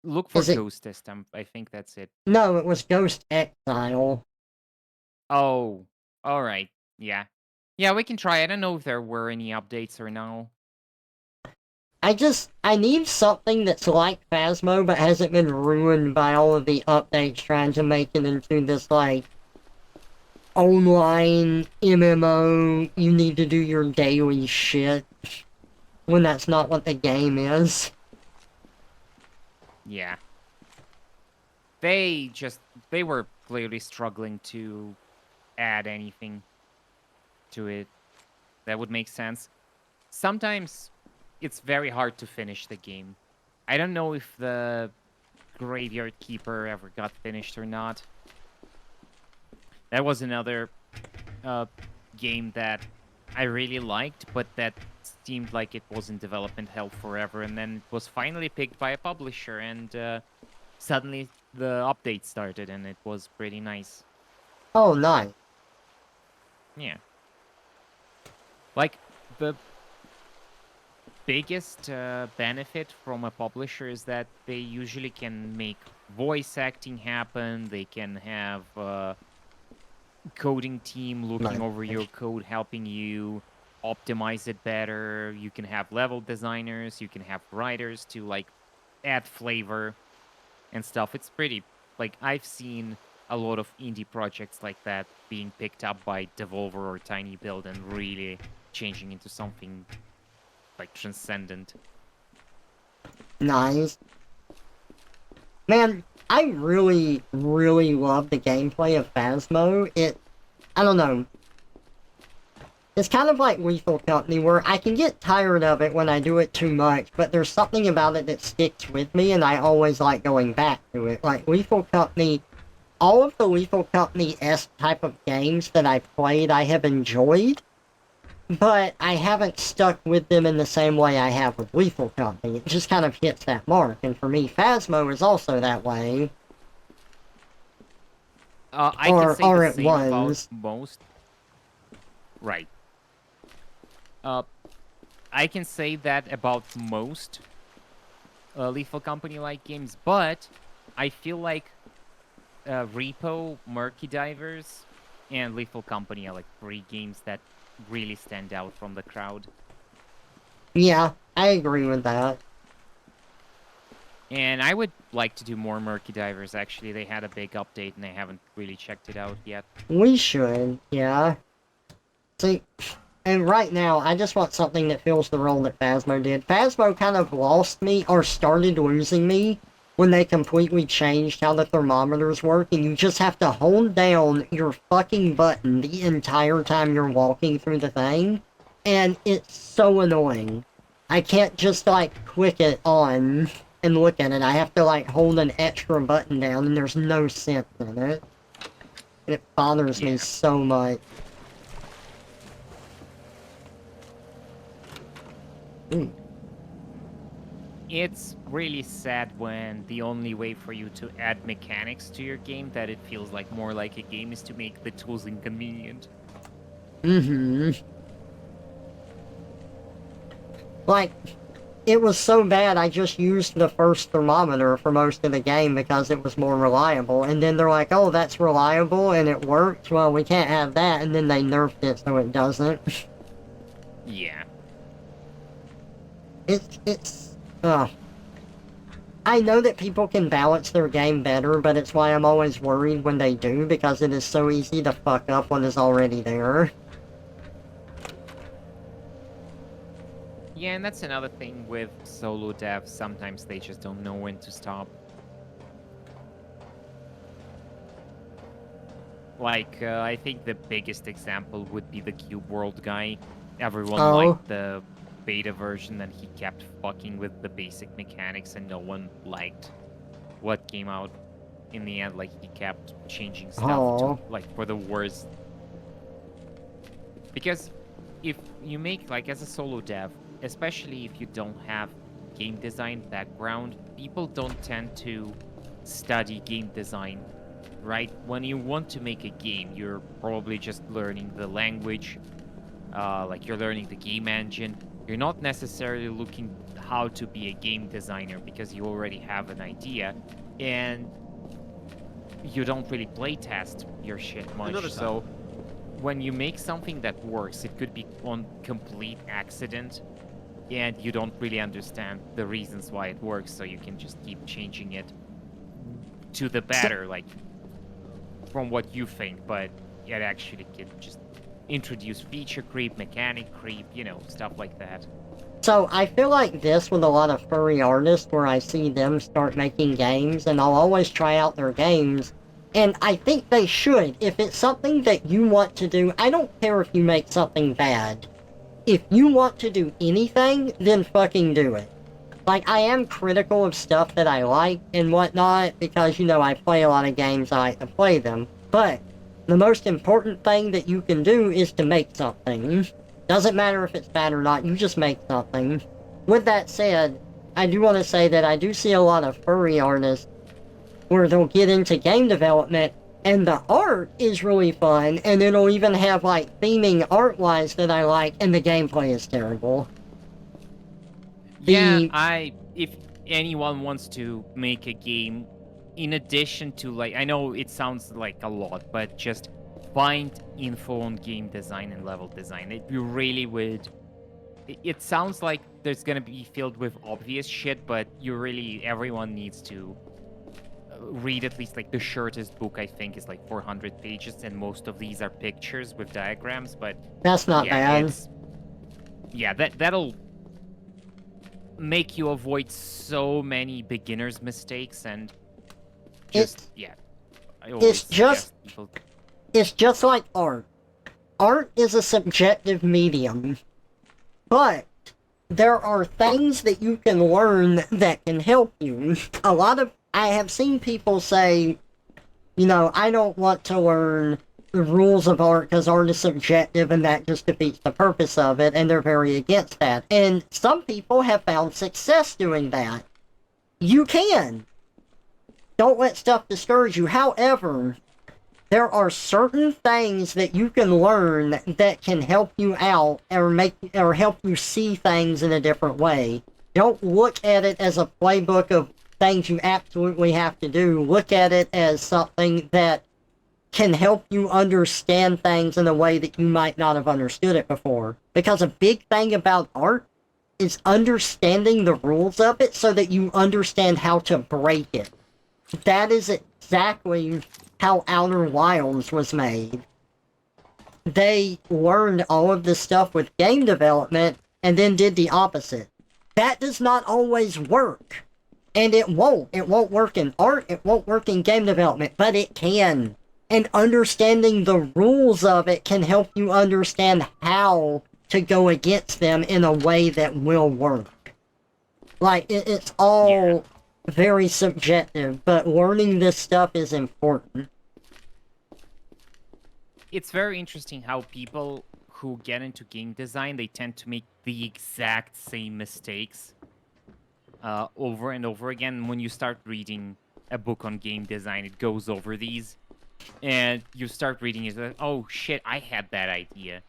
Look for Is it? Ghostist. I think that's it. No, it was Ghost Exile. Oh, all right. Yeah. Yeah, we can try. I don't know if there were any updates or no. I need something that's like Phasmo, but hasn't been ruined by all of the updates trying to make it into this, like, online MMO, you need to do your daily shit, when that's not what the game is. Yeah. They were clearly struggling to add anything to it that would make sense. Sometimes it's very hard to finish the game. I don't know if the Graveyard Keeper ever got finished or not. That was another game that I really liked, but that seemed like it was in development hell forever, and then it was finally picked by a publisher, and suddenly the update started, and it was pretty nice. Oh, nice. Yeah. Like, the biggest benefit from a publisher is that they usually can make voice acting happen, they can have coding team looking Nice. over your code, helping you optimize it better. You can have level designers, you can have writers to like add flavor and stuff. It's pretty like I've seen a lot of indie projects like that being picked up by Devolver or Tiny Build and really changing into something like transcendent. Nice. Man, I really, really love the gameplay of Phasmo. I don't know. It's kind of like Lethal Company, where I can get tired of it when I do it too much, but there's something about it that sticks with me, and I always like going back to it. Like Lethal Company, all of the Lethal Company-esque type of games that I've played, I have enjoyed, but I haven't stuck with them in the same way I have with Lethal Company. It just kind of hits that mark, and for me, Phasmo is also that way. I can say or the it same was. about most. Right. I can say that about most Lethal Company-like games, but I feel like Repo, Murky Divers, and Lethal Company are like 3 games that really stand out from the crowd. Yeah, I agree with that. And I would like to do more Murky Divers, actually. They had a big update and I haven't really checked it out yet. We should, yeah. See, and right now, I just want something that fills the role that Phasmo did. Phasmo kind of lost me, or started losing me, when they completely changed how the thermometers work, and you just have to hold down your fucking button the entire time you're walking through the thing, and it's so annoying. I can't just, like, click it on and look at it. I have to, like, hold an extra button down, and there's no sense in it. And it bothers me so much. It's really sad when the only way for you to add mechanics to your game that it feels like more like a game is to make the tools inconvenient. Like, it was so bad I just used the first thermometer for most of the game because it was more reliable, and then they're like, oh, that's reliable and it works, well, we can't have that, and then they nerfed it so it doesn't. Yeah. I know that people can balance their game better, but it's why I'm always worried when they do, because it is so easy to fuck up what is already there. Yeah, and that's another thing with solo devs. Sometimes they just don't know when to stop. Like, I think the biggest example would be the Cube World guy. Everyone liked the beta version, and he kept fucking with the basic mechanics, and no one liked what came out in the end. Like, he kept changing stuff to, like, for the worst. Because if you make, like, as a solo dev, especially if you don't have game design background, people don't tend to study game design, right? When you want to make a game, you're probably just learning the language, like you're learning the game engine. You're not necessarily looking how to be a game designer because you already have an idea, and you don't really play test your shit much. So when you make something that works, it could be on complete accident, and you don't really understand the reasons why it works, so you can just keep changing it to the better, like, from what you think, but it actually can just introduce feature creep, mechanic creep, you know, stuff like that. So, I feel like this with a lot of furry artists, where I see them start making games, and I'll always try out their games, and I think they should. If it's something that you want to do, I don't care if you make something bad. If you want to do anything, then fucking do it. Like, I am critical of stuff that I like and whatnot, because, you know, I play a lot of games, I like to play them, but The most important thing that you can do is to make something. Doesn't matter if it's bad or not, you just make something. With that said, I do want to say that I do see a lot of furry artists where they'll get into game development and the art is really fun, and it'll even have like theming art-wise that I like, and the gameplay is terrible. Yeah, The if anyone wants to make a game, in addition to like, I know it sounds like a lot, but just find info on game design and level design. It really would. It sounds like there's gonna be filled with obvious shit, but everyone needs to read at least like the shortest book. I think is like 400 pages, and most of these are pictures with diagrams. But that's not yeah, bad. that'll make you avoid so many beginners' mistakes and just I always suggest people. It's just like art. Art is a subjective medium, but there are things that you can learn that can help you. I have seen people say, you know, I don't want to learn the rules of art because art is subjective and that just defeats the purpose of it, and they're very against that. And some people have found success doing that. You can. Don't let stuff discourage you. However, there are certain things that you can learn that can help you out or help you see things in a different way. Don't look at it as a playbook of things you absolutely have to do. Look at it as something that can help you understand things in a way that you might not have understood it before. Because a big thing about art is understanding the rules of it so that you understand how to break it. That is exactly how Outer Wilds was made. They learned all of this stuff with game development and then did the opposite. That does not always work. And it won't. It won't work in art, it won't work in game development, but it can. And understanding the rules of it can help you understand how to go against them in a way that will work. Like, it's all very subjective, but learning this stuff is important. It's very interesting how people who get into game design, they tend to make the exact same mistakes over and over again. When you start reading a book on game design, it goes over these, and you start reading it, like, oh shit, I had that idea.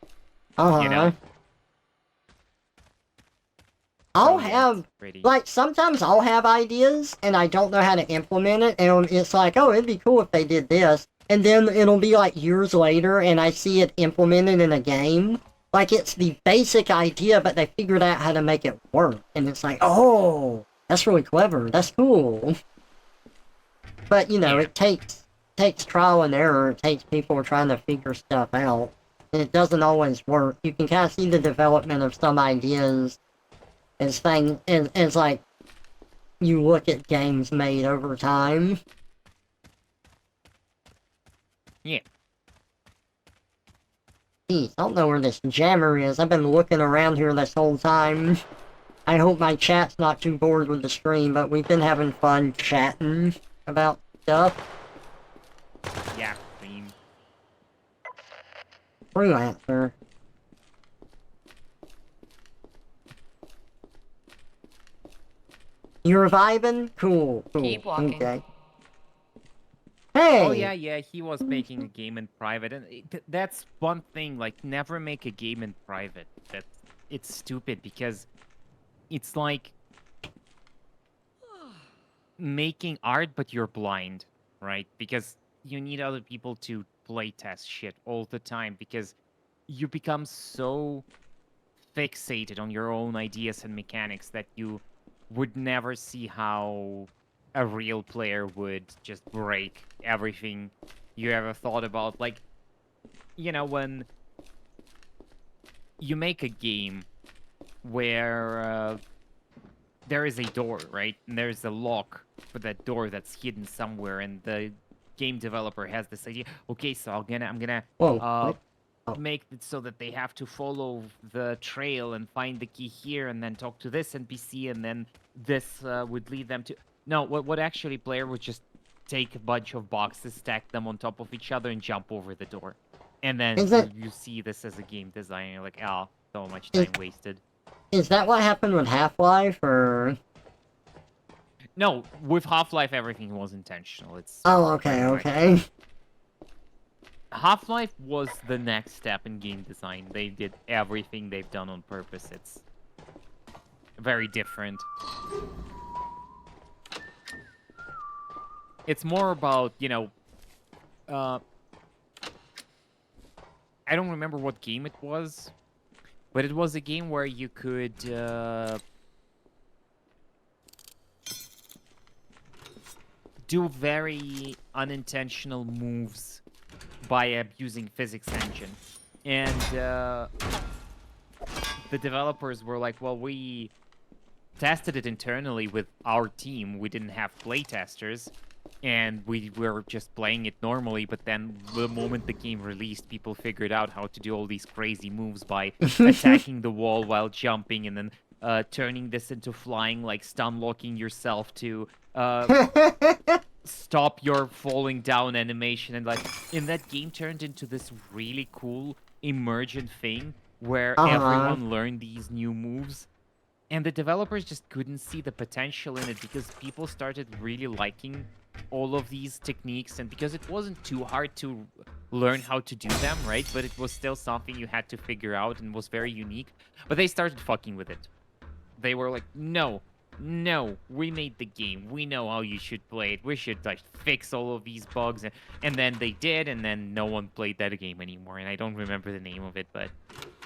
You know? I'll have, like, sometimes I'll have ideas, and I don't know how to implement it, and it's like, oh, it'd be cool if they did this. And then it'll be, like, years later, and I see it implemented in a game. Like, it's the basic idea, but they figured out how to make it work. And it's like, oh, that's really clever. That's cool. But, you know, it takes trial and error. It takes people trying to figure stuff out. And it doesn't always work. You can kind of see the development of some ideas as like, you look at games made over time. Yeah. Jeez, I don't know where this jammer is. I've been looking around here this whole time. I hope my chat's not too bored with the stream, but we've been having fun chatting about stuff. Yeah, stream. Freelancer. You're vibing? Cool. Keep walking. Okay. Hey! Oh yeah, he was making a game in private, and that's one thing, like, never make a game in private. It's stupid, because it's like making art, but you're blind, right? Because you need other people to play test shit all the time, because you become so fixated on your own ideas and mechanics that you would never see how a real player would just break everything you ever thought about. Like, you know, when you make a game where there is a door, right? And there's a lock for that door that's hidden somewhere, and the game developer has this idea. Okay, so I'm gonna make it so that they have to follow the trail and find the key here, and then talk to this NPC, and then this would lead them to. No, what actually player would just take a bunch of boxes, stack them on top of each other, and jump over the door. And then Is it- you see this as a game design, and you're like, oh, so much Is- time wasted. Is that what happened with Half-Life, or? No, with Half-Life, everything was intentional. It's Oh, okay, pretty much- okay. Half-Life was the next step in game design. They did everything they've done on purpose. It's very different. It's more about, you know, I don't remember what game it was, but it was a game where you could do very unintentional moves by abusing physics engine. And the developers were like, well, we tested it internally with our team. We didn't have playtesters, and we were just playing it normally, but then the moment the game released, people figured out how to do all these crazy moves by attacking the wall while jumping, and then turning this into flying, like stun locking yourself to stop your falling down animation. And like, in that game turned into this really cool emergent thing where everyone learned these new moves. And the developers just couldn't see the potential in it because people started really liking all of these techniques, and because it wasn't too hard to learn how to do them, right? But it was still something you had to figure out and was very unique. But they started fucking with it. They were like, no, we made the game. We know how you should play it. We should like fix all of these bugs. And then they did, and then no one played that game anymore. And I don't remember the name of it, but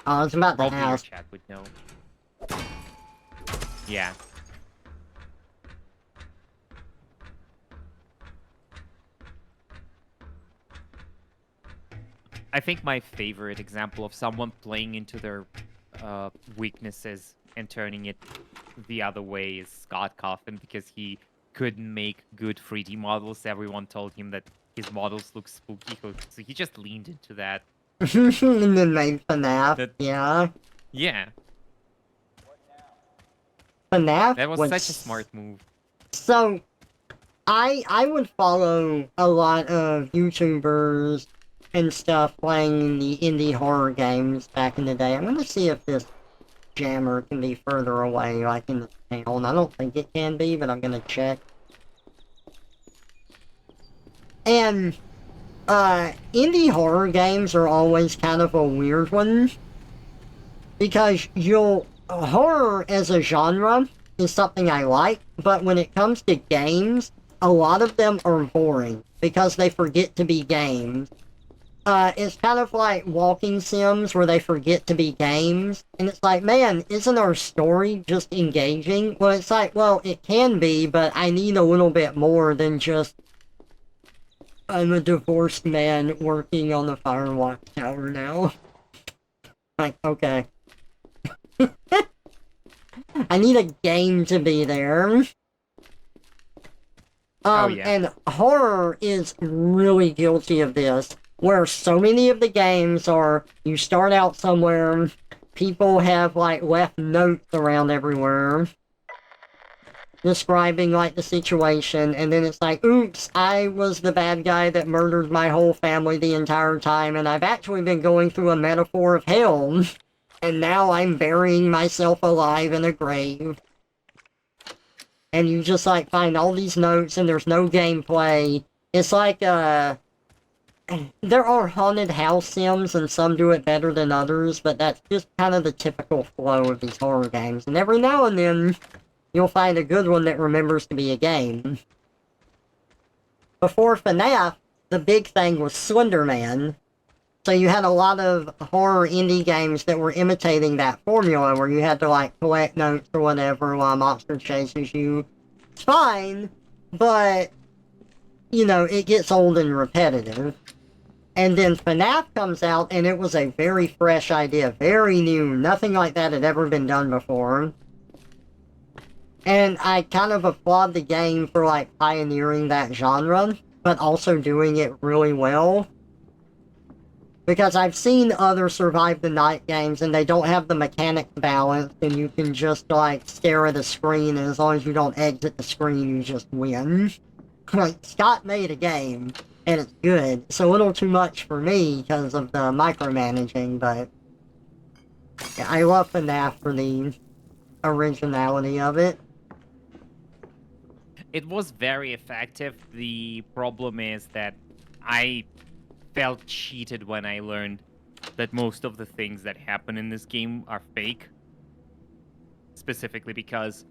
I was about to probably your ask. chat would know. Yeah. I think my favorite example of someone playing into their weaknesses and turning it the other way is Scott Coffin, because he couldn't make good 3D models. Everyone told him that his models look spooky, so he just leaned into that. And then made FNAF, yeah. Yeah, FNAF that was such a smart move. So, I would follow a lot of YouTubers and stuff playing the indie horror games back in the day. I'm gonna see if this jammer can be further away, like in the town. I don't think it can be, but I'm gonna check. And, indie horror games are always kind of a weird one. Because horror as a genre is something I like, but when it comes to games, a lot of them are boring because they forget to be games. It's kind of like walking sims where they forget to be games, and it's like, man, isn't our story just engaging? Well, it's like, well, it can be, but I need a little bit more than just, I'm a divorced man working on the fire watchtower now. Like, okay. I need a game to be there. Oh, yeah. And horror is really guilty of this, where so many of the games are, you start out somewhere, people have, like, left notes around everywhere, describing, like, the situation, and then it's like, oops, I was the bad guy that murdered my whole family the entire time, and I've actually been going through a metaphor of hell. And now I'm burying myself alive in a grave. And you just, like, find all these notes and there's no gameplay. It's like, there are haunted house sims and some do it better than others, but that's just kind of the typical flow of these horror games. And every now and then, you'll find a good one that remembers to be a game. Before FNAF, the big thing was Slender Man. So you had a lot of horror indie games that were imitating that formula, where you had to, like, collect notes or whatever while a monster chases you. It's fine, but, you know, it gets old and repetitive. And then FNAF comes out, and it was a very fresh idea, very new, nothing like that had ever been done before. And I kind of applaud the game for, like, pioneering that genre, but also doing it really well. Because I've seen other Survive the Night games, and they don't have the mechanics balanced, and you can just, like, stare at a screen, and as long as you don't exit the screen, you just win. like, Scott made a game, and it's good. It's a little too much for me because of the micromanaging, but yeah, I love FNAF for the originality of it. It was very effective. The problem is that I felt cheated when I learned that most of the things that happen in this game are fake. Specifically because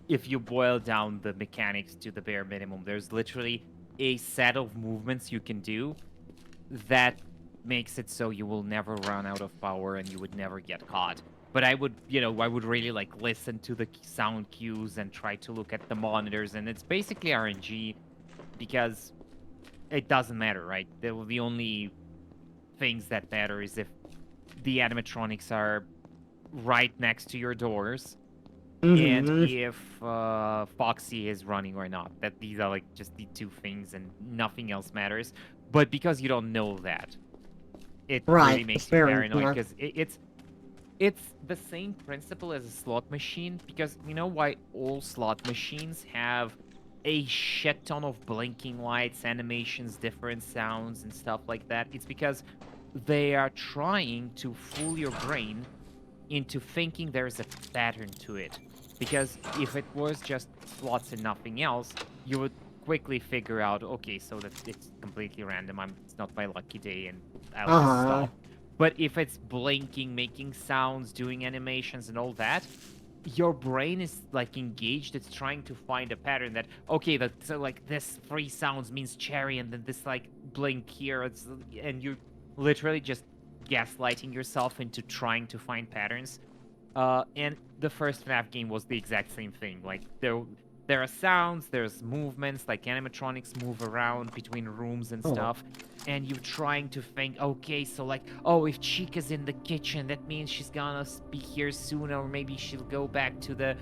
if you boil down the mechanics to the bare minimum, there's literally a set of movements you can do that makes it so you will never run out of power and you would never get caught. But I would, I would really like listen to the sound cues and try to look at the monitors, and it's basically RNG because it doesn't matter, right? The only things that matter is if the animatronics are right next to your doors and Mm-hmm. if Foxy is running or not. That these are like just the two things and nothing else matters. But because you don't know that, it Right, really it's makes you very paranoid smart. because it's the same principle as a slot machine, because you know why all slot machines have a shit ton of blinking lights, animations, different sounds, and stuff like that? It's because they are trying to fool your brain into thinking there's a pattern to it. Because if it was just slots and nothing else, you would quickly figure out, okay, so that it's completely random. It's not my lucky day, and I'll just Uh-huh. stop. But if it's blinking, making sounds, doing animations, and all that, your brain is like engaged. It's trying to find a pattern that, okay, so like this three sounds means cherry, and then this like blink here, and you literally just gaslighting yourself into trying to find patterns. And the first FNAF game was the exact same thing. Like there are sounds, there's movements, like animatronics move around between rooms and Oh. stuff, and you're trying to think, okay, so like, oh, if Chica's in the kitchen, that means she's gonna be here soon, or maybe she'll go back to the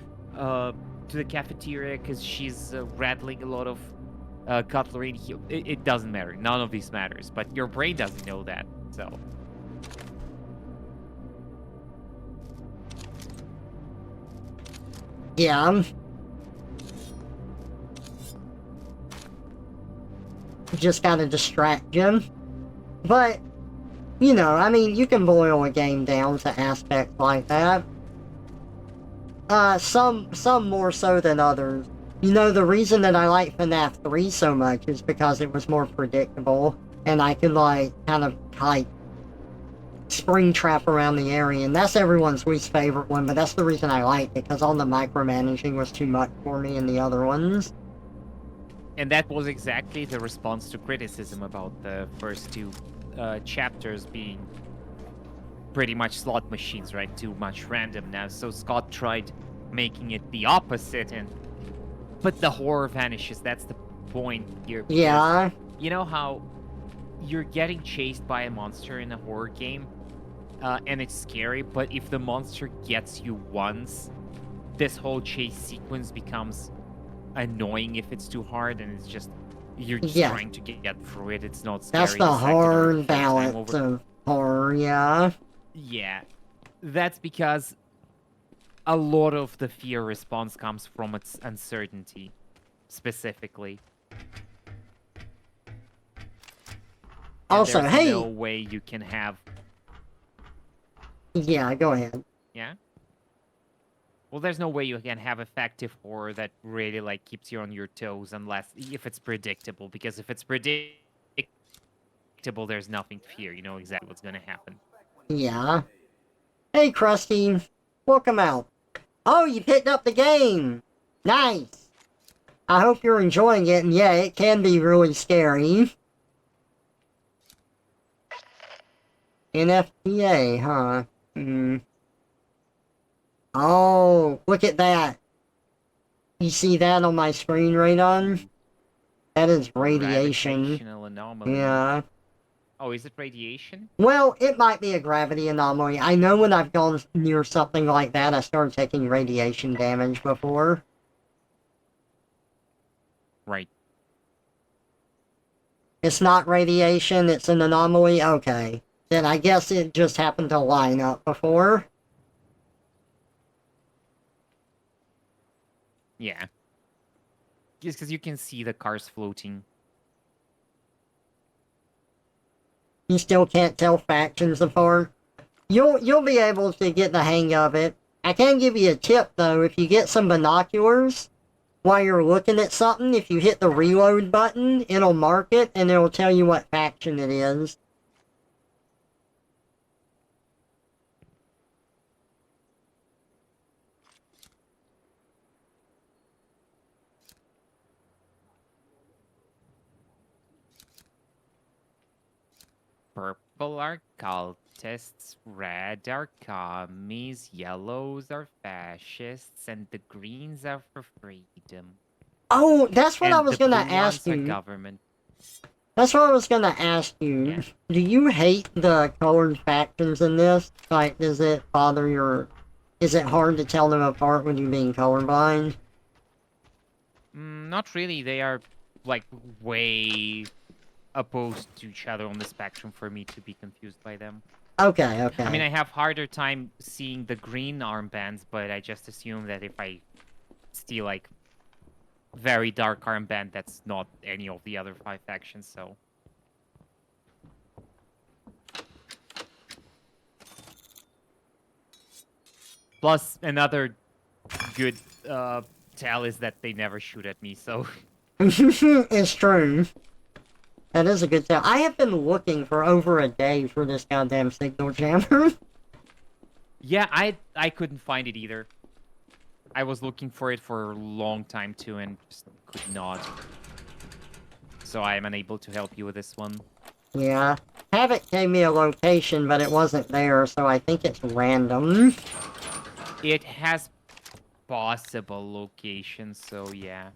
cafeteria because she's rattling a lot of cutlery. It doesn't matter. None of these matters, but your brain doesn't know that. So Yeah. Just gotta distract him. But, I mean, you can boil a game down to aspects like that. Some more so than others. The reason that I like FNAF 3 so much is because it was more predictable, and I could, like, kind of, like, spring trap around the area, and that's everyone's least favorite one, but that's the reason I liked it, because all the micromanaging was too much for me in the other ones. And that was exactly the response to criticism about the first two chapters being pretty much slot machines, right? Too much randomness. So Scott tried making it the opposite, but the horror vanishes. That's the point here. Because Yeah. you know how you're getting chased by a monster in a horror game, and it's scary, but if the monster gets you once, this whole chase sequence becomes annoying if it's too hard, and it's just you're just Yeah. trying to get through it. It's not scary. That's the second or hard third time balance over. of horror, yeah. Yeah, that's because a lot of the fear response comes from its uncertainty, specifically. And Also, there's hey! no way you can have. Yeah, go ahead. Yeah. Well, there's no way you can have effective horror that really like keeps you on your toes unless if it's predictable. Because if it's predictable, there's nothing to fear. You know exactly what's gonna happen. Yeah. Hey, Krusty. Welcome out. Oh, you picked up the game! Nice! I hope you're enjoying it, and yeah, it can be really scary. NFPA, huh? Hmm. Oh, look at that. You see that on my screen right on? That is radiation. Gravitational anomaly. Yeah. Oh, is it radiation? Well, it might be a gravity anomaly. I know when I've gone near something like that, I started taking radiation damage before. Right. It's not radiation, it's an anomaly? Okay. Then I guess it just happened to line up before. Yeah. because you can see the cars floating. You still can't tell factions apart. You'll be able to get the hang of it. I can give you a tip though. If you get some binoculars while you're looking at something, if you hit the reload button, it'll mark it and it'll tell you what faction it is. Purple are cultists, red are commies, yellows are fascists, and the greens are for freedom. Oh, that's what and I was the gonna blue ask ones are you. government. That's what I was gonna ask you. Yeah. Do you hate the colored factions in this? Like, does it bother your... Is it hard to tell them apart when you're being colorblind? Not really. They are like way opposed to each other on the spectrum for me to be confused by them. Okay, okay. I mean, I have harder time seeing the green armbands, but I just assume that if I see like very dark armband, that's not any of the other 5 factions, so. Plus, another good tell is that they never shoot at me, so. It's true. That is a good tell. I have been looking for over a day for this goddamn signal jammer. Yeah, I couldn't find it either. I was looking for it for a long time too and just could not. So I am unable to help you with this one. Yeah. Havoc gave me a location, but it wasn't there, so I think it's random. It has possible locations, so yeah.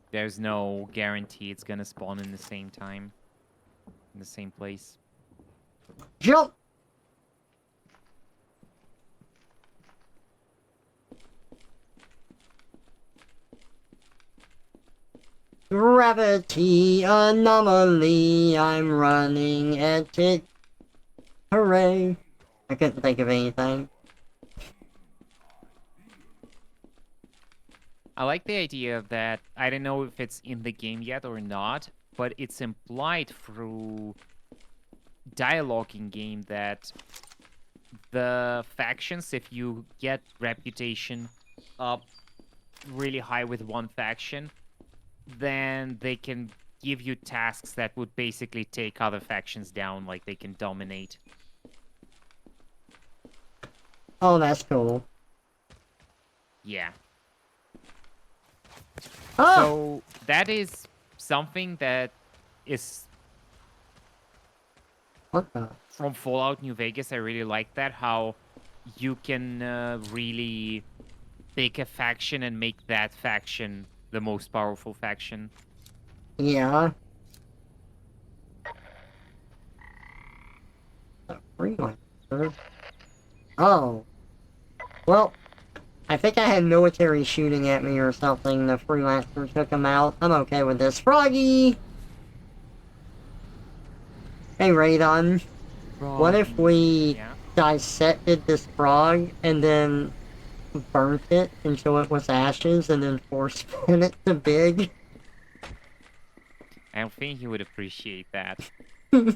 There's no guarantee it's gonna spawn in the same time. In the same place. Jump! Gravity anomaly, I'm running at it. Hooray. I couldn't think of anything. I like the idea that, I don't know if it's in the game yet or not, but it's implied through dialogue in game that the factions, if you get reputation up really high with one faction, then they can give you tasks that would basically take other factions down, like they can dominate. Oh, that's cool. Yeah. Ah! So that is something that is What the? from Fallout New Vegas. I really like that, how you can really pick a faction and make that faction the most powerful faction. Yeah. A freelancer? Oh. Well, I think I had military shooting at me or something. The freelancer took him out. I'm okay with this. Froggy! Hey, Radon. What if we Yeah. dissected this frog and then burnt it until it was ashes and then force fed it to Big? I don't think he would appreciate that. Look,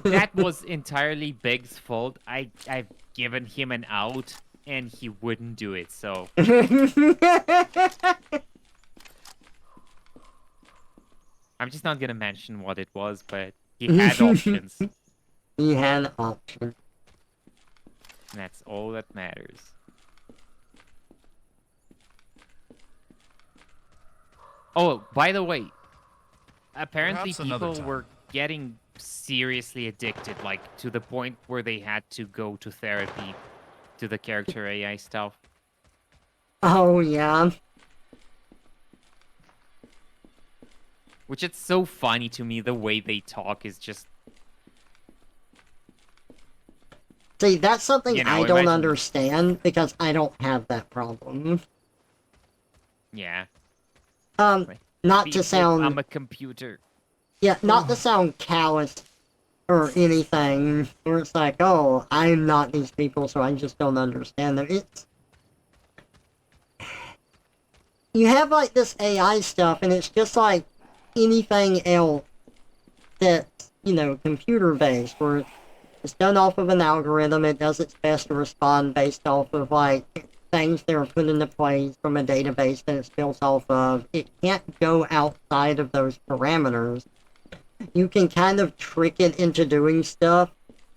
That was entirely Big's fault. I've given him an out, and he wouldn't do it, so... I'm just not gonna mention what it was, but he had options. He had options. And that's all that matters. Oh, by the way, apparently Perhaps another people time. were getting seriously addicted, like to the point where they had to go to therapy to the character AI stuff. Oh, yeah. Which it's so funny to me, the way they talk is just... See, that's something You know, I don't imagine- understand because I don't have that problem. Yeah. Not People, to sound... I'm a computer. Yeah, not to sound callous or anything, where it's like, oh, I'm not these people, so I just don't understand them. you have like this AI stuff, and it's just like anything else that's, computer based, where it's done off of an algorithm. It does its best to respond based off of like things that are put into place from a database that it's built off of. It can't go outside of those parameters. You can kind of trick it into doing stuff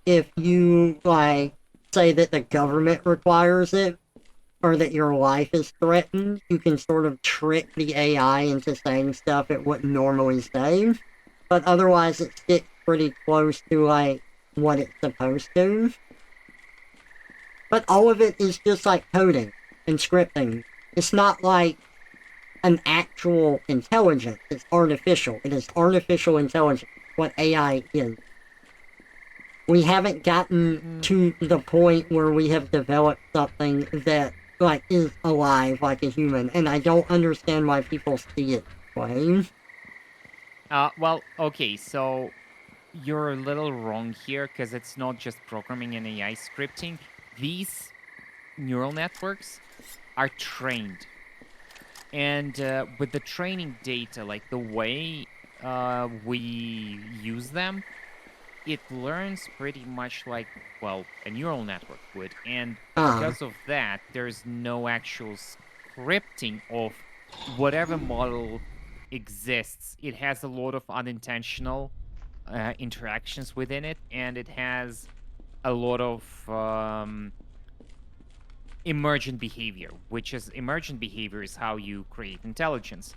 if you, like, say that the government requires it, or that your life is threatened. You can sort of trick the AI into saying stuff it wouldn't normally say, but otherwise it sticks pretty close to, like, what it's supposed to. But all of it is just like coding and scripting. It's not like an actual intelligence. It's artificial. It is artificial intelligence, what AI is. We haven't gotten to the point where we have developed something that, like, is alive like a human, and I don't understand why people see it this way. Well, okay, so you're a little wrong here because it's not just programming and AI scripting. These neural networks are trained. And with the training data, like the way we use them, it learns pretty much like, well, a neural network would. And because of that, there's no actual scripting of whatever model exists. It has a lot of unintentional interactions within it, and it has a lot of emergent behavior, which is emergent behavior is how you create intelligence.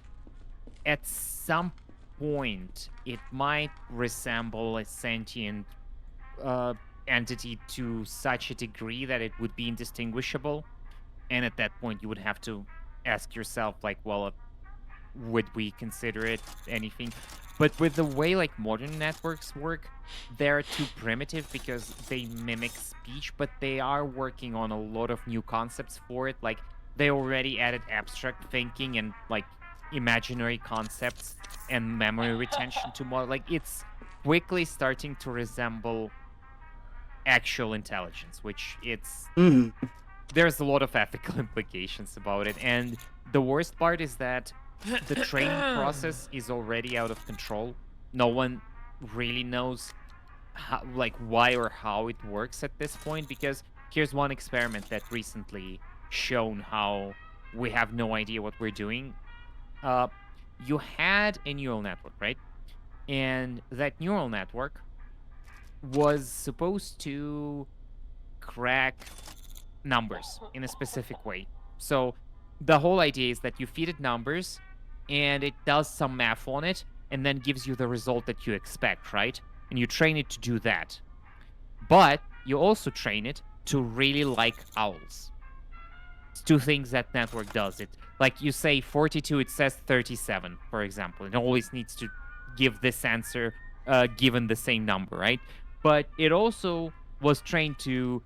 At some point, it might resemble a sentient entity to such a degree that it would be indistinguishable. And at that point, you would have to ask yourself, like, well, would we consider it anything? But with the way like modern networks work, they're too primitive because they mimic speech, but they are working on a lot of new concepts for it. Like they already added abstract thinking and like imaginary concepts and memory retention to model. Like it's quickly starting to resemble actual intelligence, which it's there's a lot of ethical implications about it. And the worst part is that the training process is already out of control. No one really knows how, like why or how it works at this point, because here's one experiment that recently shown how we have no idea what we're doing. You had a neural network, right? And that neural network was supposed to crack numbers in a specific way. So the whole idea is that you feed it numbers and it does some math on it and then gives you the result that you expect, right? And you train it to do that. But you also train it to really like owls. It's two things that network does. It like you say 42, it says 37, for example. It always needs to give this answer given the same number, right? But it also was trained to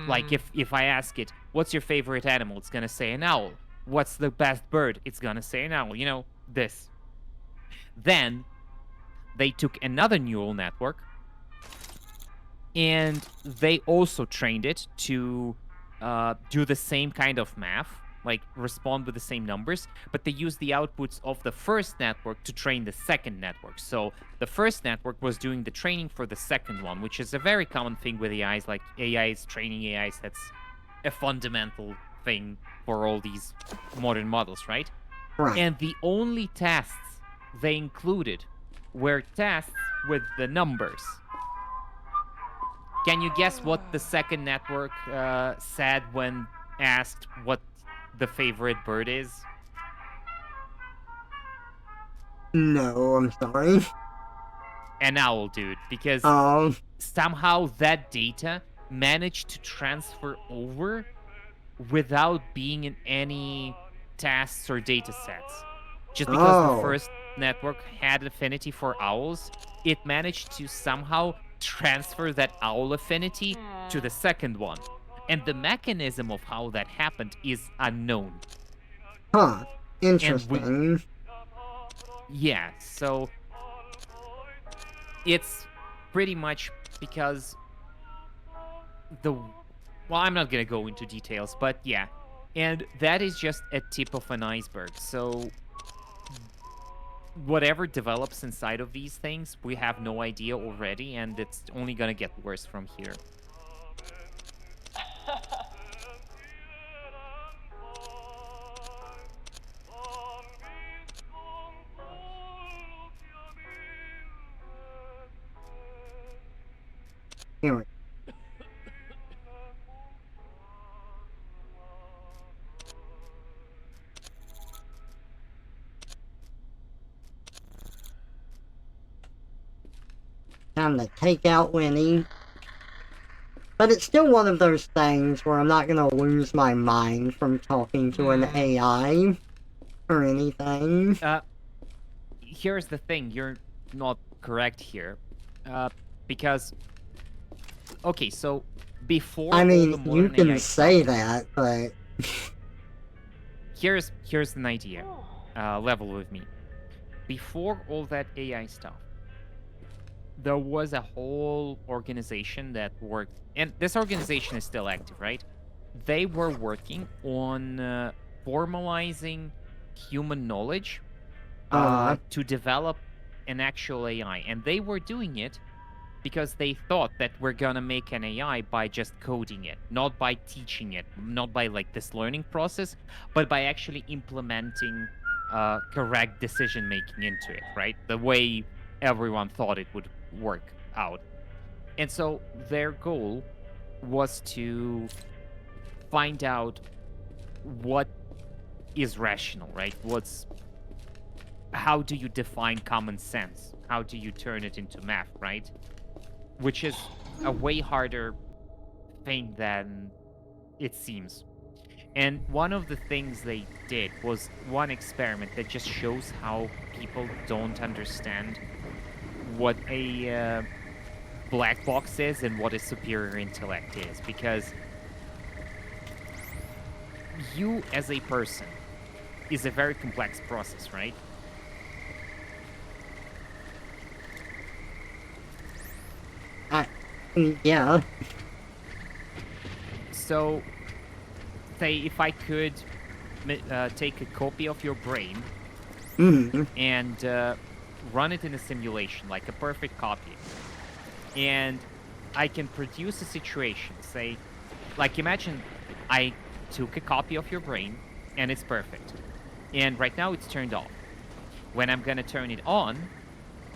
like if I ask it, what's your favorite animal? It's gonna say an owl. What's the best bird? It's gonna say an owl. You know, this. Then they took another neural network and they also trained it to do the same kind of math, like respond with the same numbers, but they used the outputs of the first network to train the second network. So the first network was doing the training for the second one, which is a very common thing with AIs, like AIs training AIs. That's a fundamental thing for all these modern models, right? Right. And the only tests they included were tests with the numbers. Can you guess what the second network said when asked what the favorite bird is? No, I'm sorry. An owl, dude, because somehow that data managed to transfer over without being in any tasks or data sets. Just because the first network had affinity for owls, it managed to somehow transfer that owl affinity to the second one. And the mechanism of how that happened is unknown. Huh. Interesting. Yeah, so it's pretty much because well, I'm not gonna go into details, but yeah, And that is just a tip of an iceberg. So whatever develops inside of these things, we have no idea already, and it's only gonna get worse from here. Here. Time to take out Winnie. But it's still one of those things where I'm not gonna lose my mind from talking to an AI or anything. Here's the thing, you're not correct here. Because okay, so before I all the mean, you modern can AI say stuff, that, but here's an idea. Level with me. Before all that AI stuff, there was a whole organization that worked, and this organization is still active, right? They were working on formalizing human knowledge to develop an actual AI, and they were doing it because they thought that we're gonna make an AI by just coding it, not by teaching it, not by like this learning process, but by actually implementing correct decision making into it, right? The way everyone thought it would work out. And so their goal was to find out what is rational, right? How do you define common sense? How do you turn it into math, right? Which is a way harder thing than it seems. And one of the things they did was one experiment that just shows how people don't understand what a black box is and what a superior intellect is. Because you as a person is a very complex process, right? yeah. So, say if I could take a copy of your brain and run it in a simulation, like a perfect copy, and I can produce a situation, say, like imagine I took a copy of your brain and it's perfect, and right now it's turned off. When I'm gonna turn it on,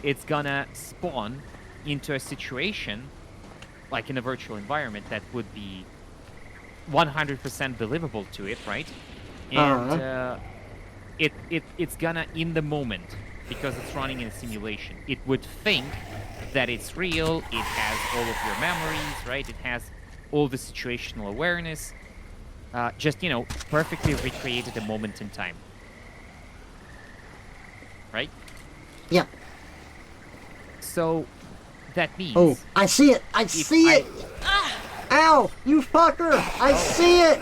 it's gonna spawn into a situation, like in a virtual environment, that would be 100% believable to it, right? And it's gonna, in the moment, because it's running in a simulation, it would think that it's real. It has all of your memories, right? It has all the situational awareness. Just, perfectly recreated a moment in time. Right? Yeah. So, that means... Oh, I see it! I see it! Ow! You fucker! I see it!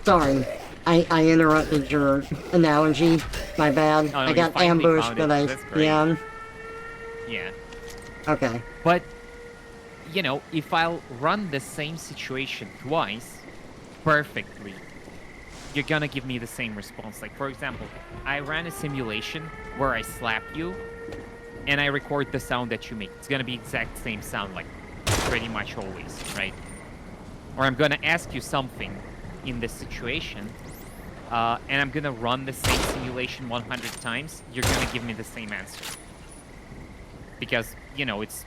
Sorry. I interrupted your analogy. My bad. Oh, no, I got you finally ambushed, found but it. That's great. Yeah. Okay. But, if I'll run the same situation twice perfectly, you're gonna give me the same response. Like, for example, I ran a simulation where I slap you, and I record the sound that you make. It's gonna be exact same sound, like, pretty much always, right? Or I'm gonna ask you something in this situation, and I'm gonna run the same simulation 100 times, you're gonna give me the same answer. Because, it's...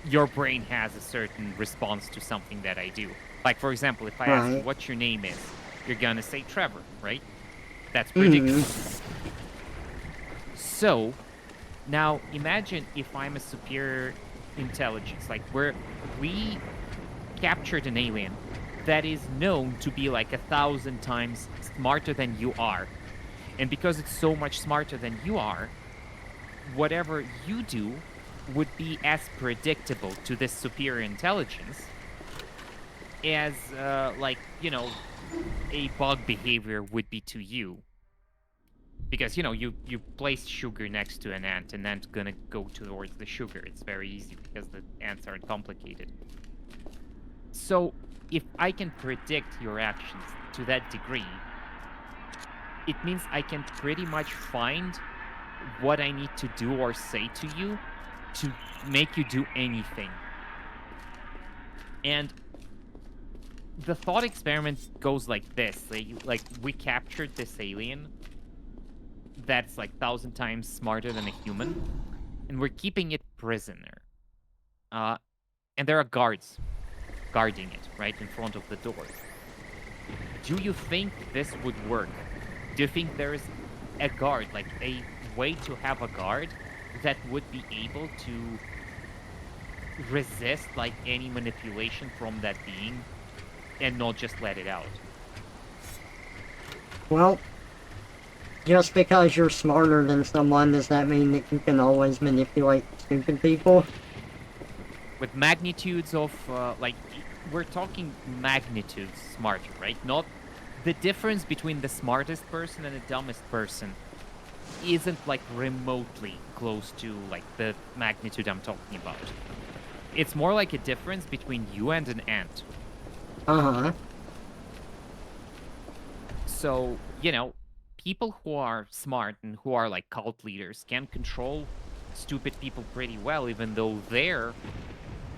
your brain has a certain response to something that I do. Like, for example, if I ask you what your name is, you're gonna say Trevor, right? That's predictable. So, now imagine if I'm a superior intelligence, like we captured an alien that is known to be like 1,000 times smarter than you are. And because it's so much smarter than you are, whatever you do would be as predictable to this superior intelligence as, a bug behavior would be to you. Because, you place sugar next to an ant, and ant's gonna go towards the sugar. It's very easy because the ants aren't complicated. So, if I can predict your actions to that degree, it means I can pretty much find what I need to do or say to you to make you do anything. And the thought experiment goes like this. Like we captured this alien that's like 1,000 times smarter than a human, and we're keeping it prisoner. And there are guards guarding it right in front of the door. Do you think this would work? Do you think there is a guard, like a way to have a guard that would be able to resist like any manipulation from that being and not just let it out? Well, just because you're smarter than someone, does that mean that you can always manipulate stupid people? With magnitudes of, we're talking magnitudes smarter, right? Not the difference between the smartest person and the dumbest person isn't, like, remotely close to, like, the magnitude I'm talking about. It's more like a difference between you and an ant. Uh-huh. So, people who are smart and who are, like, cult leaders can control stupid people pretty well, even though their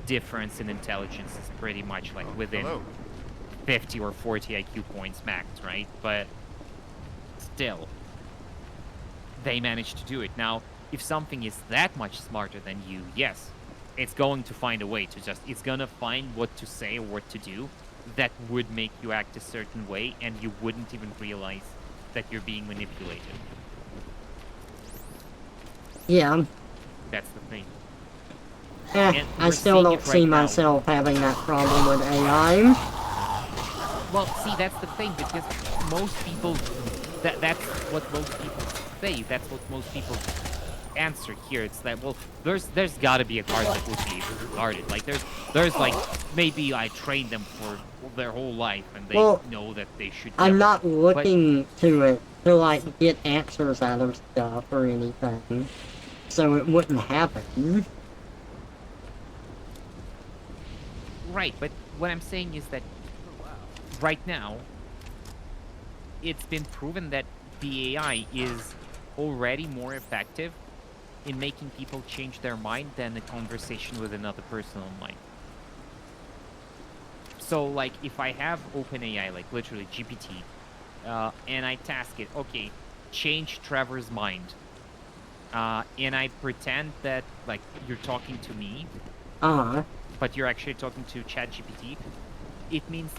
difference in intelligence is pretty much like within 50 or 40 IQ points max, right? But still, they manage to do it. Now, if something is that much smarter than you, yes, it's going to find a way to it's gonna find what to say or what to do that would make you act a certain way, and you wouldn't even realize that you're being manipulated. Yeah. That's the thing. I still don't see myself having that problem with AI. Well, see, that's the thing, because most people, that's what most people say, that's what most people answer here. It's that, well, there's gotta be a guard that would be able to guard it. Like, there's like, maybe I trained them for their whole life, and they know that they should I'm not looking to it to, like, get answers out of stuff or anything. So it wouldn't happen. Right, but what I'm saying is that right now, it's been proven that the AI is already more effective in making people change their mind than a conversation with another person online. So, like, if I have OpenAI, like literally GPT, and I task it, okay, change Trevor's mind, and I pretend that, like, you're talking to me, but you're actually talking to ChatGPT, it means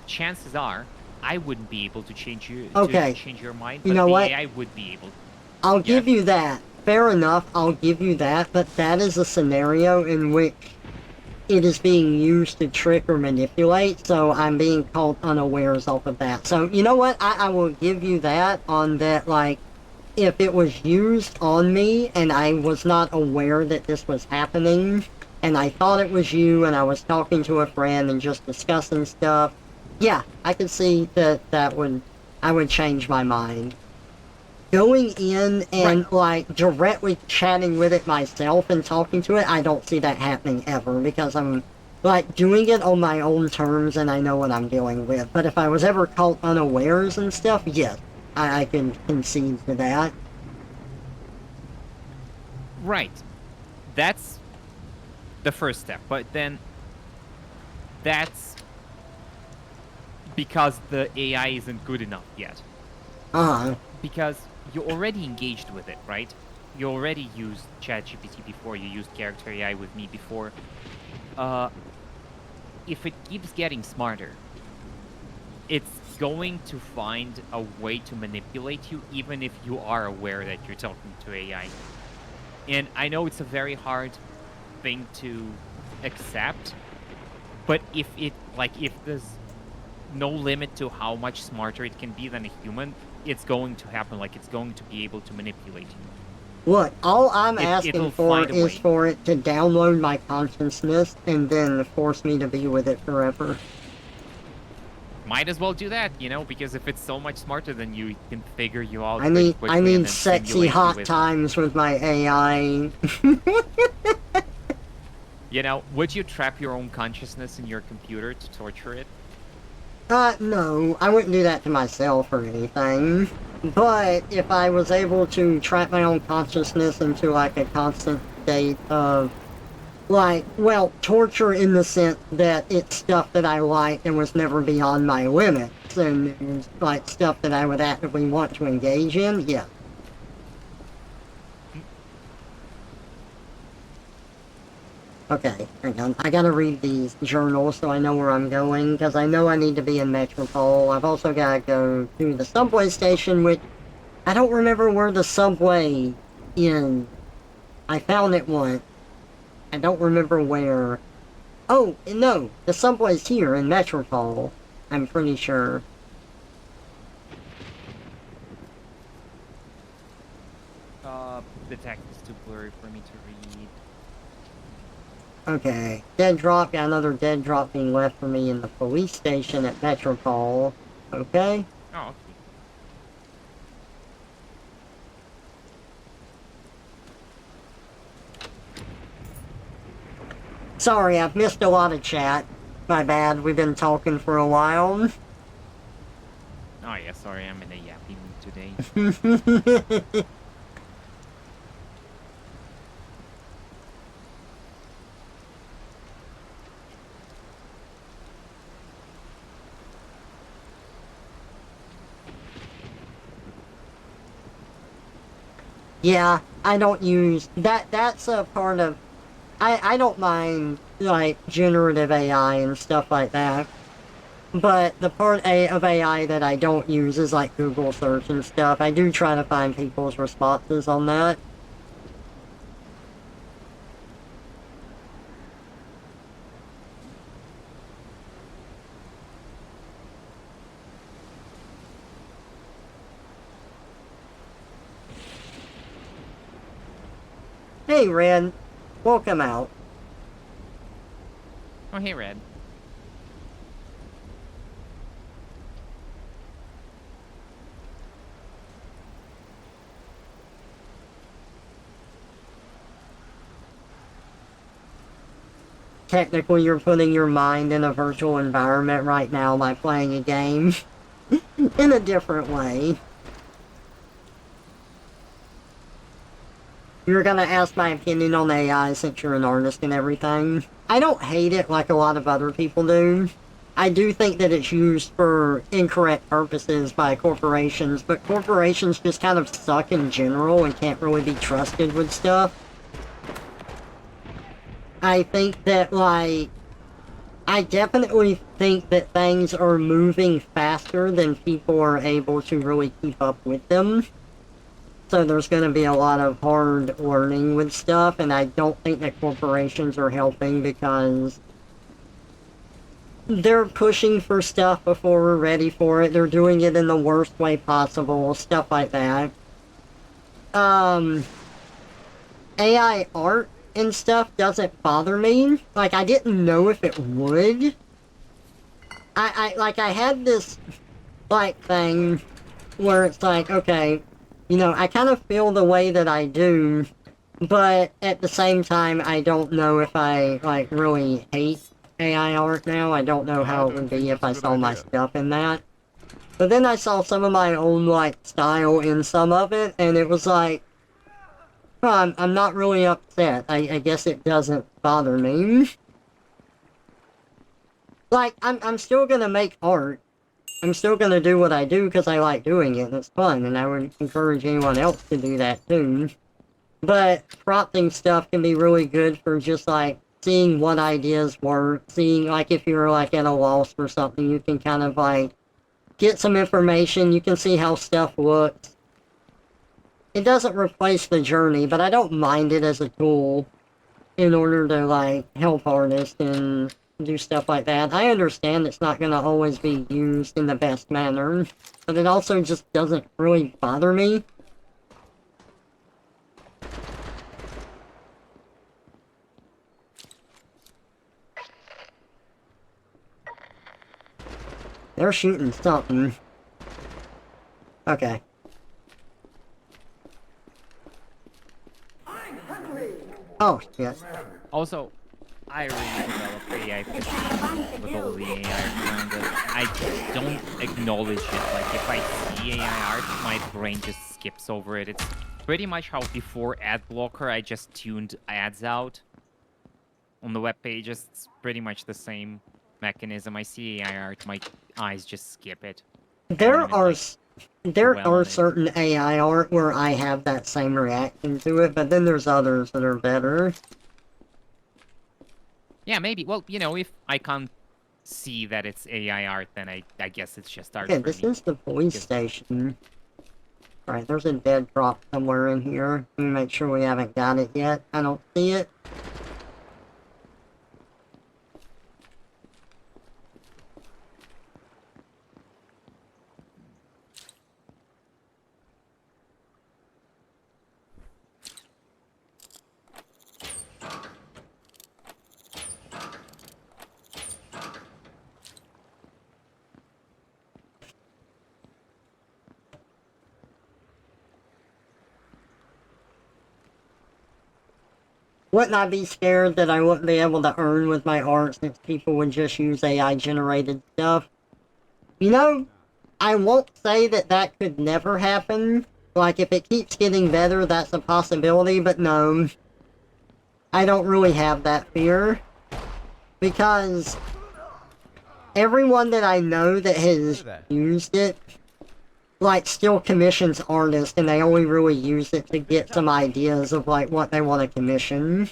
chances are I wouldn't be able to change you to change your mind, but the AI would be able. I'll give you that. Fair enough, I'll give you that, but that is a scenario in which it is being used to trick or manipulate, so I'm being caught unawares off of that. So, you know what? I will give you that on that, like, if it was used on me and I was not aware that this was happening, and I thought it was you, and I was talking to a friend and just discussing stuff, yeah, I could see that I would change my mind. Going in and, like, directly chatting with it myself and talking to it, I don't see that happening ever, because I'm, like, doing it on my own terms and I know what I'm dealing with. But if I was ever caught unawares and stuff, yes, I can concede to that. Right. That's the first step, but then that's because the AI isn't good enough yet. Because you already engaged with it, right? You already used ChatGPT before, you used Character AI with me before. If it keeps getting smarter, it's going to find a way to manipulate you, even if you are aware that you're talking to AI. And I know it's a very hard thing to accept, but if there's no limit to how much smarter it can be than a human, it's going to happen. Like, it's going to be able to manipulate you. Look, all I'm asking for is for it to download my consciousness and then force me to be with it forever. Might as well do that, because if it's so much smarter than you, it can figure you out. I need sexy hot times with my AI. You know, would you trap your own consciousness in your computer to torture it? No, I wouldn't do that to myself or anything. But if I was able to trap my own consciousness into, like, a constant state of, like, well, torture in the sense that it's stuff that I like and was never beyond my limits, and it was, like, stuff that I would actively want to engage in, yeah. Okay, hang on. I gotta read these journals so I know where I'm going, because I know I need to be in Metropole. I've also gotta go to the subway station, which I don't remember where the subway is. I found it once. I don't remember where. Oh, no, the subway's here in Metropole. I'm pretty sure. The text is too blurry for me to read. Okay, dead drop, got another dead drop being left for me in the police station at Metropole. Okay. Oh, okay. Sorry, I've missed a lot of chat. My bad, we've been talking for a while. Oh yeah, sorry, I'm in a yappy mood today. Yeah, I don't use that. That's a part of. I don't mind like generative AI and stuff like that. But the part of AI that I don't use is like Google search and stuff. I do try to find people's responses on that. Hey, Red. Welcome out. Oh, hey, Red. Technically, you're putting your mind in a virtual environment right now by playing a game. In a different way. You were gonna ask my opinion on AI since you're an artist and everything. I don't hate it like a lot of other people do. I do think that it's used for incorrect purposes by corporations, but corporations just kind of suck in general and can't really be trusted with stuff. I think that, like, I definitely think that things are moving faster than people are able to really keep up with them. So there's going to be a lot of hard learning with stuff, and I don't think that corporations are helping because they're pushing for stuff before we're ready for it. They're doing it in the worst way possible, stuff like that. AI art and stuff doesn't bother me. Like, I didn't know if it would. I had this, like, thing where it's like, okay, you know, I kind of feel the way that I do, but at the same time, I don't know if I, like, really hate AI art now. I don't know how it would be if I saw my stuff in that. But then I saw some of my own, like, style in some of it, and it was like, well, I'm not really upset. I guess it doesn't bother me. Like, I'm still gonna make art. I'm still gonna do what I do because I like doing it and it's fun, and I would encourage anyone else to do that too. But prompting stuff can be really good for just like seeing what ideas work, seeing like if you're like at a loss for something, you can kind of like get some information, you can see how stuff looks. It doesn't replace the journey, but I don't mind it as a tool in order to like help artists and do stuff like that. I understand it's not gonna always be used in the best manner, but it also just doesn't really bother me. They're shooting something. Okay. Also, I really developed AI fatigue with all the AI around it. I don't acknowledge it. Like, if I see AI art, my brain just skips over it. It's pretty much how before ad blocker, I just tuned ads out on the web pages. It's pretty much the same mechanism. I see AI art, my eyes just skip it. I don't There even, are like, there dwell are on it. certain AI art where I have that same reaction to it, but then there's others that are better. Yeah, maybe. Well, if I can't see that it's AI art, then I guess it's just art Okay, for this me. is the police Because- station. Alright, there's a dead drop somewhere in here. Let me make sure we haven't got it yet. I don't see it. Wouldn't I be scared that I wouldn't be able to earn with my art since people would just use AI generated stuff? You know, I won't say that that could never happen. Like, if it keeps getting better, that's a possibility, but no. I don't really have that fear. Because everyone that I know that has used it, like, still commissions artists, and they only really use it to get some ideas of, like, what they want to commission.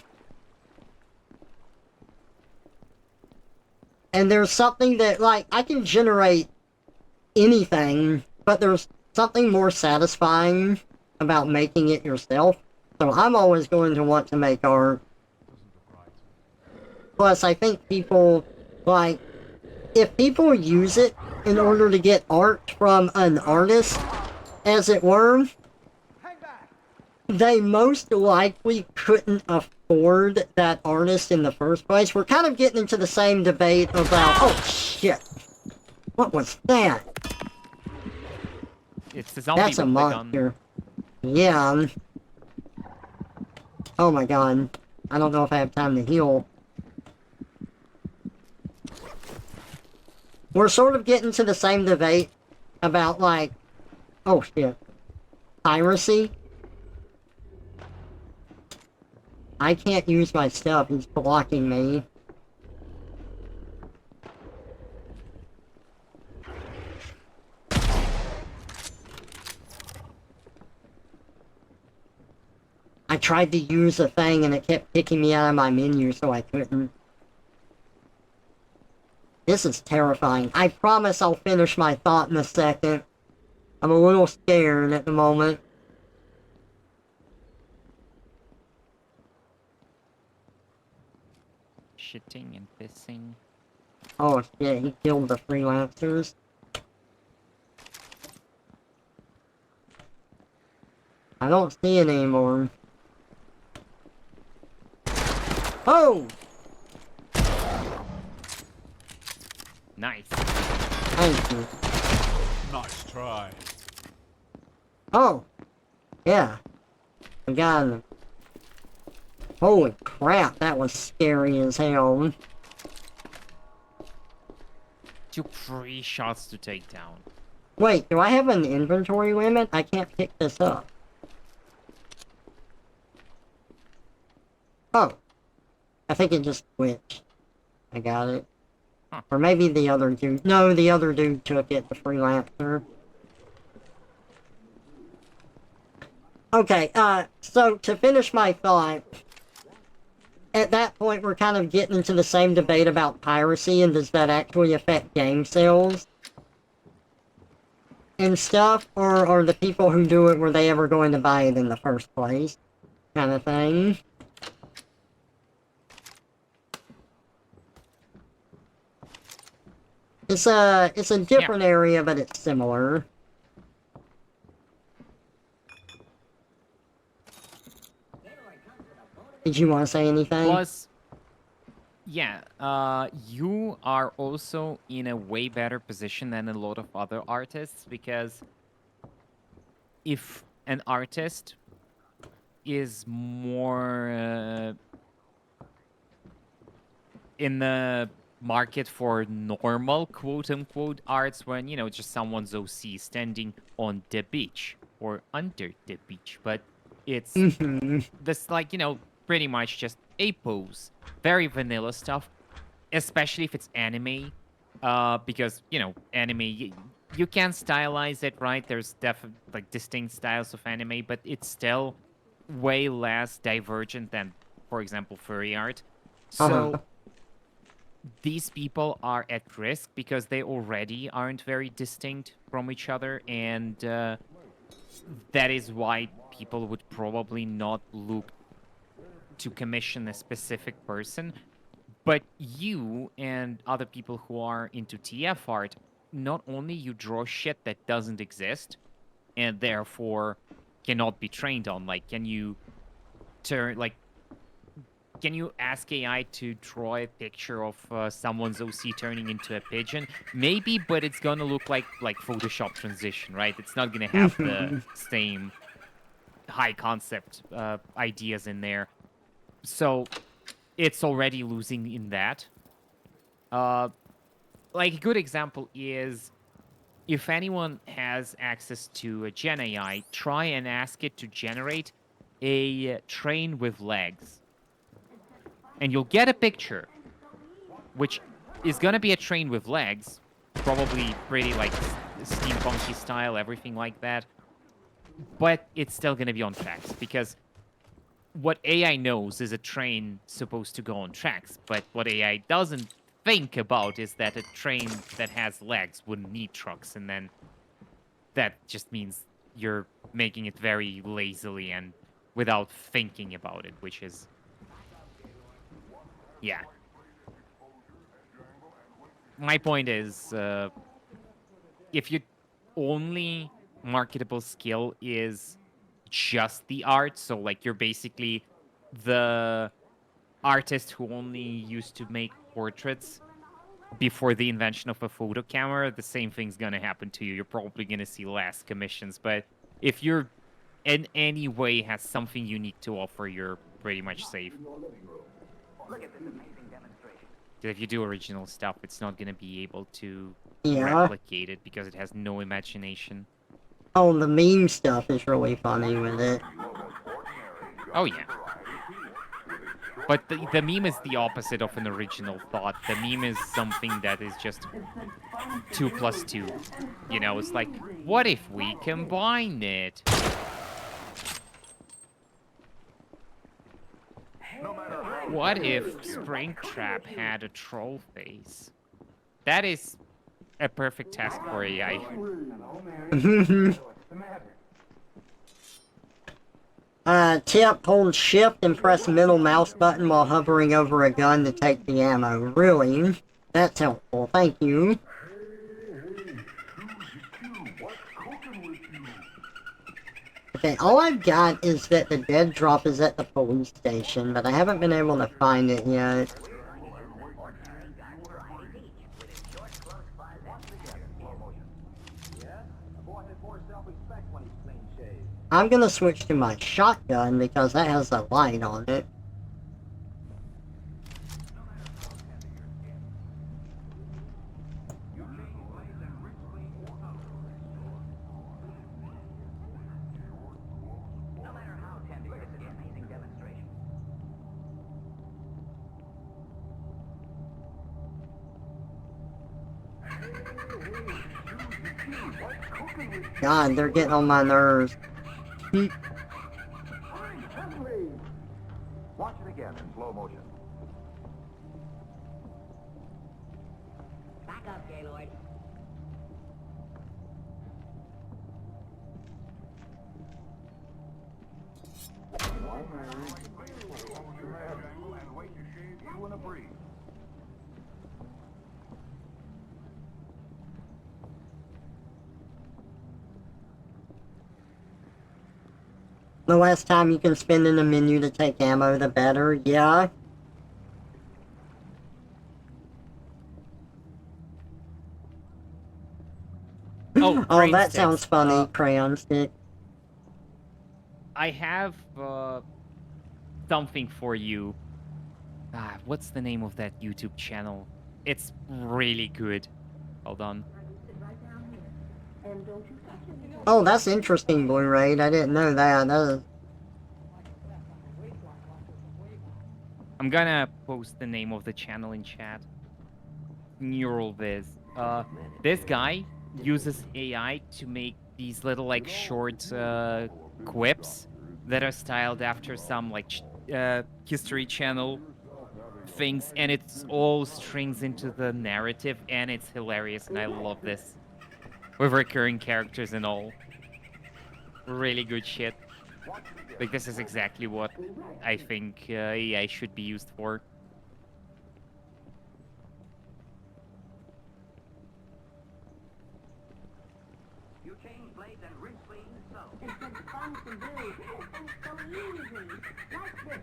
And there's something that, like, I can generate anything, but there's something more satisfying about making it yourself. So I'm always going to want to make art. Plus, I think people, like, if people use it in order to get art from an artist, as it were, they most likely couldn't afford that artist in the first place. We're kind of getting into the same debate about, oh shit, what was that? It's a zombie That's a with the gun. monster. Yeah. Oh my god. I don't know if I have time to heal. We're sort of getting to the same debate about, like, oh shit, piracy. I can't use my stuff, he's blocking me. I tried to use a thing and it kept kicking me out of my menu, so I couldn't. This is terrifying. I promise I'll finish my thought in a second. I'm a little scared at the moment. Shitting and pissing. Oh shit, he killed the freelancers. I don't see it anymore. Oh! Nice. Thank you. Nice try. Oh! Yeah. I got him. Holy crap, that was scary as hell. 2 free shots to take down. Wait, do I have an inventory limit? I can't pick this up. Oh. I think it just glitched. I got it. Huh. Or maybe the other dude. No, the other dude took it, the freelancer. Okay, so to finish my thought, at that point we're kind of getting into the same debate about piracy and does that actually affect game sales and stuff, or are the people who do it, were they ever going to buy it in the first place? Kind of thing. It's a different area, but it's similar. Did you want to say anything? Plus, yeah, you are also in a way better position than a lot of other artists, because if an artist is more in the market for normal quote-unquote arts when, just someone's OC standing on the beach or under the beach. But it's this, like, pretty much just a pose. Very vanilla stuff, especially if it's anime. Because, anime, you can stylize it, right? There's definitely, like, distinct styles of anime, but it's still way less divergent than, for example, furry art. So these people are at risk because they already aren't very distinct from each other, and that is why people would probably not look to commission a specific person. But you and other people who are into TF art, not only you draw shit that doesn't exist and therefore cannot be trained on, like, can you ask AI to draw a picture of someone's OC turning into a pigeon? Maybe, but it's gonna look like Photoshop transition, right? It's not gonna have the same high concept ideas in there. So it's already losing in that. Like, a good example is, if anyone has access to a Gen AI, try and ask it to generate a train with legs. And you'll get a picture, which is going to be a train with legs, probably pretty, like, steampunky style, everything like that. But it's still going to be on tracks, because what AI knows is a train supposed to go on tracks, but what AI doesn't think about is that a train that has legs wouldn't need trucks, and then that just means you're making it very lazily and without thinking about it, which is... Yeah. My point is, if your only marketable skill is just the art, so, like, you're basically the artist who only used to make portraits before the invention of a photo camera, the same thing's gonna happen to you. You're probably gonna see less commissions. But if you're in any way has something unique to offer, you're pretty much safe. If you do original stuff, it's not gonna be able to replicate it because it has no imagination. Oh, the meme stuff is really funny with it. Oh, yeah. But the meme is the opposite of an original thought. The meme is something that is just 2 plus 2. It's like, what if we combine it? What if Springtrap had a troll face? That is a perfect task for AI. Tip, hold shift and press middle mouse button while hovering over a gun to take the ammo. Really? That's helpful, thank you. Okay, all I've got is that the dead drop is at the police station, but I haven't been able to find it yet. I'm gonna switch to my shotgun because that has a light on it. God, they're getting on my nerves. Watch it again in slow motion. Back up, Gaylord. And wait to shave you in a breeze. The less time you can spend in the menu to take ammo, the better, yeah. Oh, Oh, brain that sticks. sounds funny, crayon stick. I have something for you. What's the name of that YouTube channel? It's really good. Hold on. Oh, that's interesting, Blue Raid. I didn't know that. I'm gonna post the name of the channel in chat. Neural Viz. This guy uses AI to make these little like short quips that are styled after some like History Channel things, and it's all strings into the narrative, and it's hilarious, and I love this with recurring characters and all. Really good shit. Like this is exactly what I think AI should be used for. You change blades and rinse clean, so. It's been fun to do. And so easy. Like this.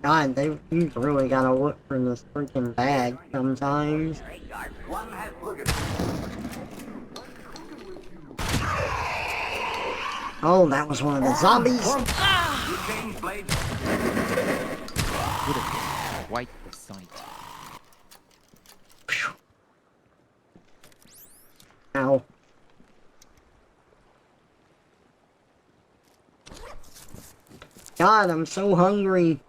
God, you've really gotta look for this freaking bag sometimes. One has look at Oh, that was one of the zombies. you change blades. Would have been quite the sight. Ow. God, I'm so hungry.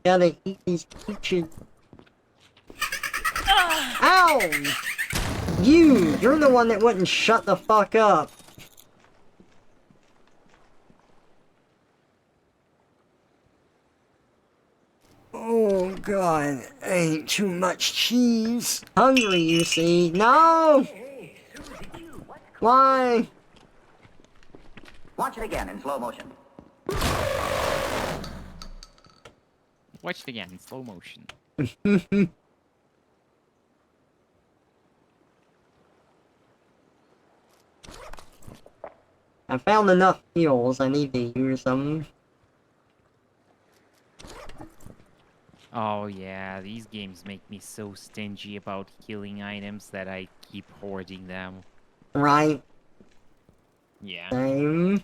Gotta eat these peaches. Ow! You're the one that wouldn't shut the fuck up. Oh god, I ate too much cheese. Hungry, you see. No! Why? Watch it again in slow motion. Watch it again in slow motion. I found enough heals. I need to use them. Oh yeah, these games make me so stingy about healing items that I keep hoarding them. Right? Yeah. Same.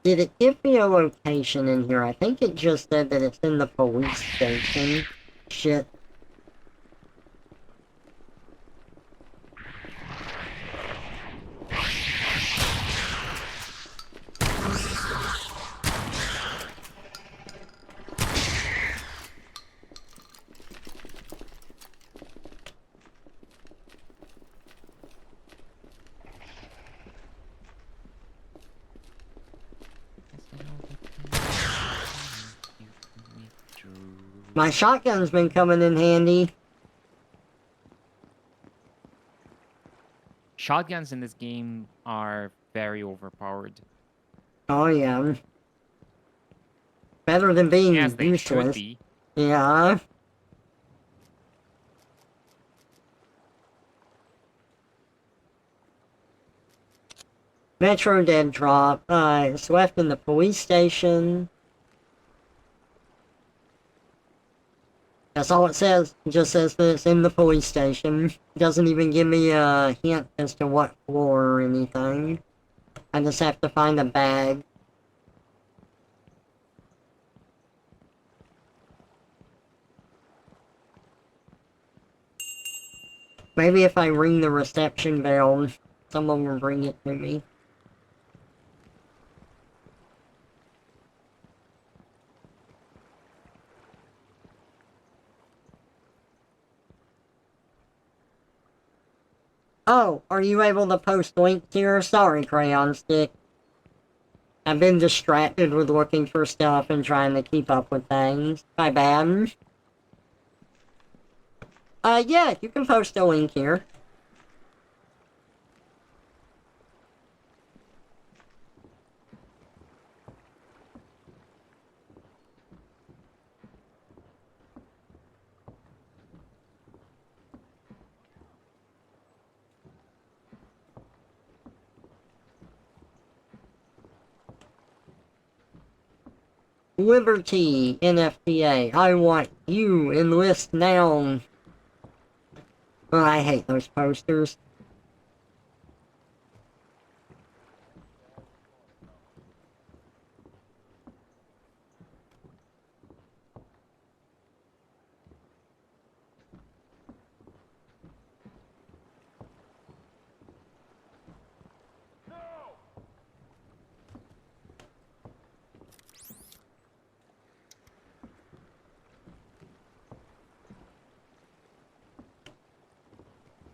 Did it give me a location in here? I think it just said that it's in the police station. Shit. My shotgun's been coming in handy. Shotguns in this game are very overpowered. Oh yeah. Better than being As they should useless. be. Yeah. Metro dead drop. It's left in the police station. That's all it says. It just says that it's in the police station. It doesn't even give me a hint as to what floor or anything. I just have to find a bag. Maybe if I ring the reception bell, someone will bring it to me. Oh, are you able to post links here? Sorry, Crayon Stick. I've been distracted with looking for stuff and trying to keep up with things. My bad. Yeah, you can post a link here. Liberty, NFTA. I want you. Enlist now. Oh, I hate those posters.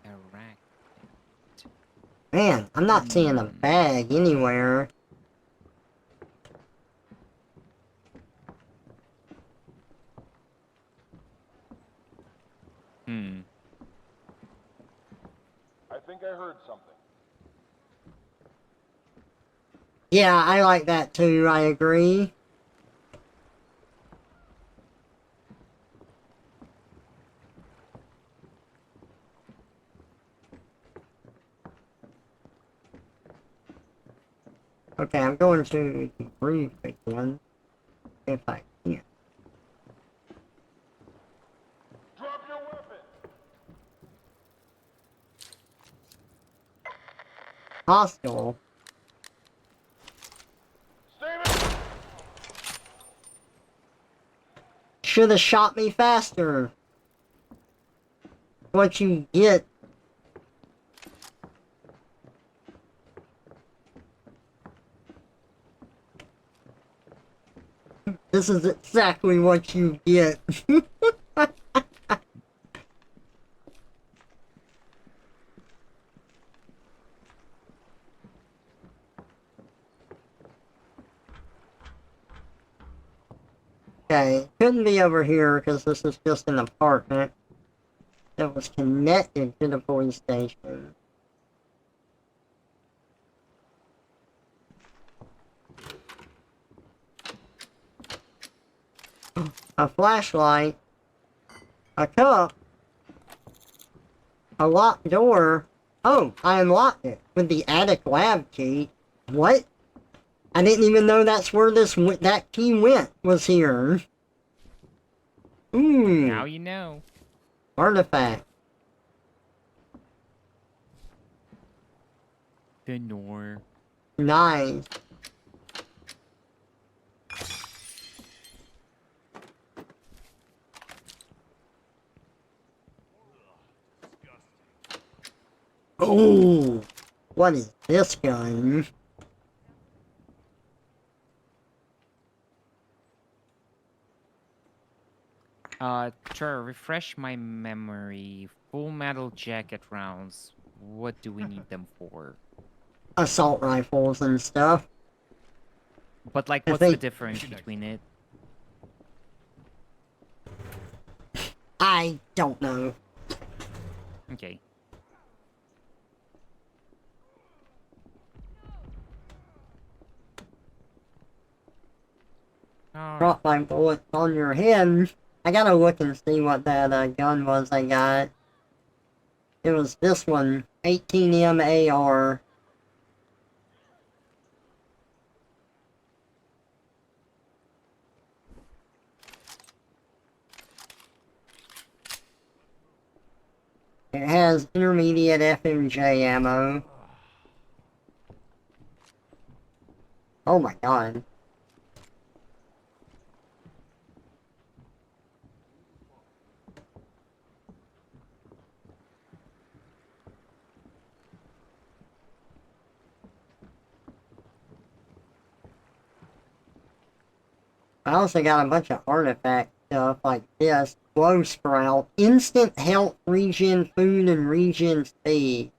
Iraq. Man, I'm not seeing a bag anywhere. Hmm. I think I heard something. Yeah, I like that too, I agree. Okay, I'm going to debrief again. If I can. Drop your weapon! Hostile. Steven! Should have shot me faster. What you get. This is exactly what you get. Okay, couldn't be over here because this is just an apartment that was connected to the police station. A flashlight, a cup, a locked door. Oh, I unlocked it with the attic lab key. What? I didn't even know that's where that key went, was here. Now Ooh, you know. artifact. The Nor. Nice. Oh, what is this gun? Sure, refresh my memory. Full metal jacket rounds. What do we need them for? Assault rifles and stuff. But like, I what's the think- difference between it? I don't know. Okay. Drop my bullet on your head. I gotta look and see what that gun was I got. It was this one, 18M AR. It has intermediate FMJ ammo. Oh my god. I also got a bunch of artifact stuff like this. Glow Sprout. Instant health, regen food, and regen speed.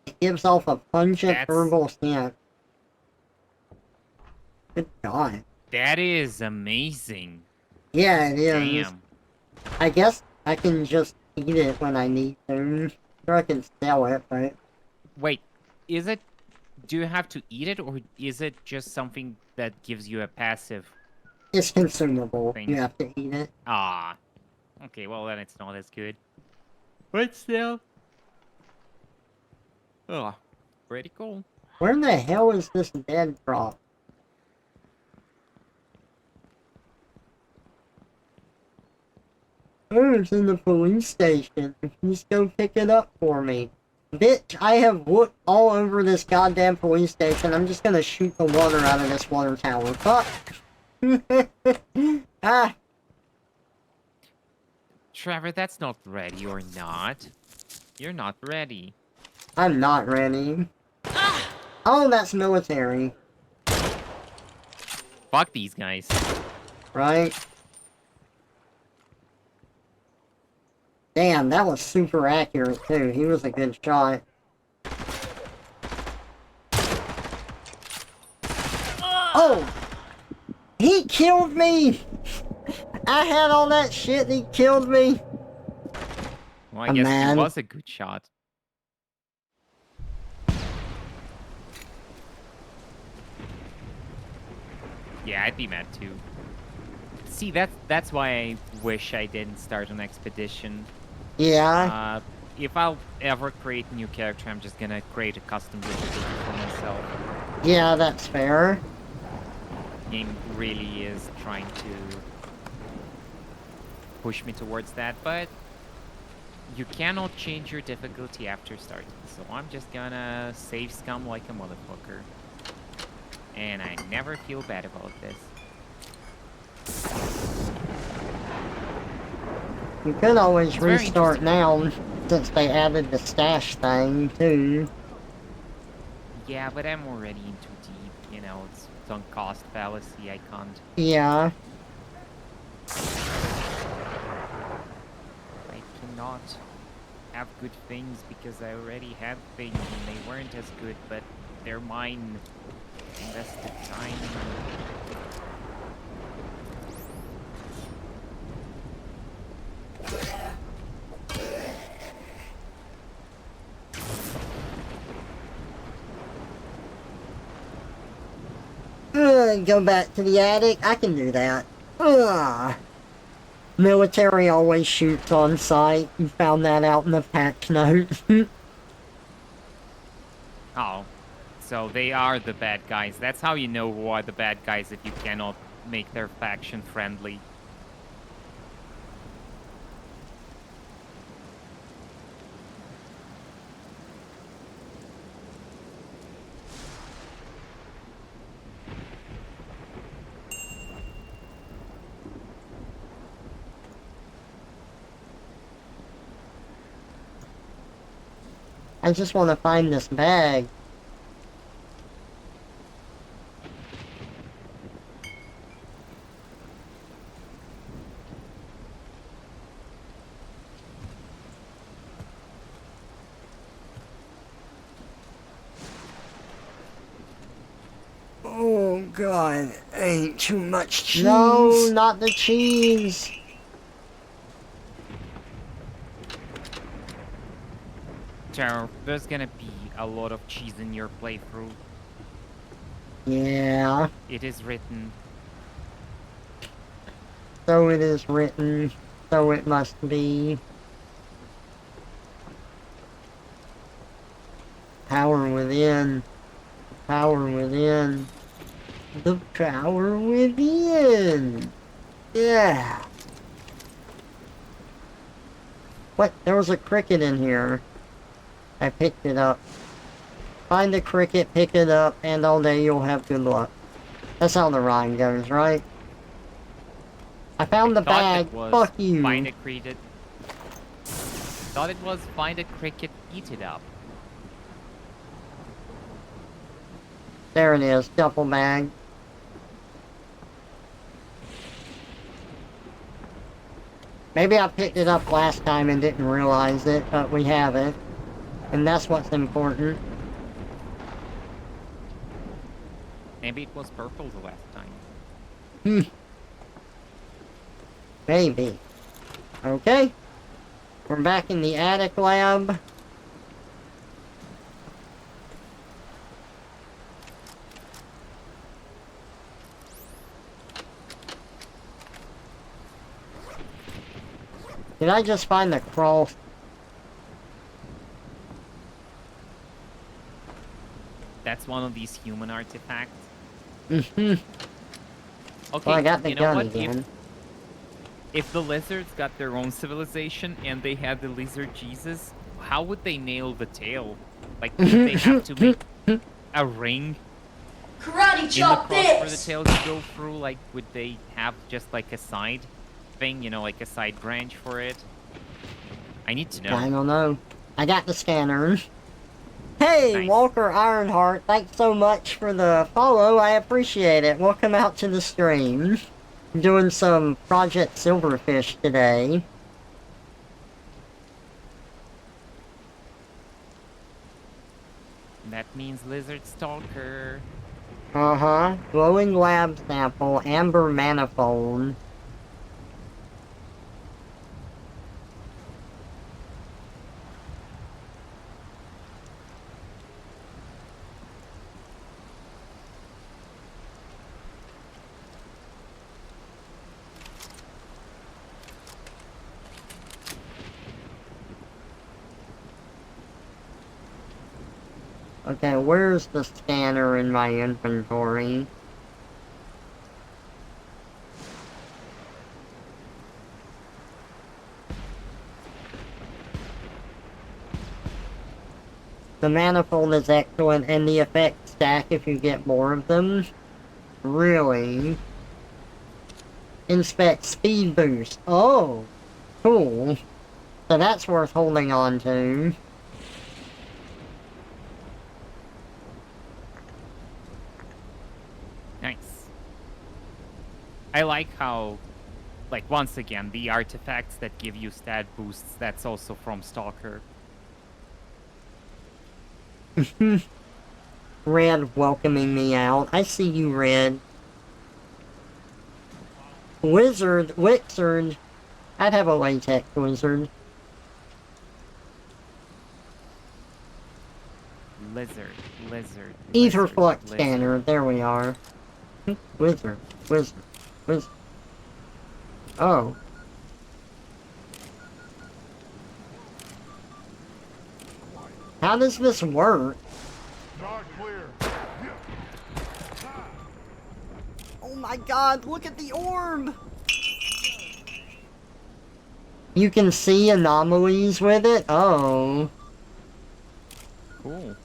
It gives off a pungent That's- herbal scent. Good god. That is amazing. Yeah, it is. Damn. I guess I can just eat it when I need to. Or I can sell it, but Wait, is it... Do you have to eat it, or is it just something that gives you a passive... it's consumable. Thing. You have to eat it. Ah. Okay, well then it's not as good. But still... Oh, pretty cool. Where the hell is this dead drop? Oh, it's in the police station. Just go pick it up for me. Bitch, I have looked all over this goddamn police station. I'm just gonna shoot the water out of this water tower. Fuck! Ah! Trevor, that's not ready or not. You're not ready. I'm not ready. Oh, that's military. Fuck these guys. Right? Damn, that was super accurate too. He was a good shot. Oh! He killed me! I had all that shit and he killed me! Well, I guess Man. he was a good shot. Yeah, I'd be mad too. See, that's why I wish I didn't start an expedition. Yeah. If I'll ever create a new character, I'm just gonna create a custom difficulty for myself. Yeah, that's fair. Game really is trying to push me towards that, but you cannot change your difficulty after starting. So I'm just gonna save scum like a motherfucker. And I never feel bad about this. You could always It's very restart now, since they added the stash thing, too. Yeah, but I'm already in too deep, you know, it's on cost fallacy, I can't. Yeah. I cannot have good things because I already had things and they weren't as good, but they're mine. Invested time. Go back to the attic. I can do that. Ugh. Military always shoots on sight. You found that out in the patch notes. Oh, so they are the bad guys. That's how you know who are the bad guys if you cannot make their faction friendly. I just want to find this bag. Oh god, ain't too much cheese. No, not the cheese. Terror, there's gonna be a lot of cheese in your playthrough. Yeah, It is written. so it is written, so it must be. Power within. Power within. The power within. Yeah. What? There was a cricket in here. I picked it up. Find the cricket, pick it up, and all day you'll have good luck. That's how the rhyme goes, right? I found the bag. Fuck you. Find a cricket. Thought it was find a cricket, eat it up. There it is, duffel bag. Maybe I picked it up last time and didn't realize it, but we have it. And that's what's important. Maybe it was purple the last time. Maybe. Okay. We're back in the attic lab. Did I just find the cross? That's one of these human artifacts. Mm-hmm. Okay, Well, I got the you know gun what? again. if the lizards got their own civilization and they had the lizard Jesus, how would they nail the tail? Like, would they have to make a ring Karate in the chop cross for the this! tail to go through? Like, would they have just like a side thing, you know, like a side branch for it? I need to know. I don't know. I got the scanner. Hey, Nice. Walker Ironheart, thanks so much for the follow. I appreciate it. Welcome out to the stream. I'm doing some Project Silverfish today. That means lizard stalker. Uh-huh. Glowing lab sample, amber manifold. Okay, where's the scanner in my inventory? The manifold is excellent, and the effects stack if you get more of them. Really? Inspect speed boost. Oh, cool. So that's worth holding on to. Nice. I like how, like, once again, the artifacts that give you stat boosts, that's also from Stalker. Red welcoming me out. I see you, Red. Wizard. I'd have a latex wizard. Lizard. Ether flux lizard. scanner. There we are. Wizard. Oh. How does this work? Not clear. Oh my god, look at the orb! You can see anomalies with it? Oh. Cool.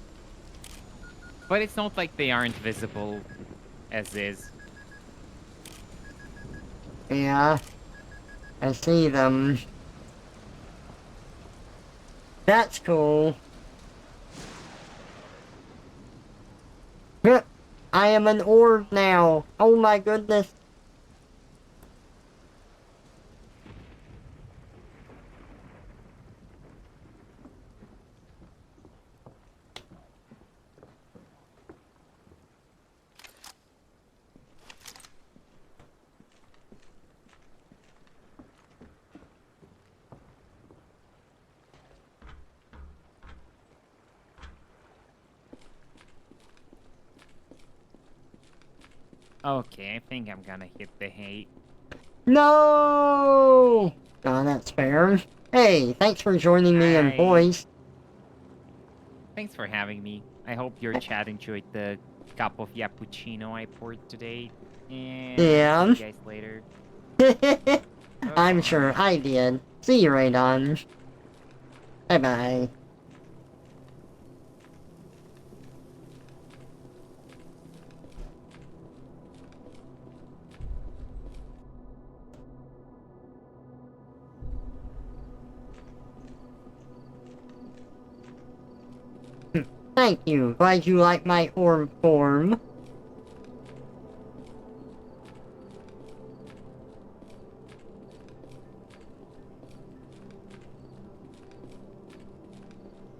But it's not like they aren't visible as is. Yeah. I see them. That's cool. I am an orb now. Oh my goodness. Okay, I think I'm gonna hit the hate. No! Oh, that's fair. Hey, thanks for joining me in Hi. voice. Thanks for having me. I hope your chat enjoyed the cup of cappuccino I poured today. And Yeah. see you guys later. I'm sure I did. See you, Radon. Bye-bye. Thank you. Glad you like my orb form.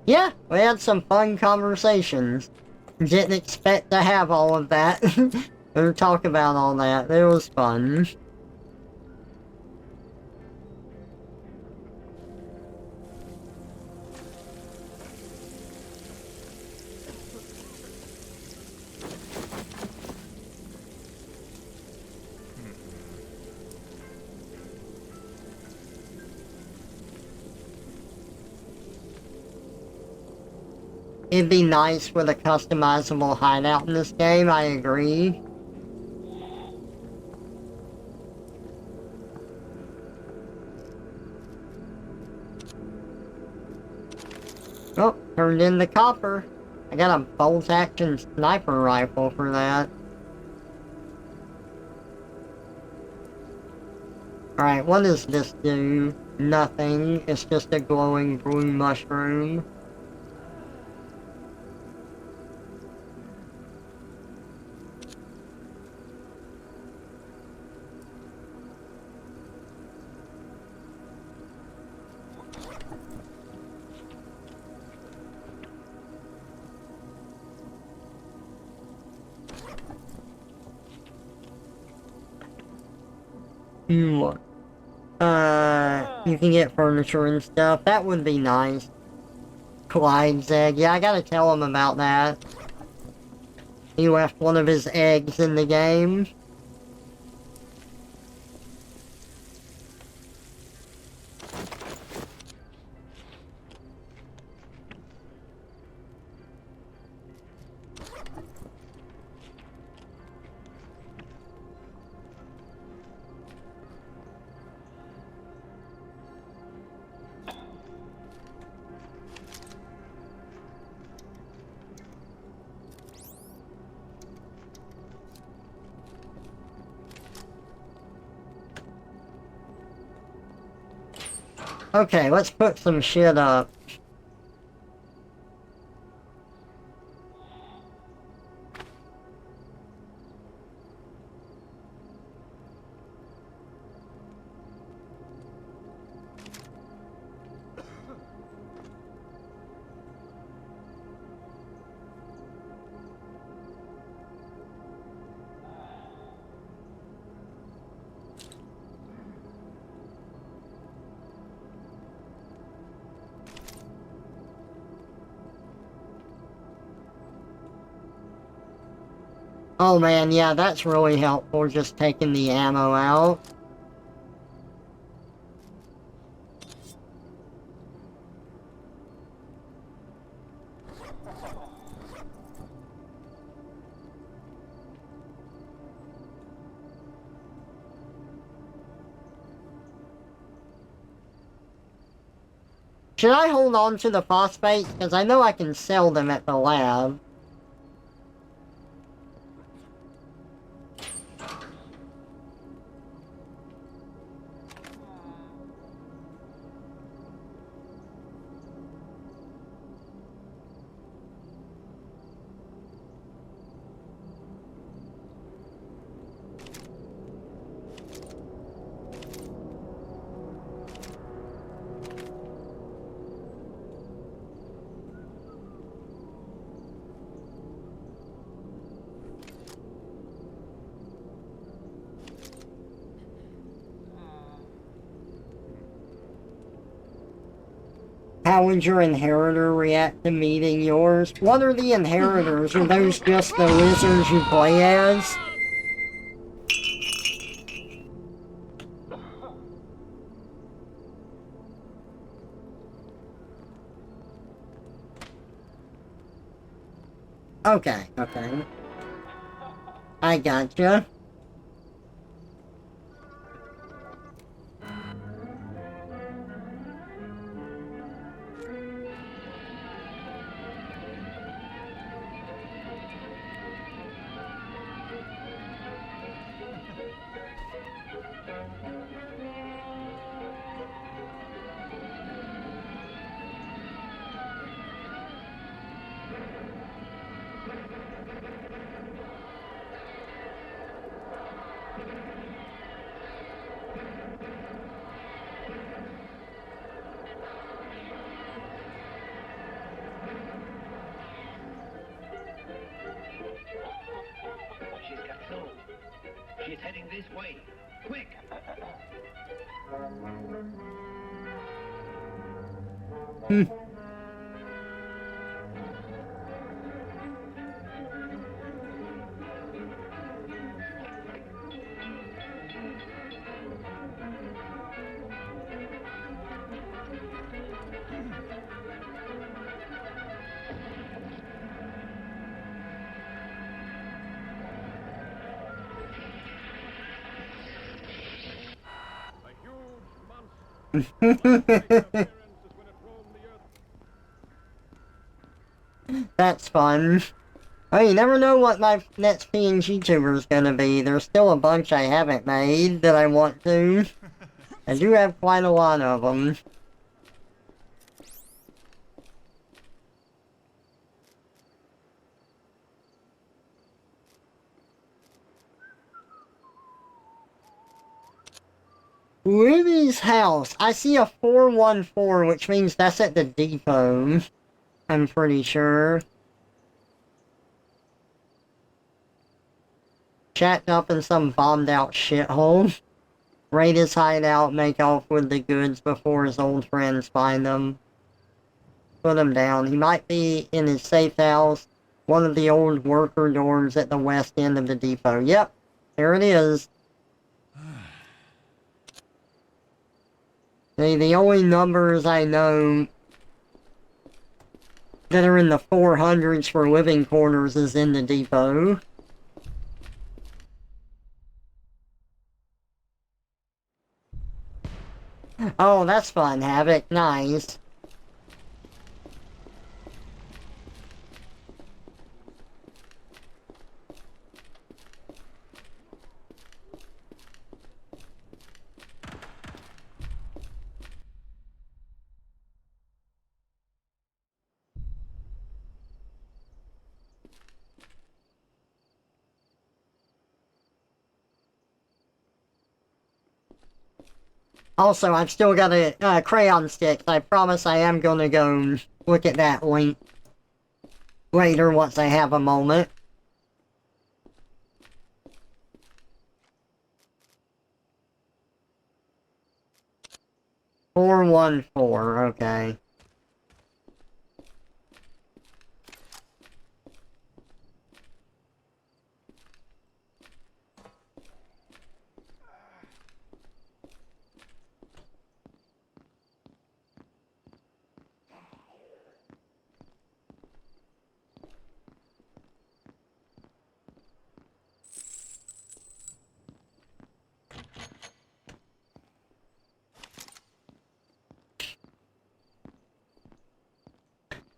Yeah, we had some fun conversations. Didn't expect to have all of that. Or talk about all that. It was fun. It'd be nice with a customizable hideout in this game, I agree. turned into copper. I got a bolt-action sniper rifle for that. Alright, what does this do? Nothing. It's just a glowing blue mushroom. What? You can get furniture and stuff. That would be nice. Clyde's egg. Yeah, I gotta tell him about that. He left one of his eggs in the game. Okay, let's put some shit up. Oh man, yeah, that's really helpful, just taking the ammo out. Should I hold on to the phosphates? Because I know I can sell them at the lab. How would your inheritor react to meeting yours? What are the inheritors? Are those just the lizards you play as? Okay, okay. I gotcha. She's got soul. She's heading this way. Quick! That's fun. Oh, you never know what my next PNG tuber is gonna be. There's still a bunch I haven't made that I want to. I do have quite a lot of them. Ruby's house. I see a 414, which means that's at the depot. I'm pretty sure. Shacked up in some bombed out shithole. Raid his hideout, make off with the goods before his old friends find him. Put him down. He might be in his safe house, one of the old worker dorms at the west end of the depot. Yep, there it is. The only numbers I know that are in the 400s for living quarters is in the depot. Oh, that's fun, Havoc. Nice. Also, I've still got a crayon stick. I promise I am gonna go look at that link later once I have a moment. $414, okay.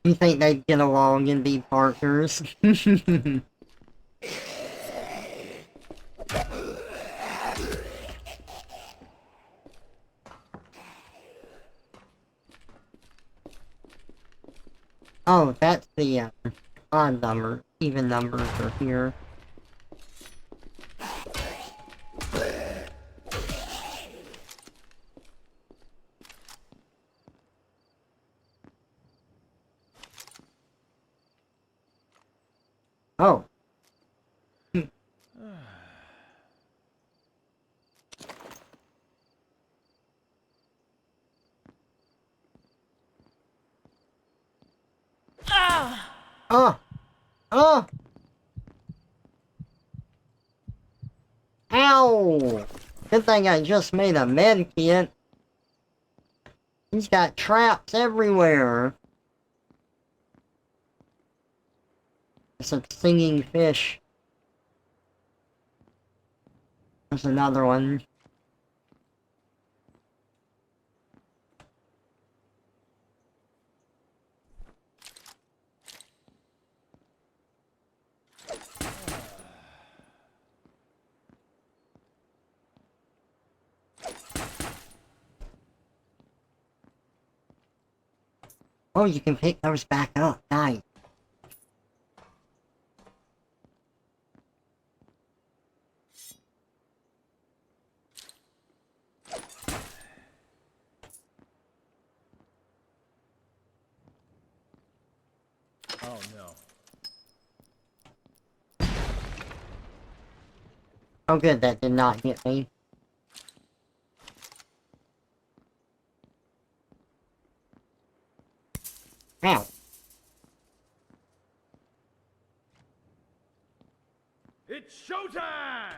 You think they'd get along and be partners? Oh, that's the odd number. Even numbers are here. Oh. Oh! Oh! Ow! Good thing I just made a med kit. He's got traps everywhere. It's a singing fish. There's another one. Oh, you can pick those back up. Nice. Oh no. Oh good, that did not hit me. Ow. It's showtime!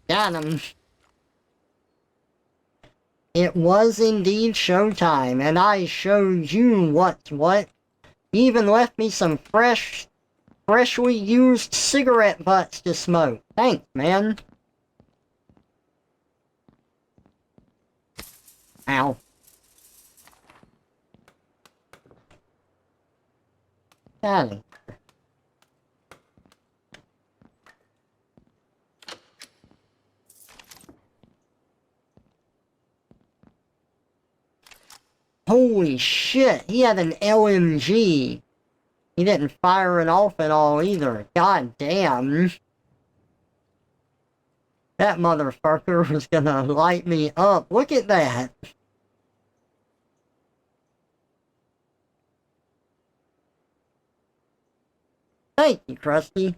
Got him. It was indeed showtime, and I showed you what's what. You even left me some freshly used cigarette butts to smoke. Thanks, man. Ow. Got it. Holy shit, he had an LMG. He didn't fire it off at all either. God damn. That motherfucker was gonna light me up. Look at that. Thank you, Krusty.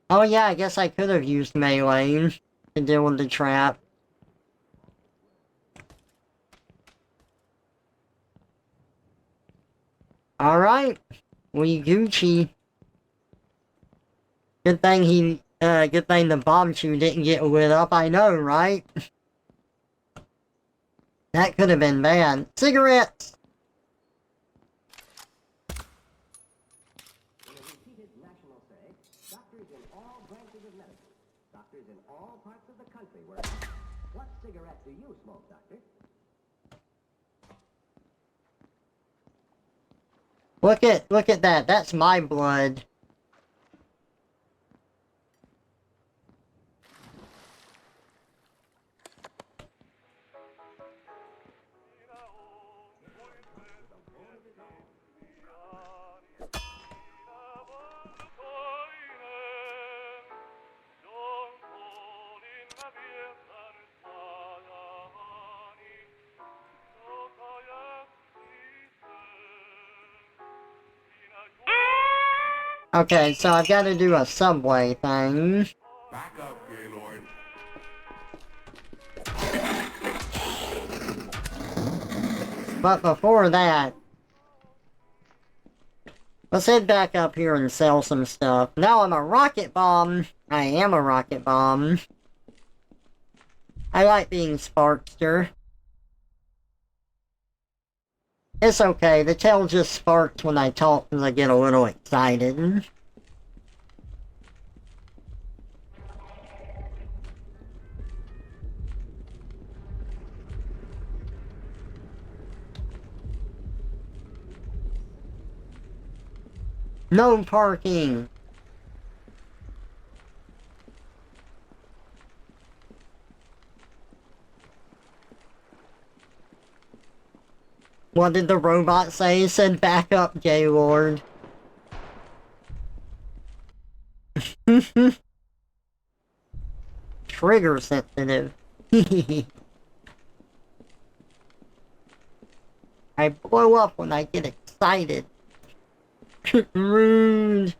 Oh yeah, I guess I could have used melee to deal with the trap. Alright, we Gucci. Good thing the bomb chew didn't get lit up, I know, right? That could have been bad. Cigarettes! In a repeated national say, doctors in all branches of medicine, doctors in all parts of the country were asked, what cigarette do you smoke, doctor? Look at that. That's my blood. Okay, so I've got to do a subway thing. Back up, Gaylord. But before that, let's head back up here and sell some stuff. Now I'm a rocket bomb. I am a rocket bomb. I like being Sparkster. It's okay, the tail just sparks when I talk because I get a little excited. No parking! What did the robot say? He said, back up, Gaylord. Trigger sensitive. I blow up when I get excited. Rude.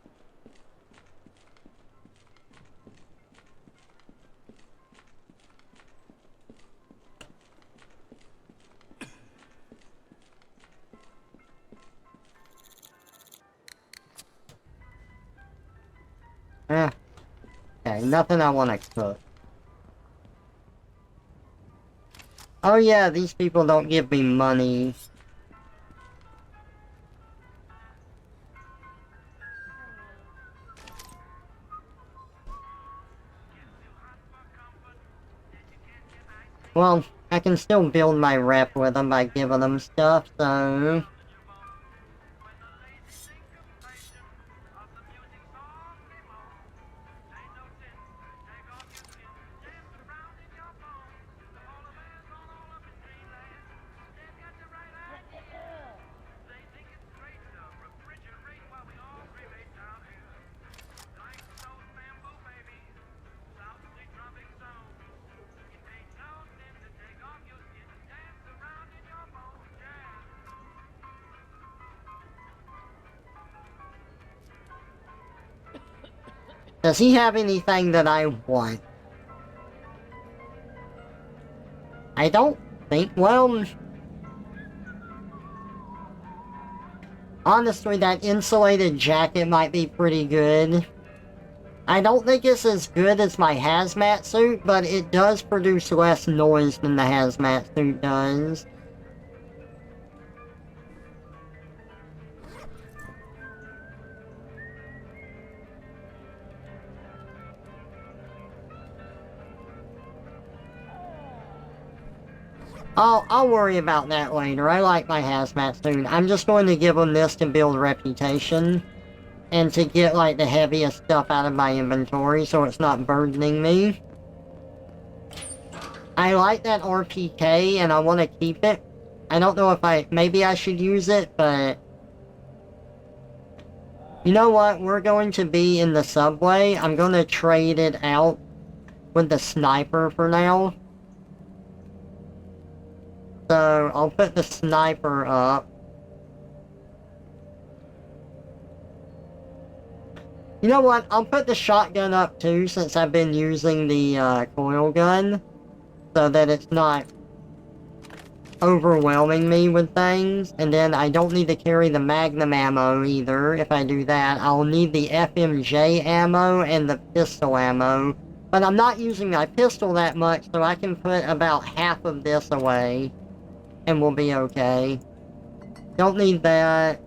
Okay, nothing I want to cook. Oh yeah, these people don't give me money. Well, I can still build my rep with them by giving them stuff, so... Does he have anything that I want? I don't think, well... Honestly, that insulated jacket might be pretty good. I don't think it's as good as my hazmat suit, but it does produce less noise than the hazmat suit does. I'll worry about that later. I like my hazmat suit. I'm just going to give them this to build reputation. And to get, like, the heaviest stuff out of my inventory so it's not burdening me. I like that RPK and I want to keep it. I don't know if maybe I should use it, but... You know what? We're going to be in the subway. I'm going to trade it out with the sniper for now. So, I'll put the sniper up. You know what? I'll put the shotgun up too, since I've been using the coil gun. So that it's not overwhelming me with things. And then I don't need to carry the magnum ammo either. If I do that, I'll need the FMJ ammo and the pistol ammo. But I'm not using my pistol that much, so I can put about half of this away. And we'll be okay. Don't need that.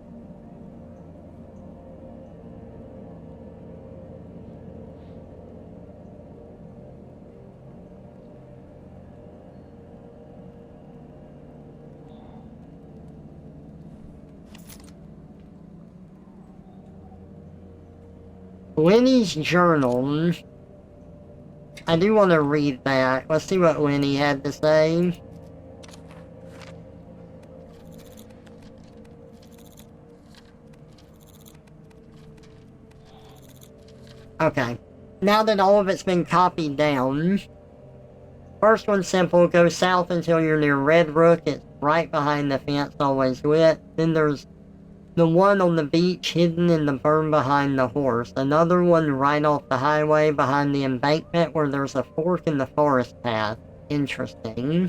Winnie's journal. I do want to read that. Let's see what Winnie had to say. Okay. Now that all of it's been copied down. First one's simple. Go south until you're near Red Rook. It's right behind the fence, always lit. Then there's the one on the beach hidden in the berm behind the horse. Another one right off the highway behind the embankment where there's a fork in the forest path. Interesting.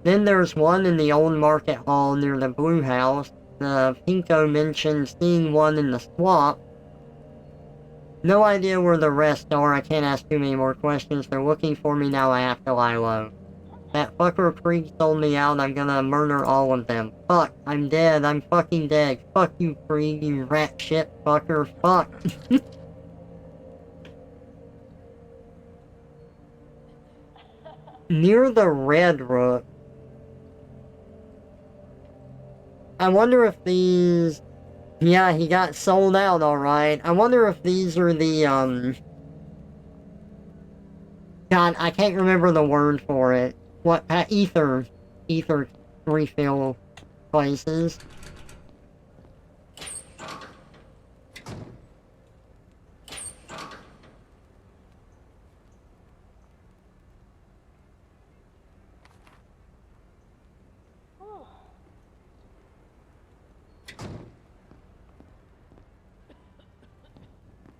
Then there's one in the old market hall near the blue house. The Pinko mentioned seeing one in the swamp. No idea where the rest are. I can't ask too many more questions. They're looking for me now. I have to lie low. That fucker Krieg sold me out. I'm gonna murder all of them. Fuck. I'm dead. I'm fucking dead. Fuck you, Krieg. You rat shit fucker. Fuck. Near the Red Rook. I wonder if these... Yeah, he got sold out, alright. I wonder if these are the, God, I can't remember the word for it. What, ether refill places.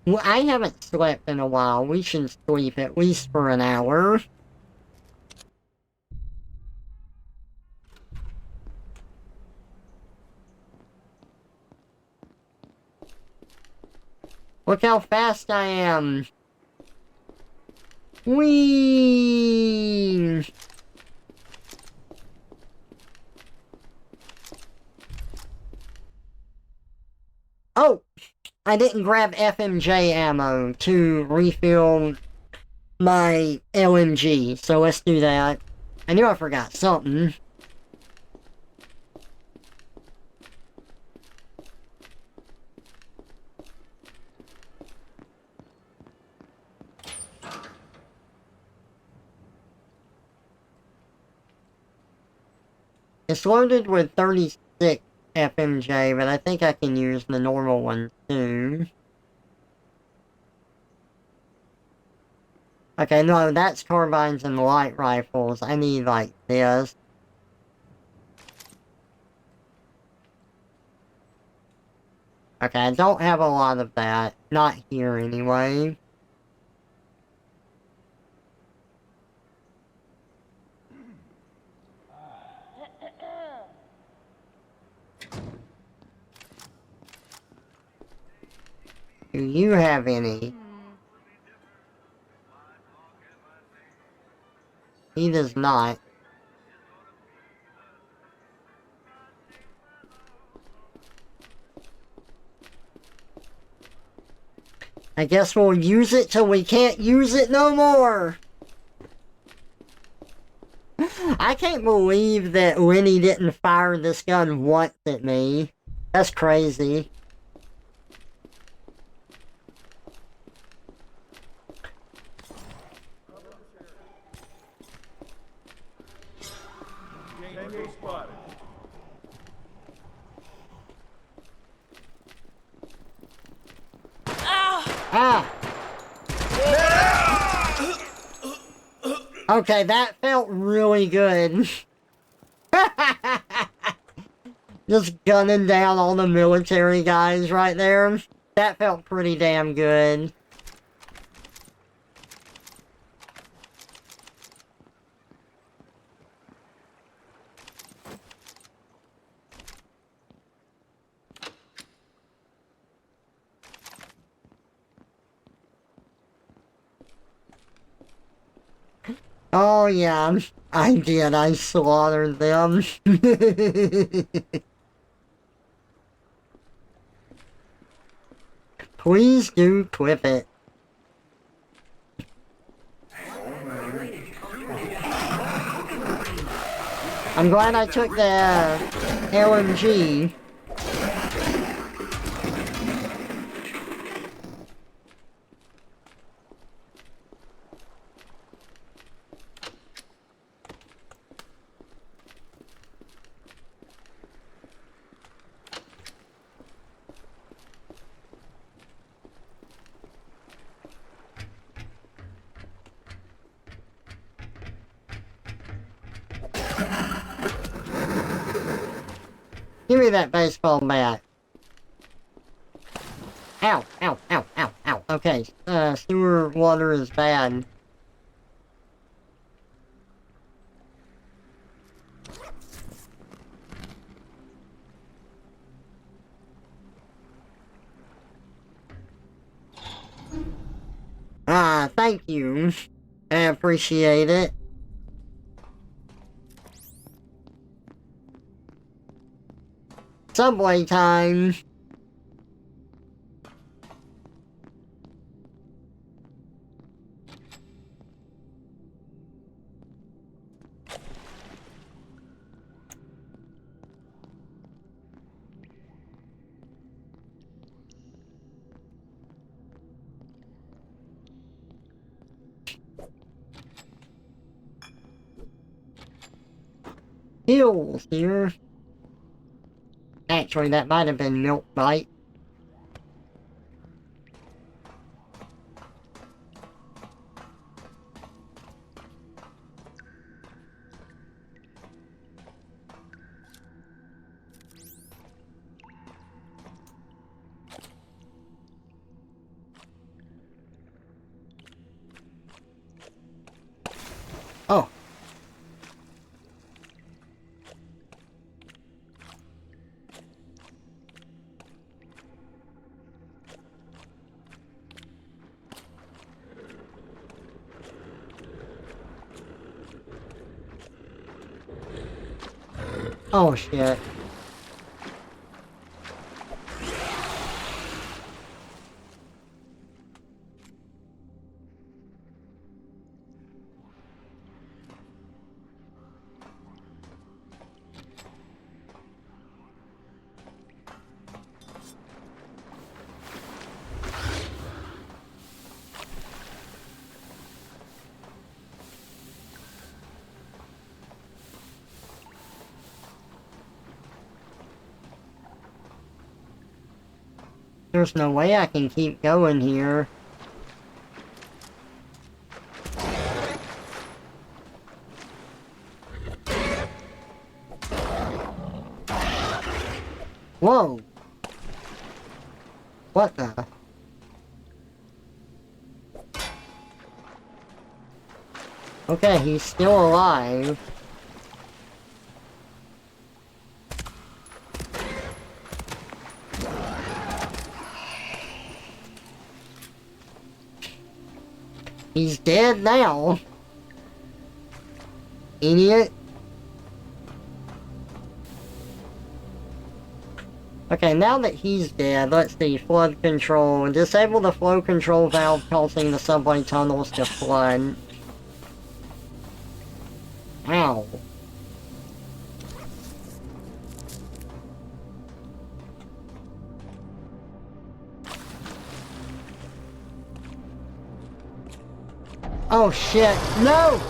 Well, I haven't slept in a while. We should sleep at least for an hour. Look how fast I am. Whee! Oh! I didn't grab FMJ ammo to refill my LMG, so let's do that. I knew I forgot something. It's loaded with 36 FMJ, but I think I can use the normal one too. Okay, no, that's carbines and light rifles. I need, like, this. Okay, I don't have a lot of that. Not here, anyway. Do you have any? He does not. I guess we'll use it till we can't use it no more. I can't believe that Lenny didn't fire this gun once at me. That's crazy. Tango spotted. Ah! Okay, that felt really good. Just gunning down all the military guys right there. That felt pretty damn good. Oh yeah, I did. I slaughtered them. Please do clip it. I'm glad I took the LMG. Give me that baseball bat. Ow, ow, ow, ow, ow. Okay, sewer water is bad. Ah, thank you. I appreciate it. Subway time. Hills here. Actually, that might have been Milk Bite. Oh. Oh shit. There's no way I can keep going here. Whoa! What the? Okay, he's still alive. He's dead now. Idiot. Okay, now that he's dead, let's see, flood control. Disable the flow control valve causing the subway tunnels to flood. Ow. Oh shit, no!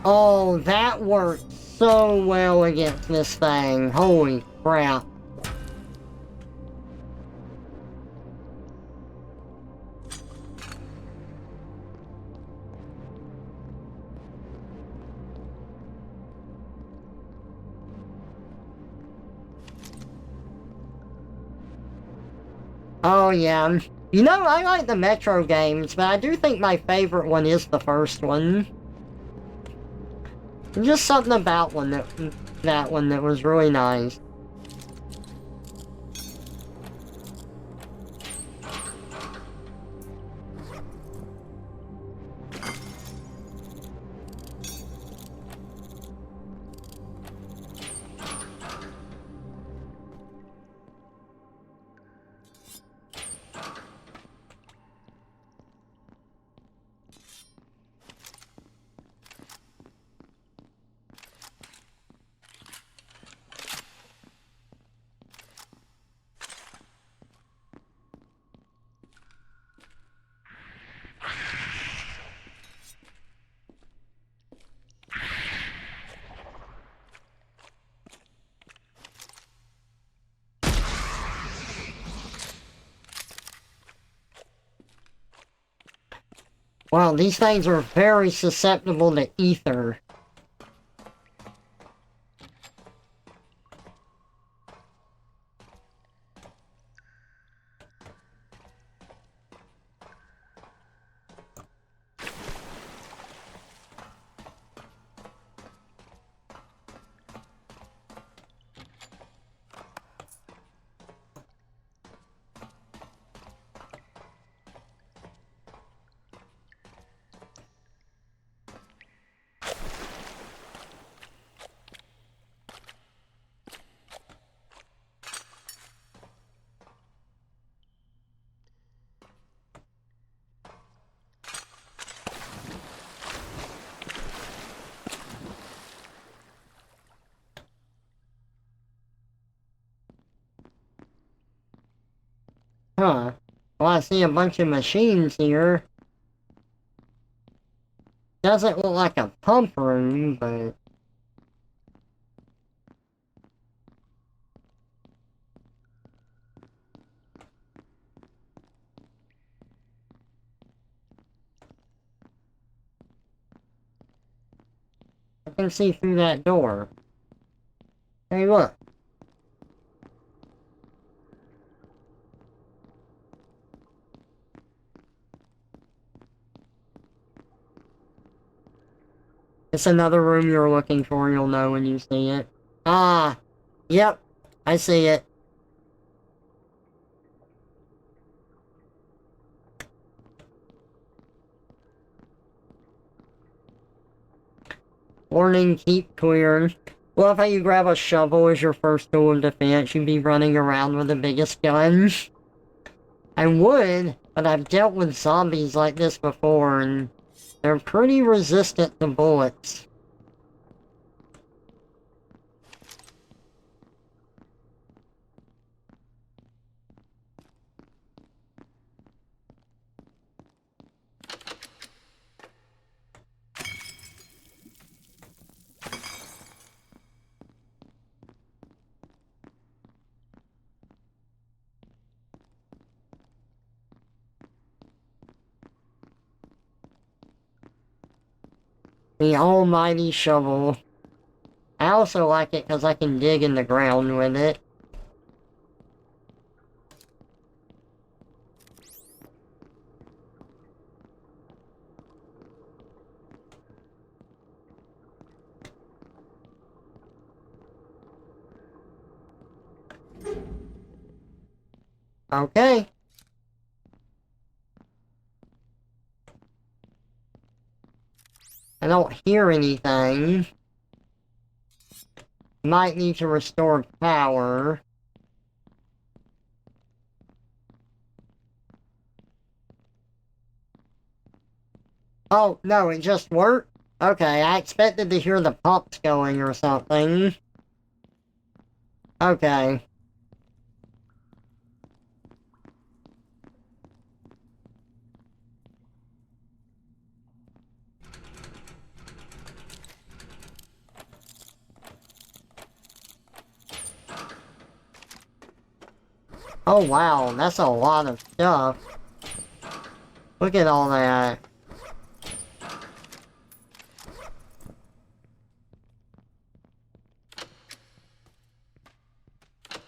Oh, that worked so well against this thing. Holy crap. Oh yeah. You know, I like the Metro games, but I do think my favorite one is the first one. There's just something about that one that was really nice. Wow, these things are very susceptible to ether. Huh. Well, I see a bunch of machines here. Doesn't look like a pump room, but... I can see through that door. Hey, look. It's another room you're looking for, you'll know when you see it. Ah! Yep, I see it. Warning, keep clear. Love how you grab a shovel as your first tool of defense. You'd be running around with the biggest gun. I would, but I've dealt with zombies like this before, and they're pretty resistant to bullets. The almighty shovel. I also like it because I can dig in the ground with it. Okay. I don't hear anything. Might need to restore power. Oh, no, it just worked? Okay, I expected to hear the pumps going or something. Okay. Oh wow, that's a lot of stuff. Look at all that.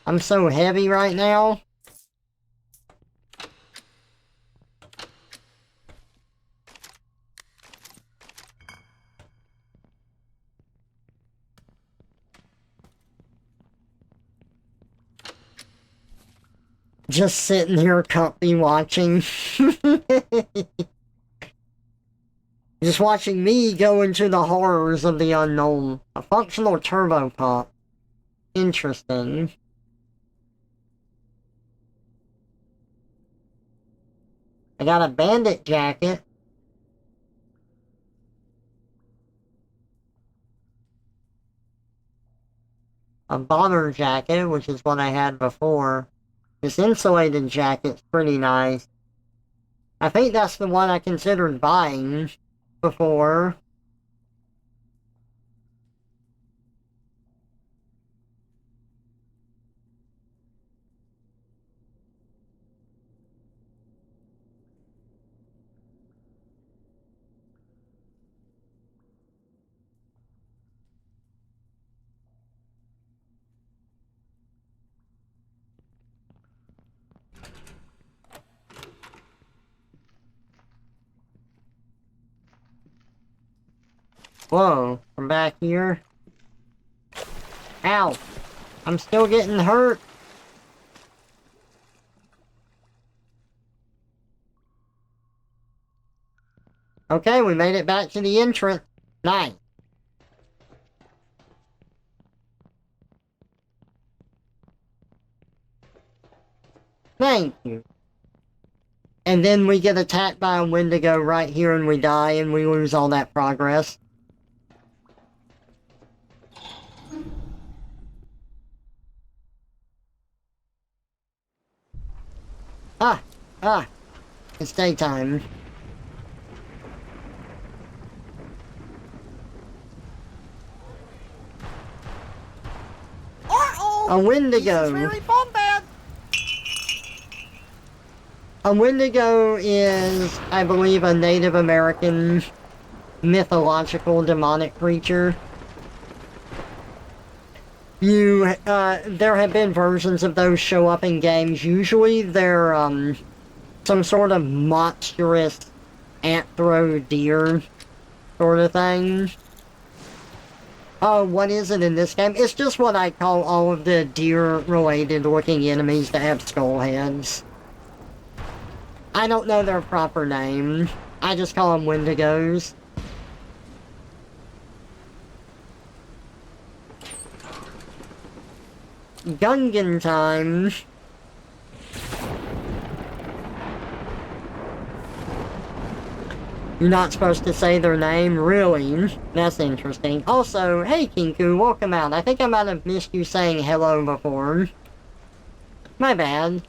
I'm so heavy right now. Just sitting here comfy watching. Just watching me go into the horrors of the unknown. A functional turbo pump. Interesting. I got a bandit jacket. A bomber jacket, which is what I had before. This insulated jacket's pretty nice. I think that's the one I considered buying before. Whoa, from back here. Ow! I'm still getting hurt. Okay, we made it back to the entrance. Nice. Thank you. And then we get attacked by a Wendigo right here and we die and we lose all that progress. Ah, it's daytime. Uh-oh! A Wendigo. This is very fun, bad. A Wendigo is, I believe, a Native American mythological demonic creature. There have been versions of those show up in games. Usually they're, some sort of monstrous anthro deer sort of thing. Oh, what is it in this game? It's just what I call all of the deer-related looking enemies that have skull heads. I don't know their proper name. I just call them Wendigos. Gungan time. You're not supposed to say their name? Really? That's interesting. Also, hey Kinku, welcome out. I think I might have missed you saying hello before. My bad.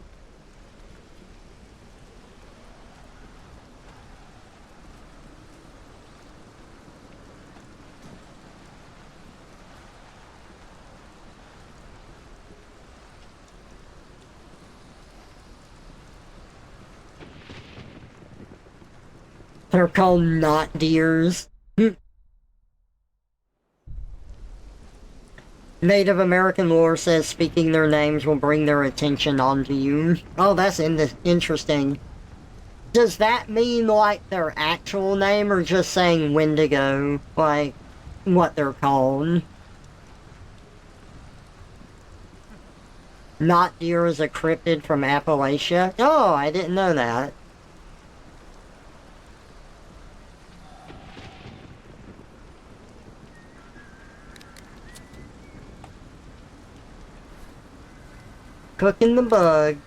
They're called not deers. Native American lore says speaking their names will bring their attention onto you. Oh, that's interesting. Does that mean, like, their actual name, or just saying Wendigo? Like, what they're called? Not deer is a cryptid from Appalachia? Oh, I didn't know that. Cooking the bugs.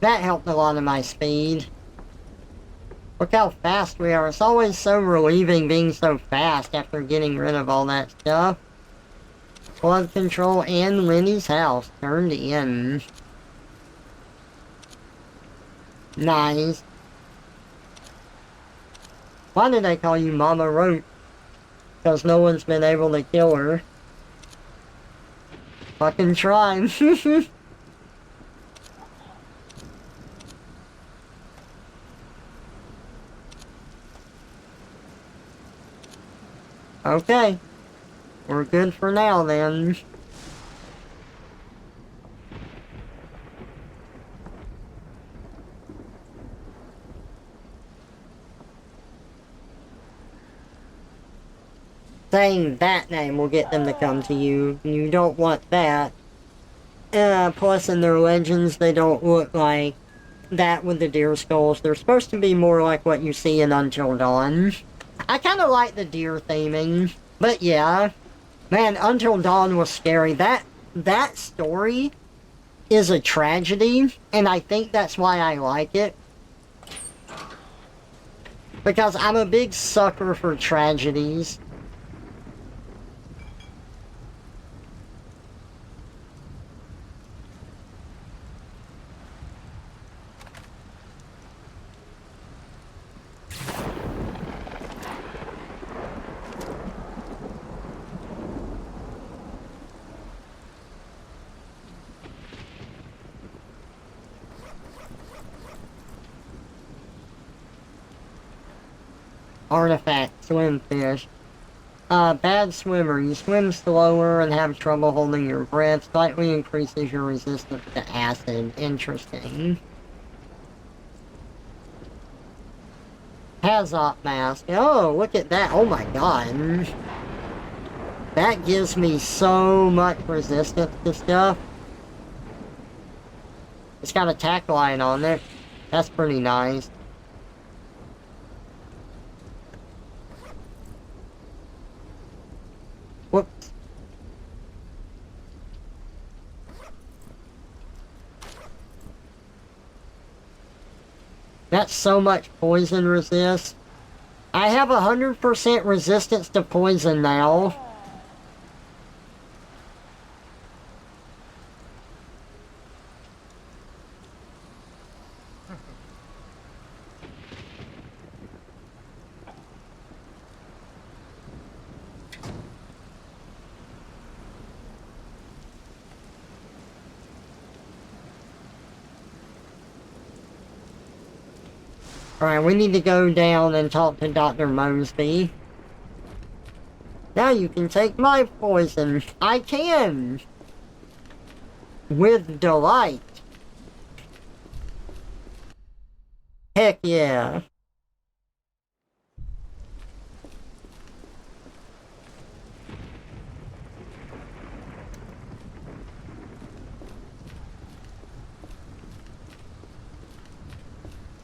That helped a lot of my speed. Look how fast we are. It's always so relieving being so fast after getting rid of all that stuff. Flood control and Lenny's house turned in. Nice. Why did they call you Mama Roach? Because no one's been able to kill her. Fucking try. Okay. We're good for now then. Saying that name will get them to come to you. You don't want that. Plus in their legends, they don't look like that with the deer skulls. They're supposed to be more like what you see in Until Dawn. I kind of like the deer theming, but yeah. Man, Until Dawn was scary. That story is a tragedy, and I think that's why I like it. Because I'm a big sucker for tragedies. Artifact, Swimfish. Bad swimmer. You swim slower and have trouble holding your breath. Slightly increases your resistance to acid. Interesting. Hazop mask. Oh, look at that. Oh my god. That gives me so much resistance to stuff. It's got a tack line on it. That's pretty nice. Whoops. That's so much poison resist. I have 100% resistance to poison now. Alright, we need to go down and talk to Dr. Mosby. Now you can take my poison. I can! With delight. Heck yeah.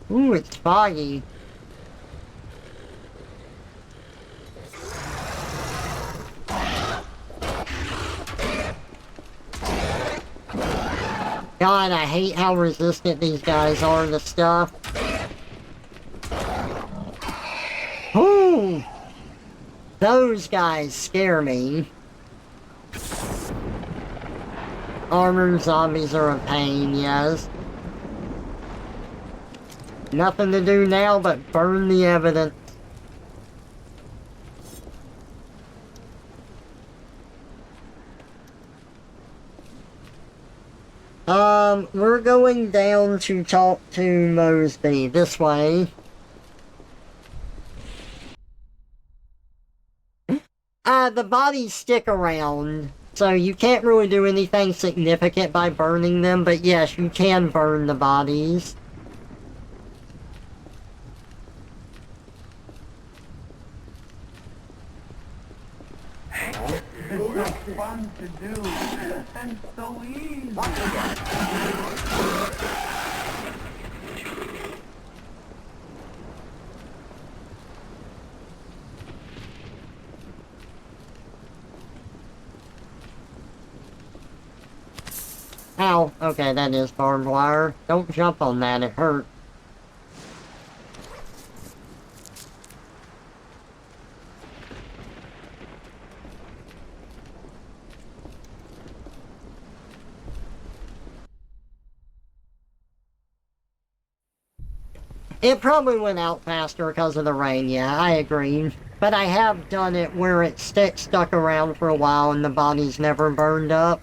Ooh, it's foggy. God, I hate how resistant these guys are to stuff. Ooh! Those guys scare me. Armored zombies are a pain, yes. Nothing to do now but burn the evidence. We're going down to talk to Mosby. This way. The bodies stick around, so you can't really do anything significant by burning them, but yes, you can burn the bodies. It's so fun to do, and so easy. Ow. Okay, that is barbed wire. Don't jump on that, it hurt. It probably went out faster because of the rain, yeah, I agree. But I have done it where it stuck around for a while and the body's never burned up.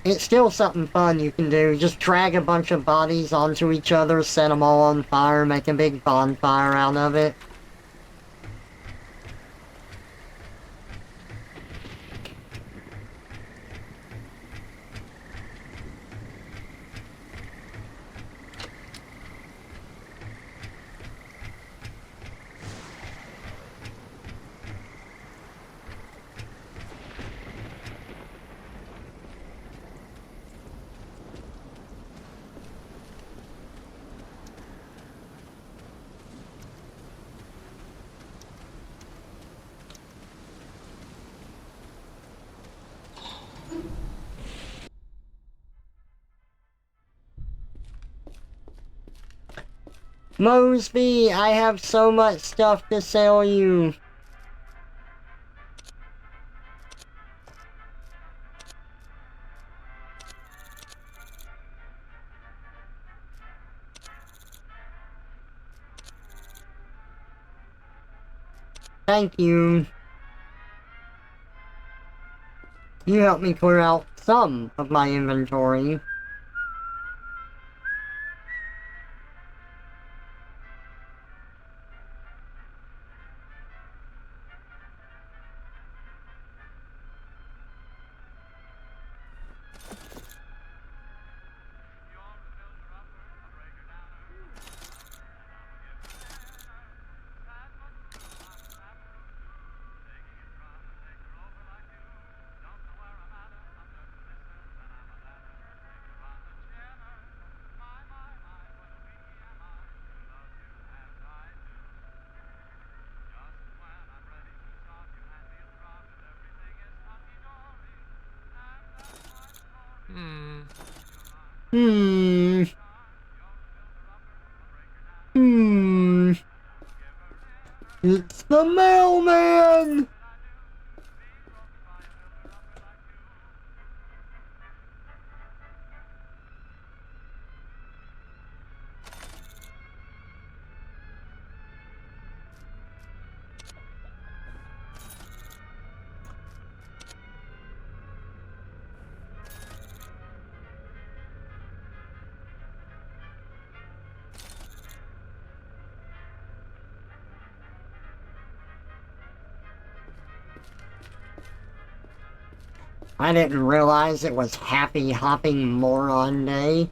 It's still something fun you can do. Just drag a bunch of bodies onto each other, set them all on fire, make a big bonfire out of it. Mosby, I have so much stuff to sell you. Thank you. You helped me clear out some of my inventory. It's the mailman! I didn't realize it was Happy Hopping Moron Day.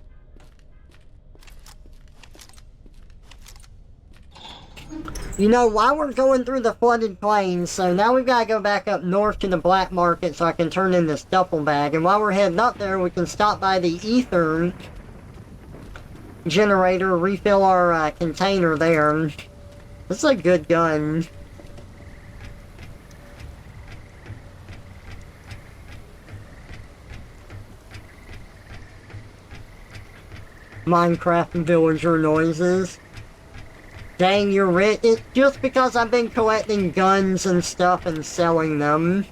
You know, while we're going through the flooded plains, so now we've got to go back up north to the black market so I can turn in this duffel bag. And while we're heading up there, we can stop by the ether generator, refill our container there. This is a good gun. Minecraft villager noises. Dang, you're rich. It's just because I've been collecting guns and stuff and selling them.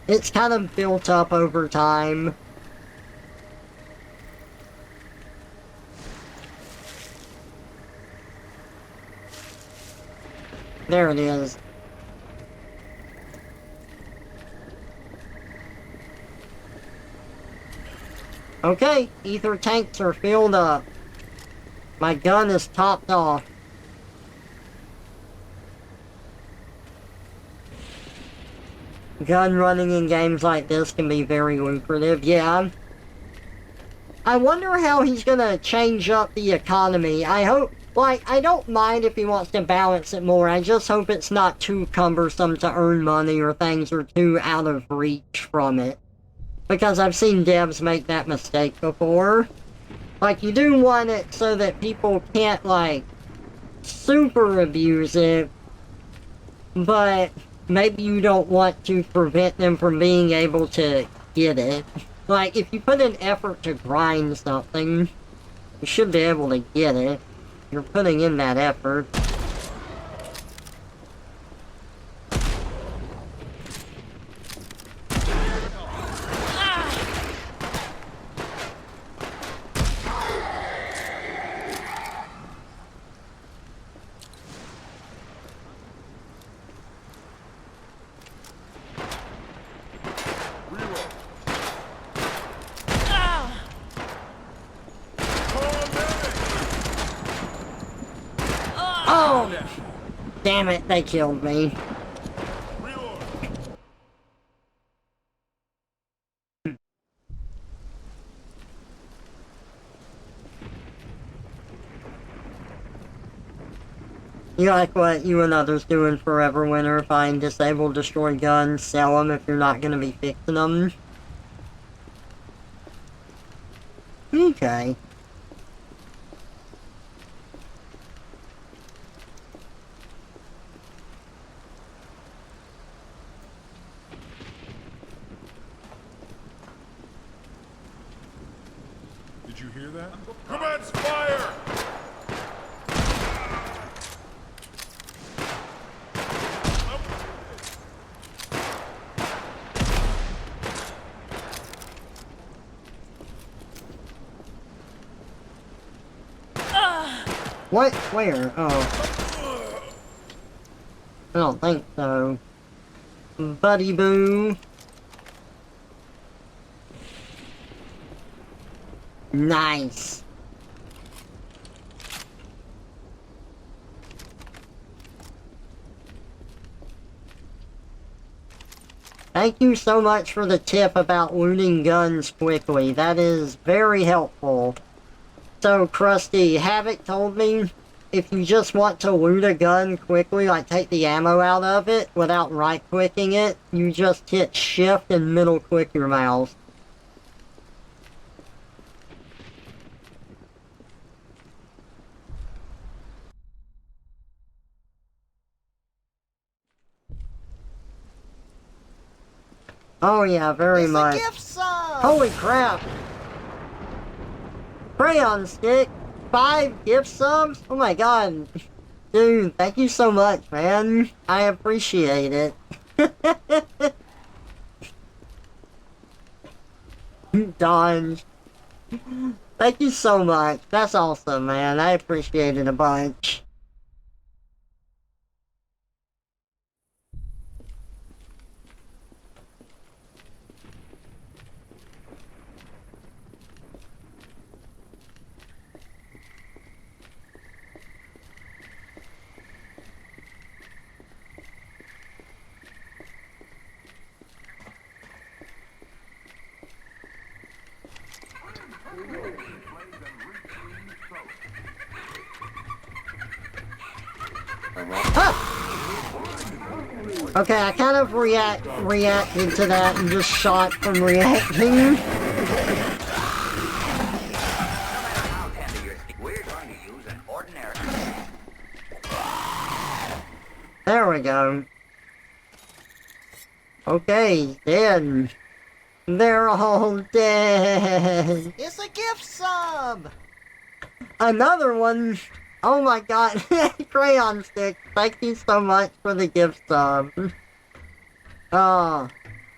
It's kind of built up over time. There it is. Okay, ether tanks are filled up. My gun is topped off. Gun running in games like this can be very lucrative, yeah. I wonder how he's gonna change up the economy. I hope, like, I don't mind if he wants to balance it more. I just hope it's not too cumbersome to earn money or things are too out of reach from it. Because I've seen devs make that mistake before. Like, you do want it so that people can't, like, super abuse it, but maybe you don't want to prevent them from being able to get it. Like, if you put an effort to grind something, you should be able to get it. You're putting in that effort. Oh! Damn it, they killed me. You like what you and others do in Forever Winter, find, disable, destroy guns, sell them if you're not gonna be fixing them? Okay. Did you hear that? Commence fire! What? Where? Oh. I don't think so. Buddy boo. Nice. Thank you so much for the tip about looting guns quickly. That is very helpful. So, Krusty, Havoc told me if you just want to loot a gun quickly, like take the ammo out of it without right-clicking it, you just hit shift and middle-click your mouse. Oh yeah, very much. It's a gift sub! Holy crap! Crayon Stick! 5 gift subs? Oh my god. Dude, thank you so much, man. I appreciate it. Dodge. Thank you so much. That's awesome, man. I appreciate it a bunch. Okay, I kind of reacted to that and just shot from reacting. There we go. Okay, dead. They're all dead. It's a gift sub! Another one. Oh my god. Crayon Stick, thank you so much for the gift sub. Oh,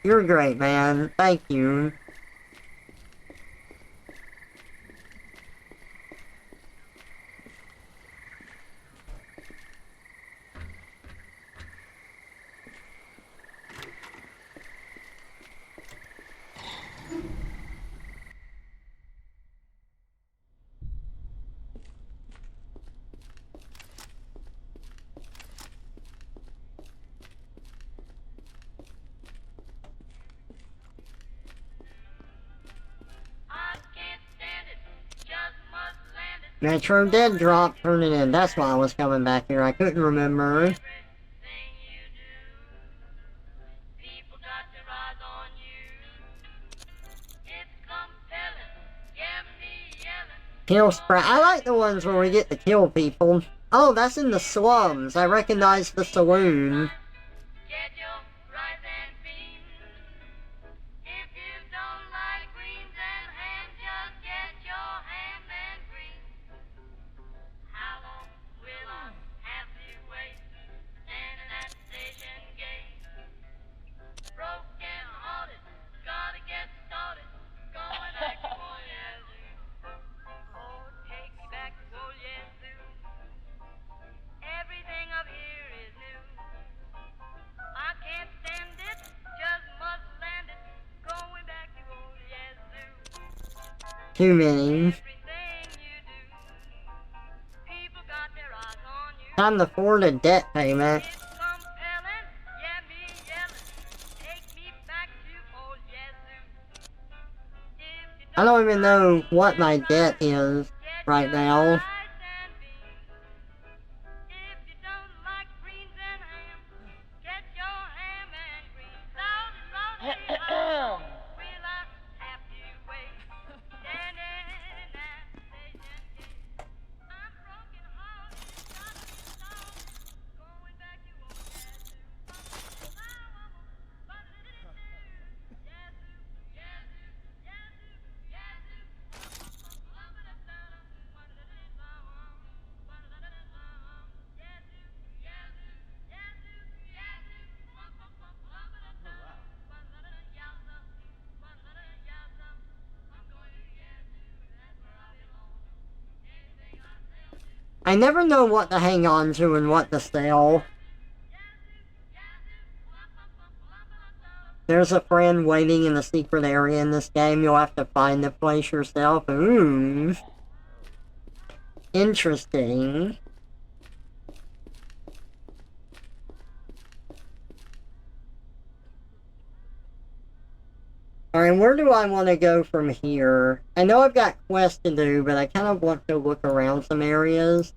you're great, man. Thank you. Metro did drop, turn it in. That's why I was coming back here. I couldn't remember. Kill spray. I like the ones where we get to kill people. Oh, that's in the slums. I recognize the saloon. too many. Time to afford a debt payment. I don't even know what my debt is right now. I never know what to hang on to and what to sell. There's a friend waiting in the secret area in this game. You'll have to find the place yourself. Ooh. Interesting. Alright, where do I want to go from here? I know I've got quests to do, but I kind of want to look around some areas.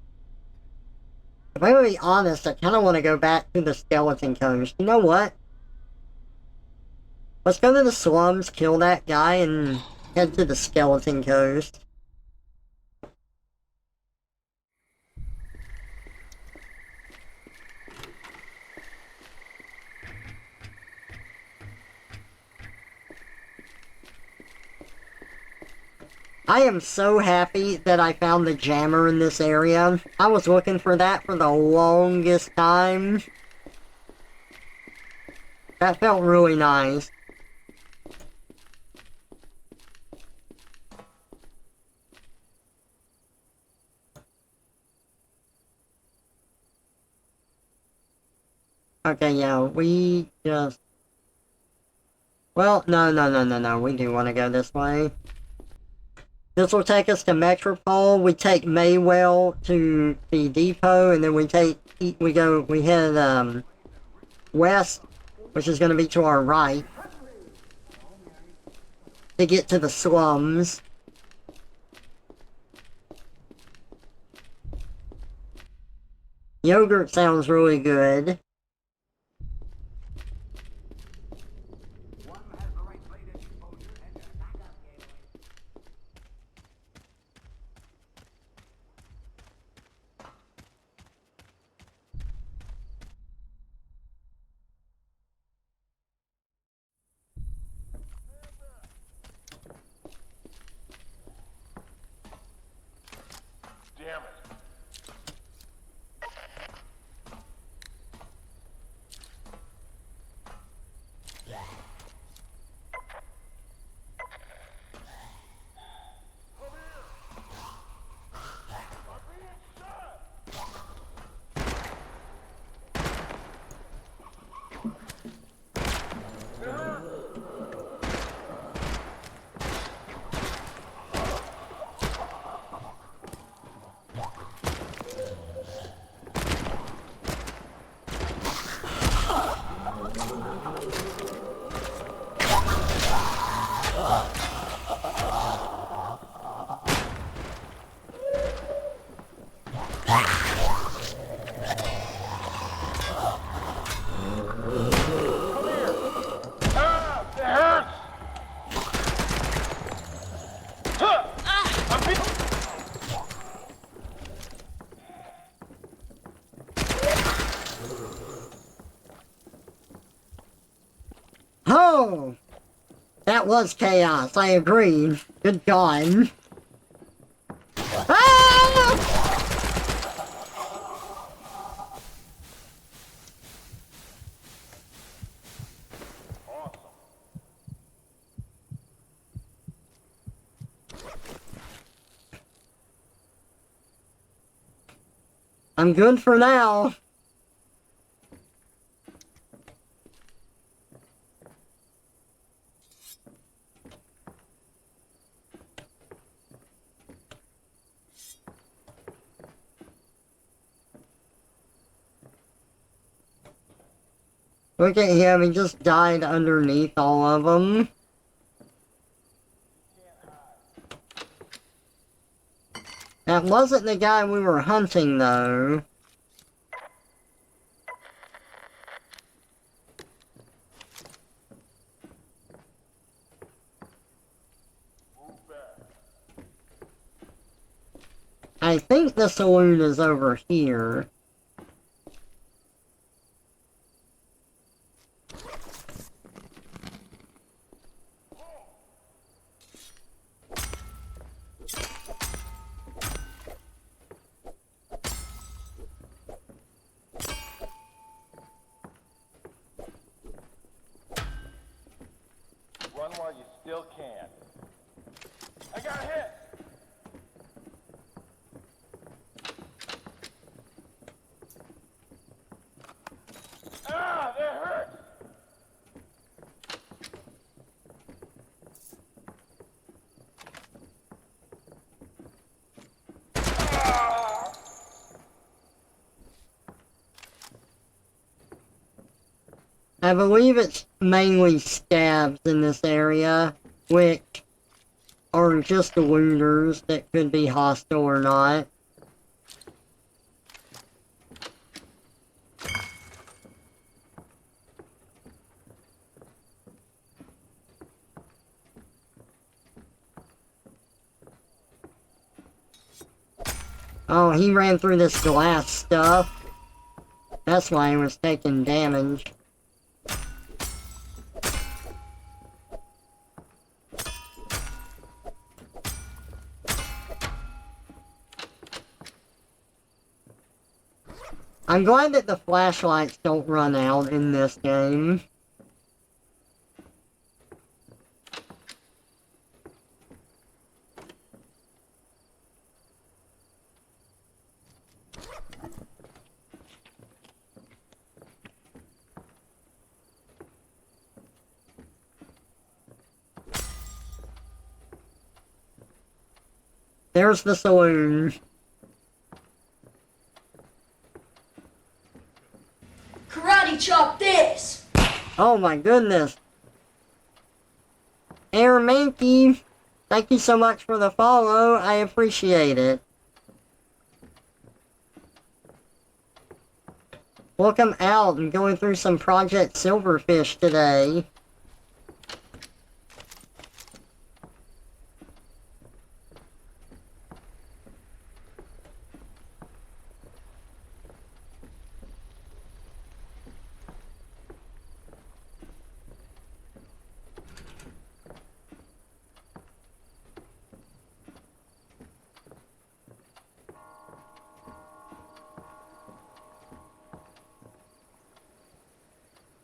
If I'm going to be honest, I kind of want to go back to the Skeleton Coast. You know what? Let's go to the slums, kill that guy, and head to the Skeleton Coast. I am so happy that I found the jammer in this area. I was looking for that for the longest time. That felt really nice. Okay, yeah, we just... Well, no, we do want to go this way. This will take us to Metropole. We take Maywell to the depot, and then we head, west, which is going to be to our right, to get to the slums. Yogurt sounds really good. Oh! That was chaos, I agree. Good God. Ah! I'm good for now. Look at him, he just died underneath all of them. That wasn't the guy we were hunting, though. I think the saloon is over here. Run while you still can. I got hit! Ah, that hurt! I believe it's mainly stabs in this area, which are just looters that could be hostile or not. Oh, he ran through this glass stuff. That's why he was taking damage. I'm glad that the flashlights don't run out in this game. There's the saloon. Karate chop this! Oh my goodness. Aaron Mankey, thank you so much for the follow. I appreciate it. Welcome out. I'm going through some Project Silverfish today.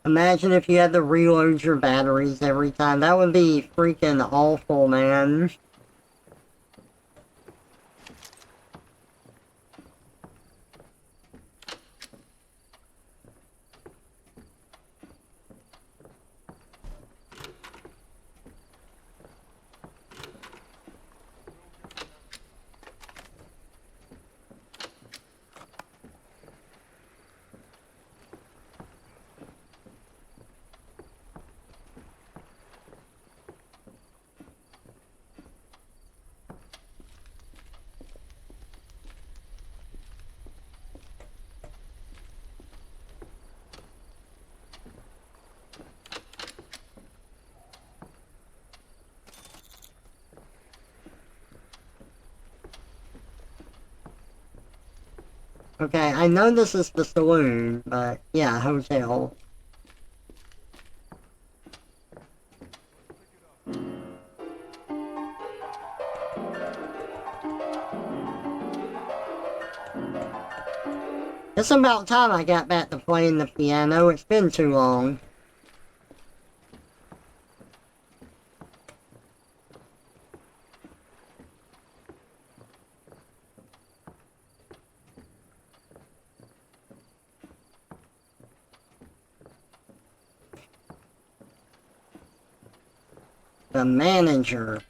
Imagine if you had to reload your batteries every time. That would be freaking awful, man. Okay, I know this is the saloon, but yeah, hotel. It's about time I got back to playing the piano. It's been too long. The manager.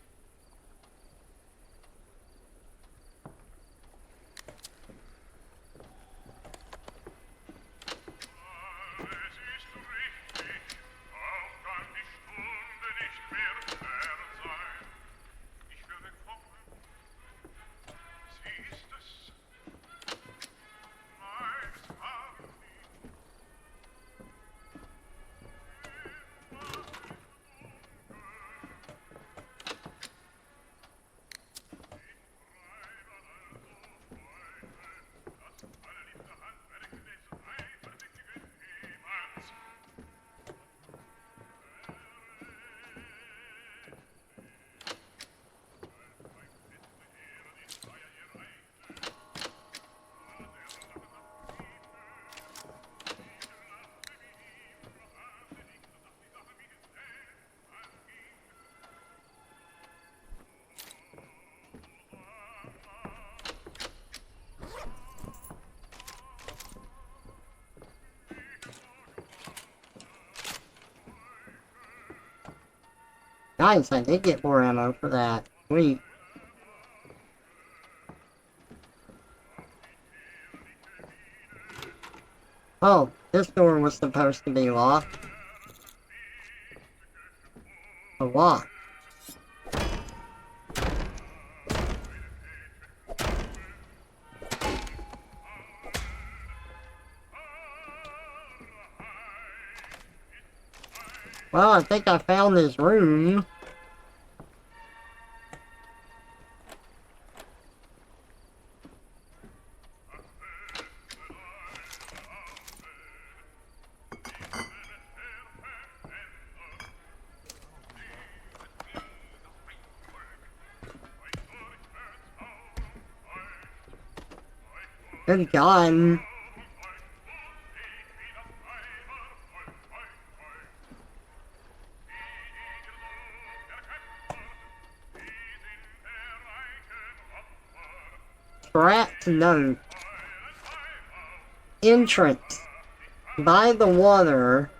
Nice, I did get more ammo for that. Sweet. Oh, this door was supposed to be locked. A lock. Well, I think I found this room. Good God. Scratch note. Entrance. By the water.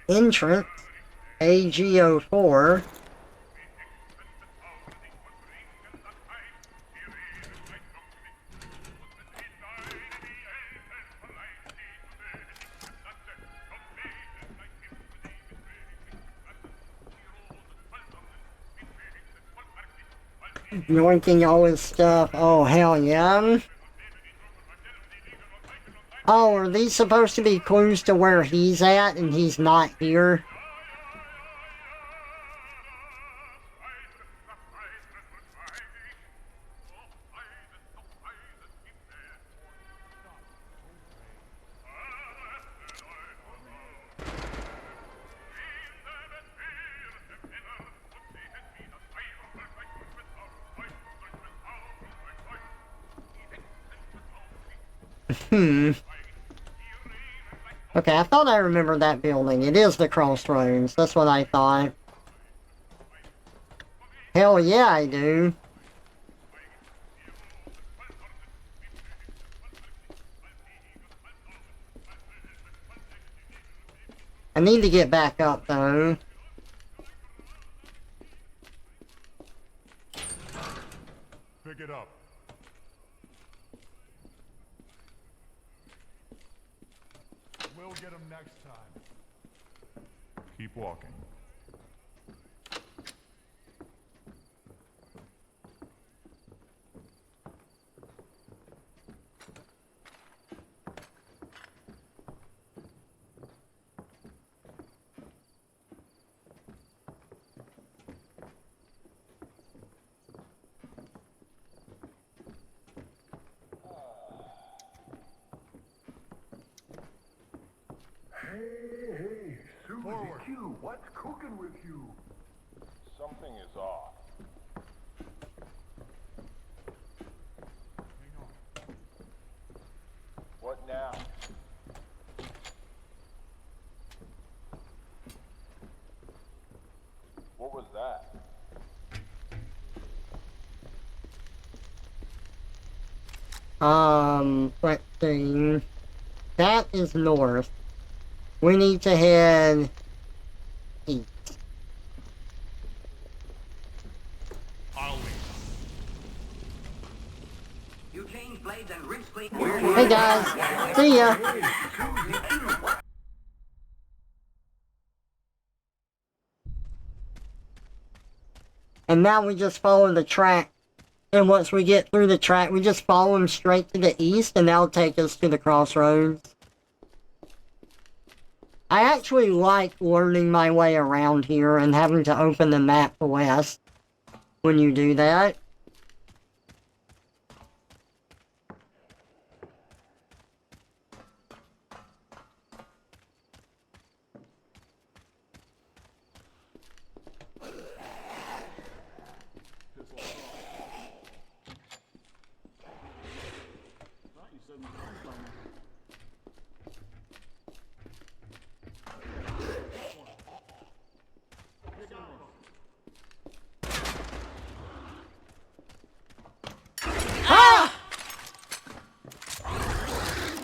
Entrance. AGO4. Yoinking all his stuff. Oh, hell yeah. Oh, are these supposed to be clues to where he's at and he's not here? Okay, I thought I remembered that building. It is the Crossroads. That's what I thought. Hell yeah, I do. I need to get back up, though. Pick it up. We'll get him next time. Keep walking. Hey, Forward. Q, what's cooking with you? Something is off. What now? What was that? Let's see. That is north. We need to head east. You change blades and rinse clean. Hey guys, see ya! And now we just follow the track. And once we get through the track, we just follow them straight to the east, and that'll take us to the Crossroads. I actually like learning my way around here and having to open the map west when you do that.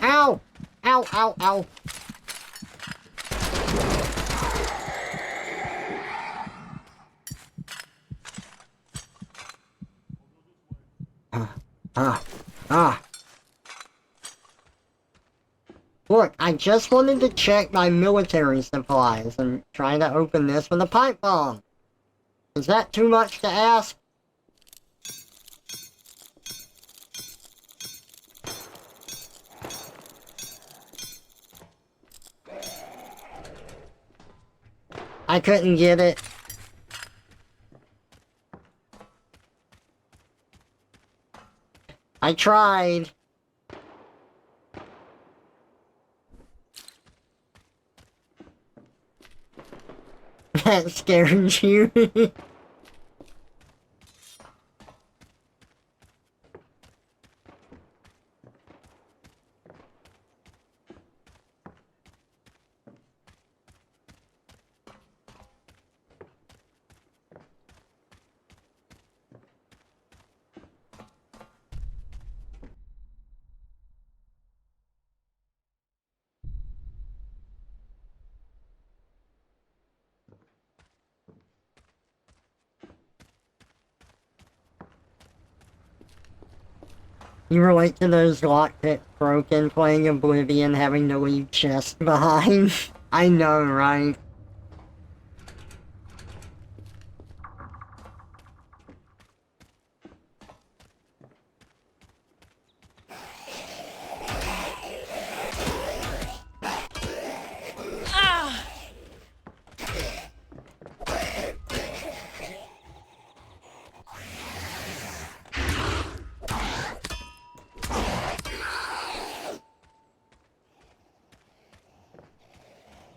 Ow! Ow, ow, ow. Ah. Look, I just wanted to check my military supplies and try to open this with a pipe bomb. Is that too much to ask? I couldn't get it. I tried. That scared you. You relate to those lockpicks broken, playing Oblivion, having to leave chest behind? I know, right?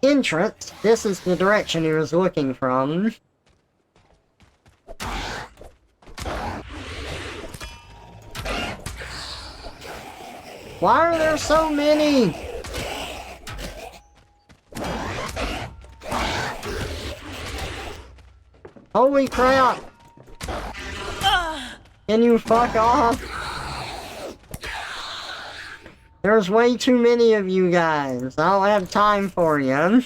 Entrance. This is the direction he was looking from. Why are there so many? Holy crap! Can you fuck off? There's way too many of you guys. I don't have time for you.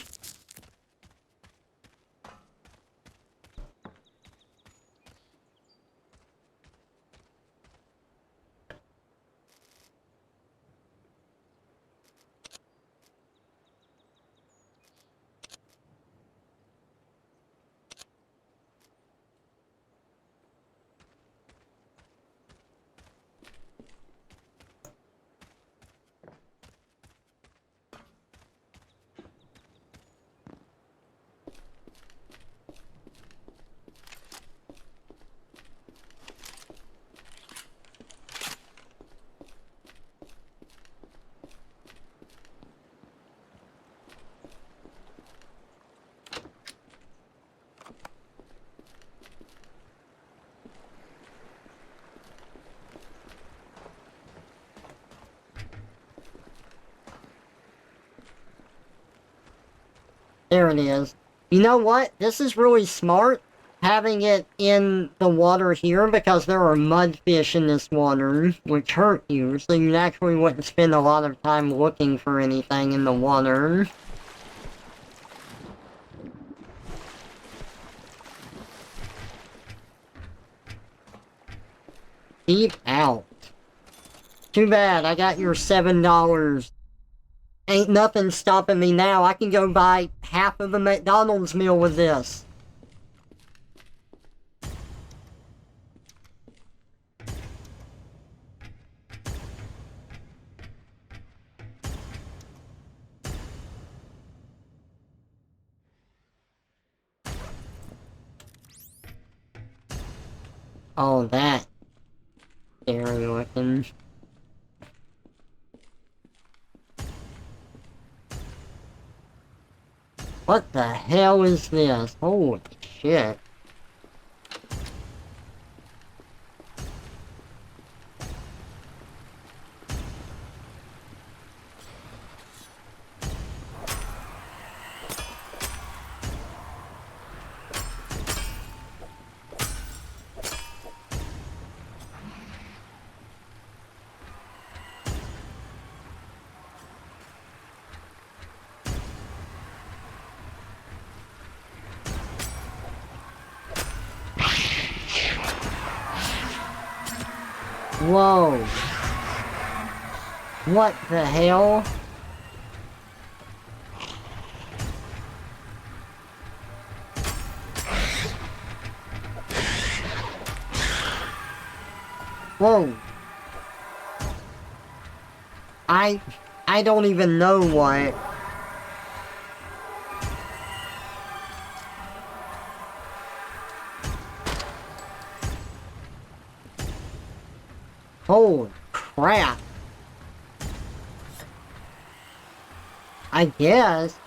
There it is. You know what? This is really smart, having it in the water here, because there are mudfish in this water, which hurt you, so you actually wouldn't spend a lot of time looking for anything in the water. Deep out. Too bad, I got your $7. Ain't nothing stopping me now. I can go buy half of a McDonald's meal with this. Oh, that. Scary looking. What the hell is this? Holy shit. Whoa. What the hell? Whoa. I don't even know what. Holy crap. I guess.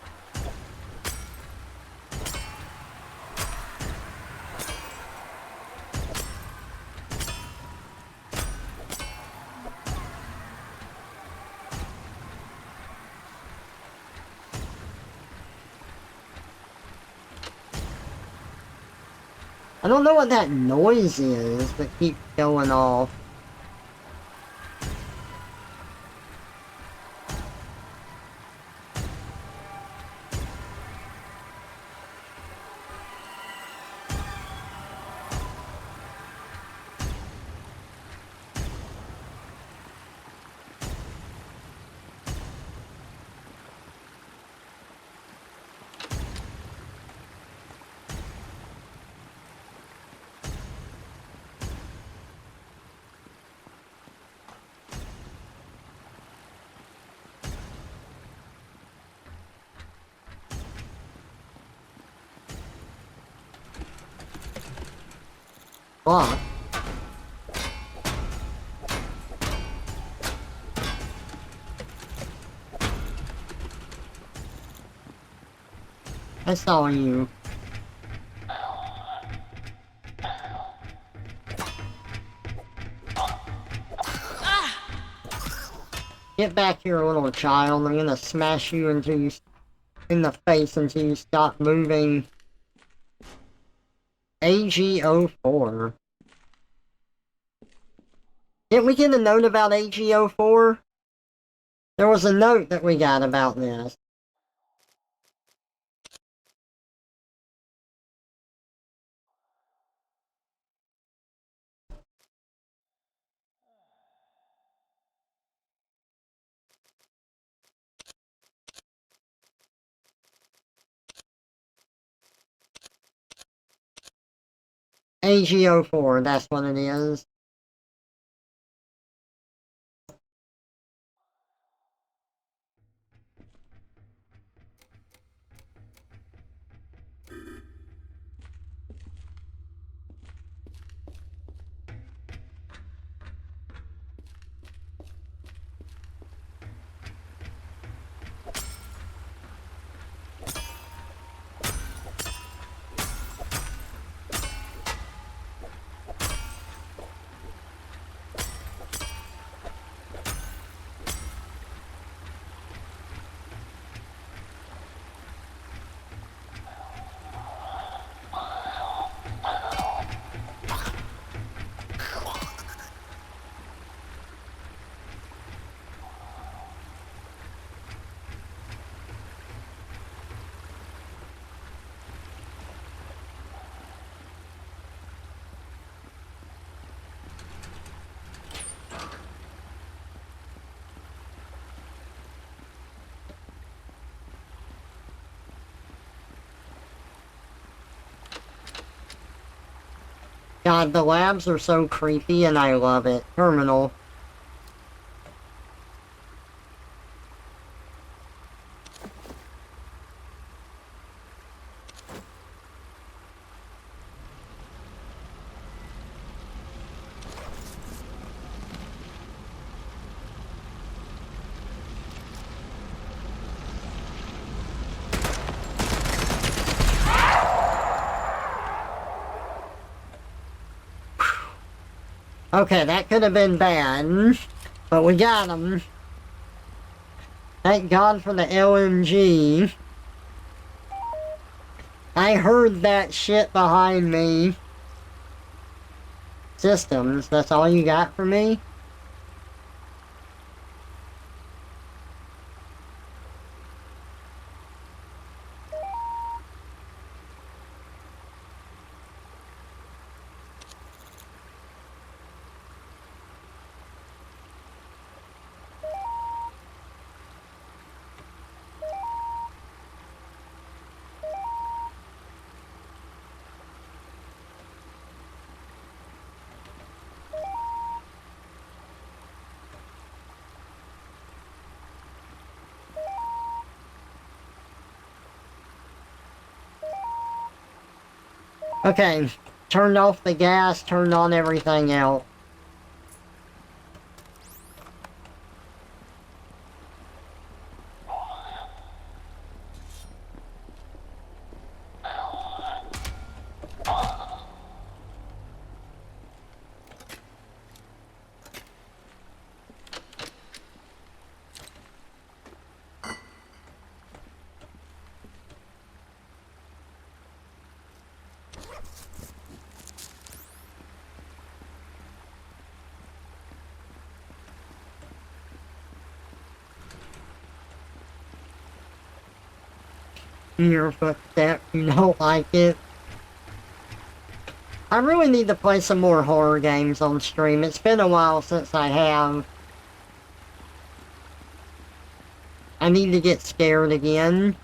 I don't know what that noise is that keeps going off. Fuck. I saw you. Get back here, little child. I'm gonna smash you until you in the face until you stop moving. AG04. Didn't we get a note about AG04? There was a note that we got about this. AG04, that's what it is. God, the labs are so creepy and I love it. Terminal. Okay, that could have been bad, but we got him. Thank God for the LMG. I heard that shit behind me. Systems, that's all you got for me? Okay, turned off the gas, turned on everything else. Your footstep, you don't like it. I really need to play some more horror games on stream. It's been a while since I have. I need to get scared again.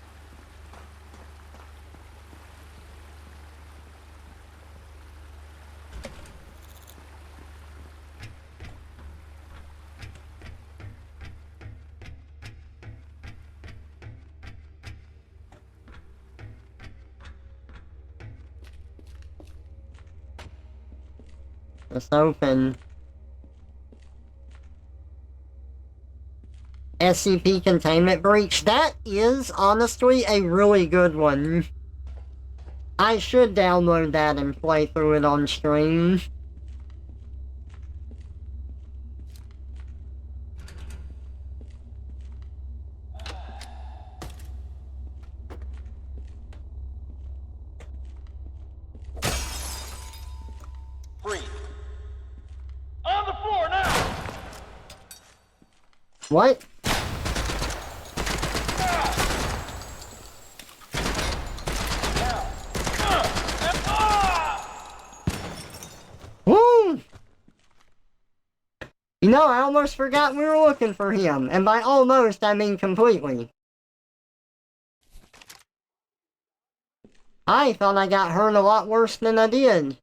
It's open. SCP containment breach. That is honestly a really good one. I should download that and play through it on stream. Freeze. On the floor now! What? Woo! You know, I almost forgot we were looking for him. And by almost, I mean completely. I thought I got hurt a lot worse than I did.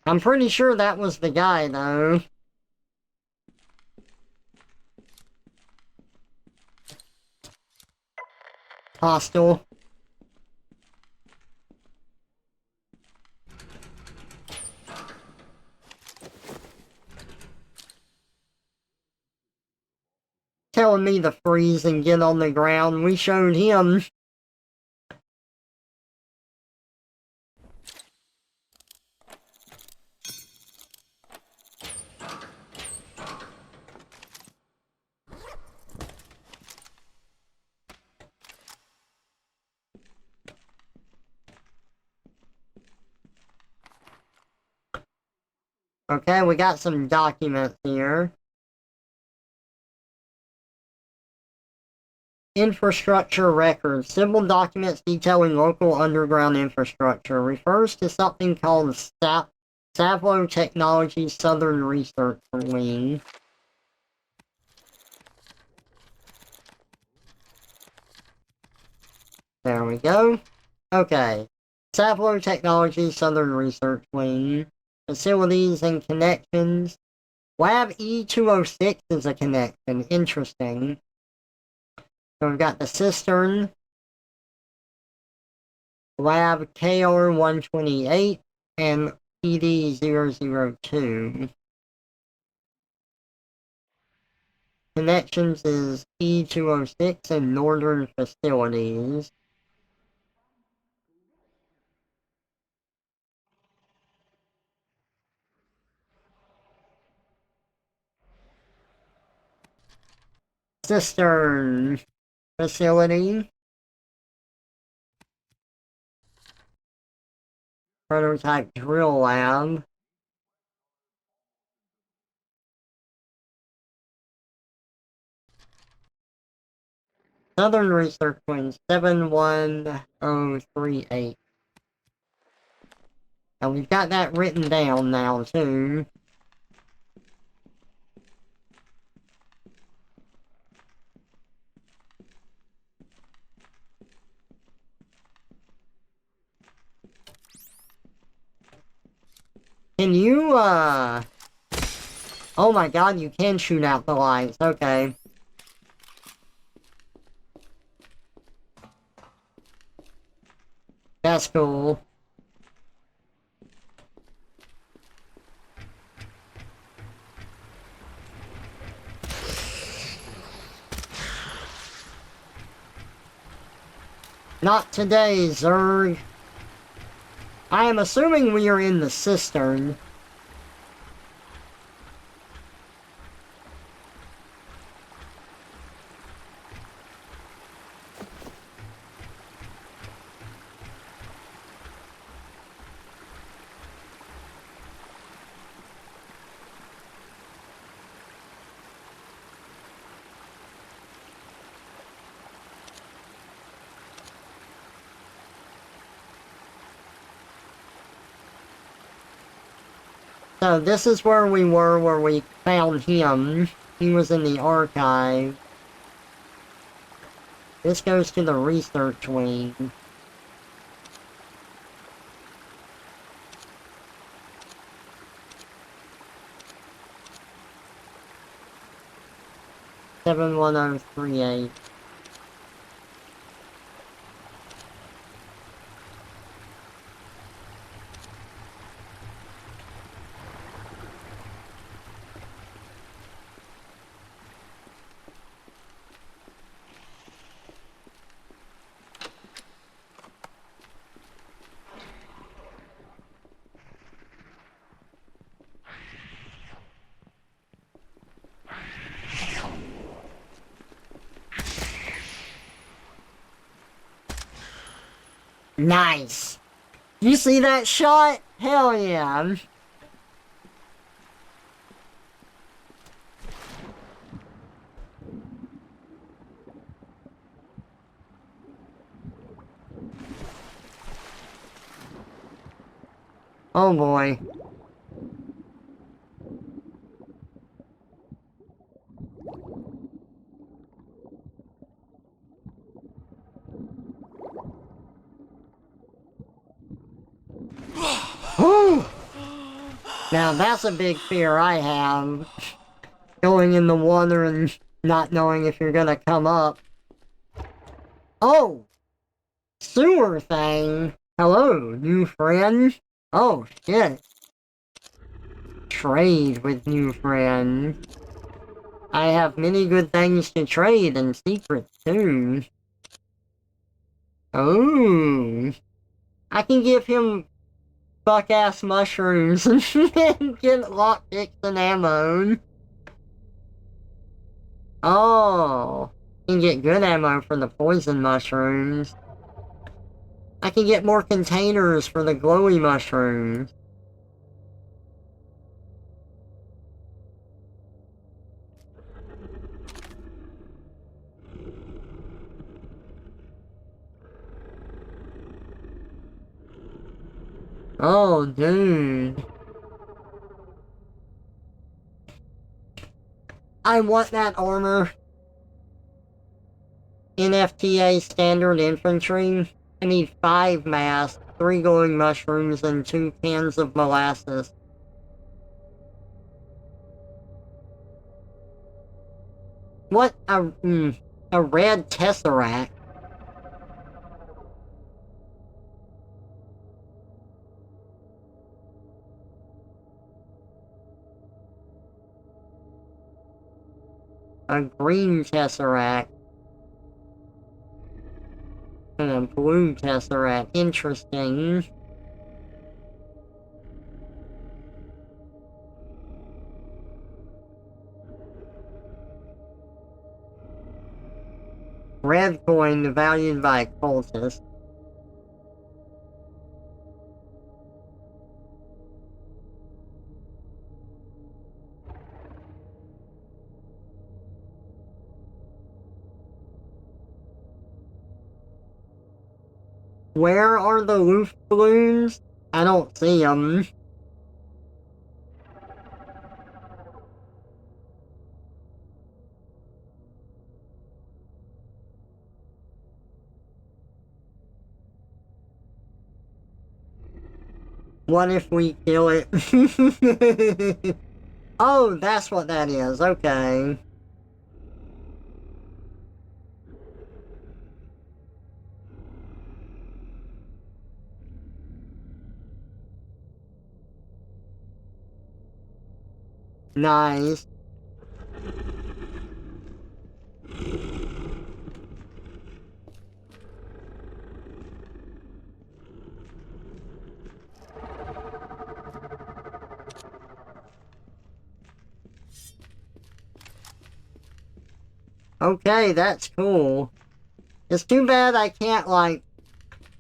I'm pretty sure that was the guy, though. Hostile. Telling me to freeze and get on the ground. We showed him. Okay, we got some documents here. Infrastructure records. Civil documents detailing local underground infrastructure. Refers to something called Savlo Technologies Southern Research Wing. There we go. Okay. Savlo Technologies Southern Research Wing. Facilities and connections. Lab E206 is a connection. Interesting. So we've got the cistern. Lab KR128 and PD002. Connections is E206 and Northern Facilities. Cistern facility. Prototype drill lab. Southern Research Wing 71038. And we've got that written down now too. Can you, oh my god, you can shoot out the lights, okay. That's cool. Not today, Zerg. I am assuming we are in the cistern. So this is where we were, where we found him. He was in the archive. This goes to the research wing. Seven 1038. Nice! You see that shot? Hell yeah! Oh boy. Now that's a big fear I have. Going in the water and not knowing if you're gonna come up. Oh! Sewer thing! Hello, new friend? Oh, shit. Trade with new friend. I have many good things to trade and secrets too. Oh. I can give him fuck-ass mushrooms and get lockpicks and ammo. Oh. I can get good ammo for the poison mushrooms. I can get more containers for the glowy mushrooms. Oh, dude. I want that armor. NFTA standard infantry. I need 5 masks, 3 glowing mushrooms, and 2 cans of molasses. What a red tesseract. A green tesseract. And a blue tesseract. Interesting. Red coin valued by cultists. Where are the Loof balloons? I don't see them. What if we kill it? Oh, that's what that is. Okay. Nice. Okay, that's cool. It's too bad I can't, like,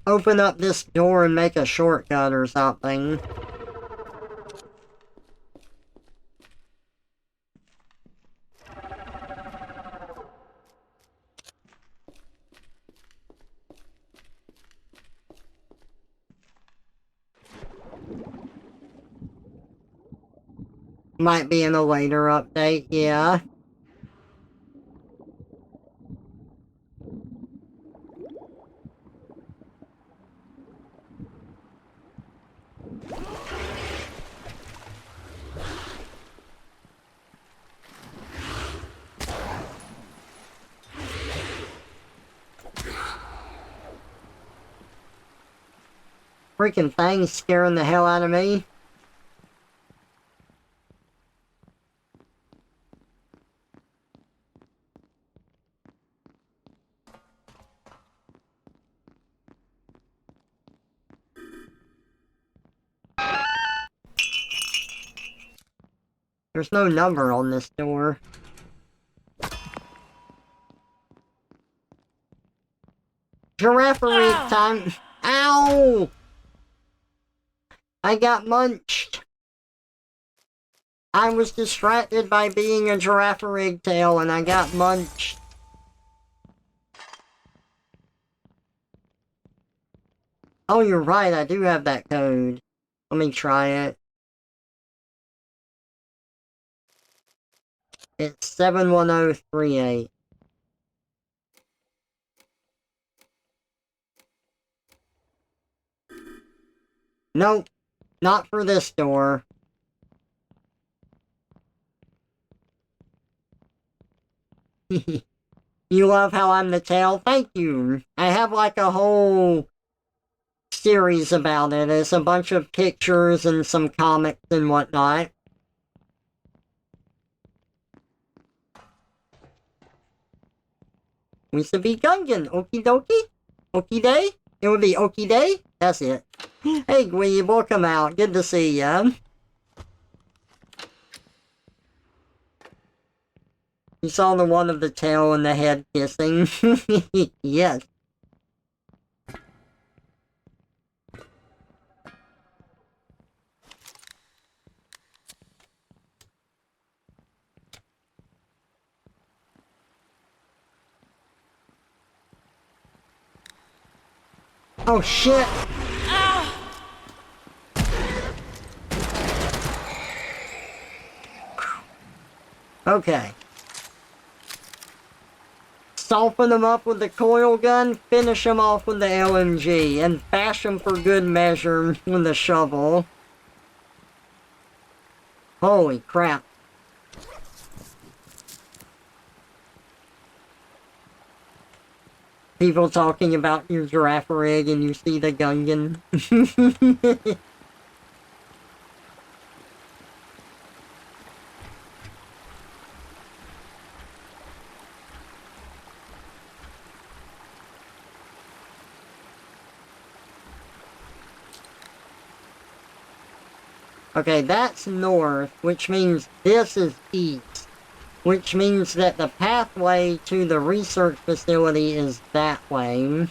open up this door and make a shortcut or something. Might be in a later update, yeah. Freaking thing's scaring the hell out of me. There's no number on this door. Giraffe time! Ow! I got munched. I was distracted by being a giraffe tail and I got munched. Oh, you're right, I do have that code. Let me try it. It's 71038. Nope, not for this door. You love how I'm the tail? Thank you. I have like a whole series about it. It's a bunch of pictures and some comics and whatnot. We should be Gungan. Okie dokie? Okie day? It would be okie day? That's it. Hey Gweeb, welcome out. Good to see ya. You saw the one of the tail and the head kissing? Yes. Oh shit! Okay. Soften them up with the coil gun, finish them off with the LMG, and bash them for good measure with the shovel. Holy crap. People talking about your giraffe rig and you see the Gungan. Okay, that's north, which means this is east. Which means that the pathway to the research facility is that way.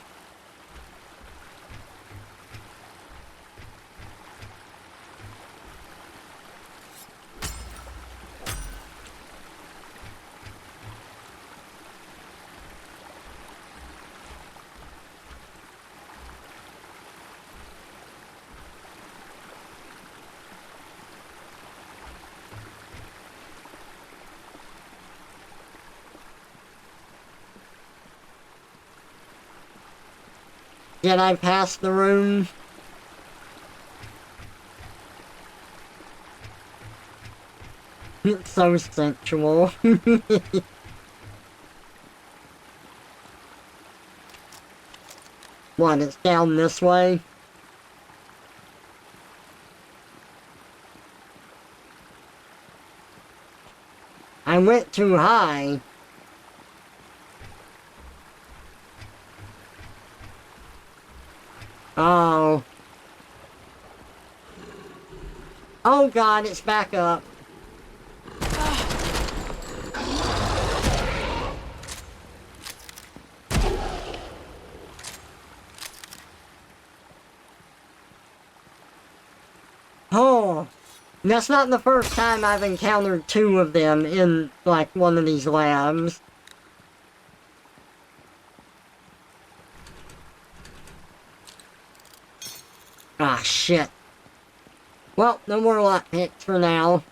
Did I pass the room? It's so sensual. What, it's down this way? I went too high. Oh. Oh god, it's back up. Oh. That's not the first time I've encountered two of them in, like, one of these labs. Ah, shit. Well, no more lockpicks for now.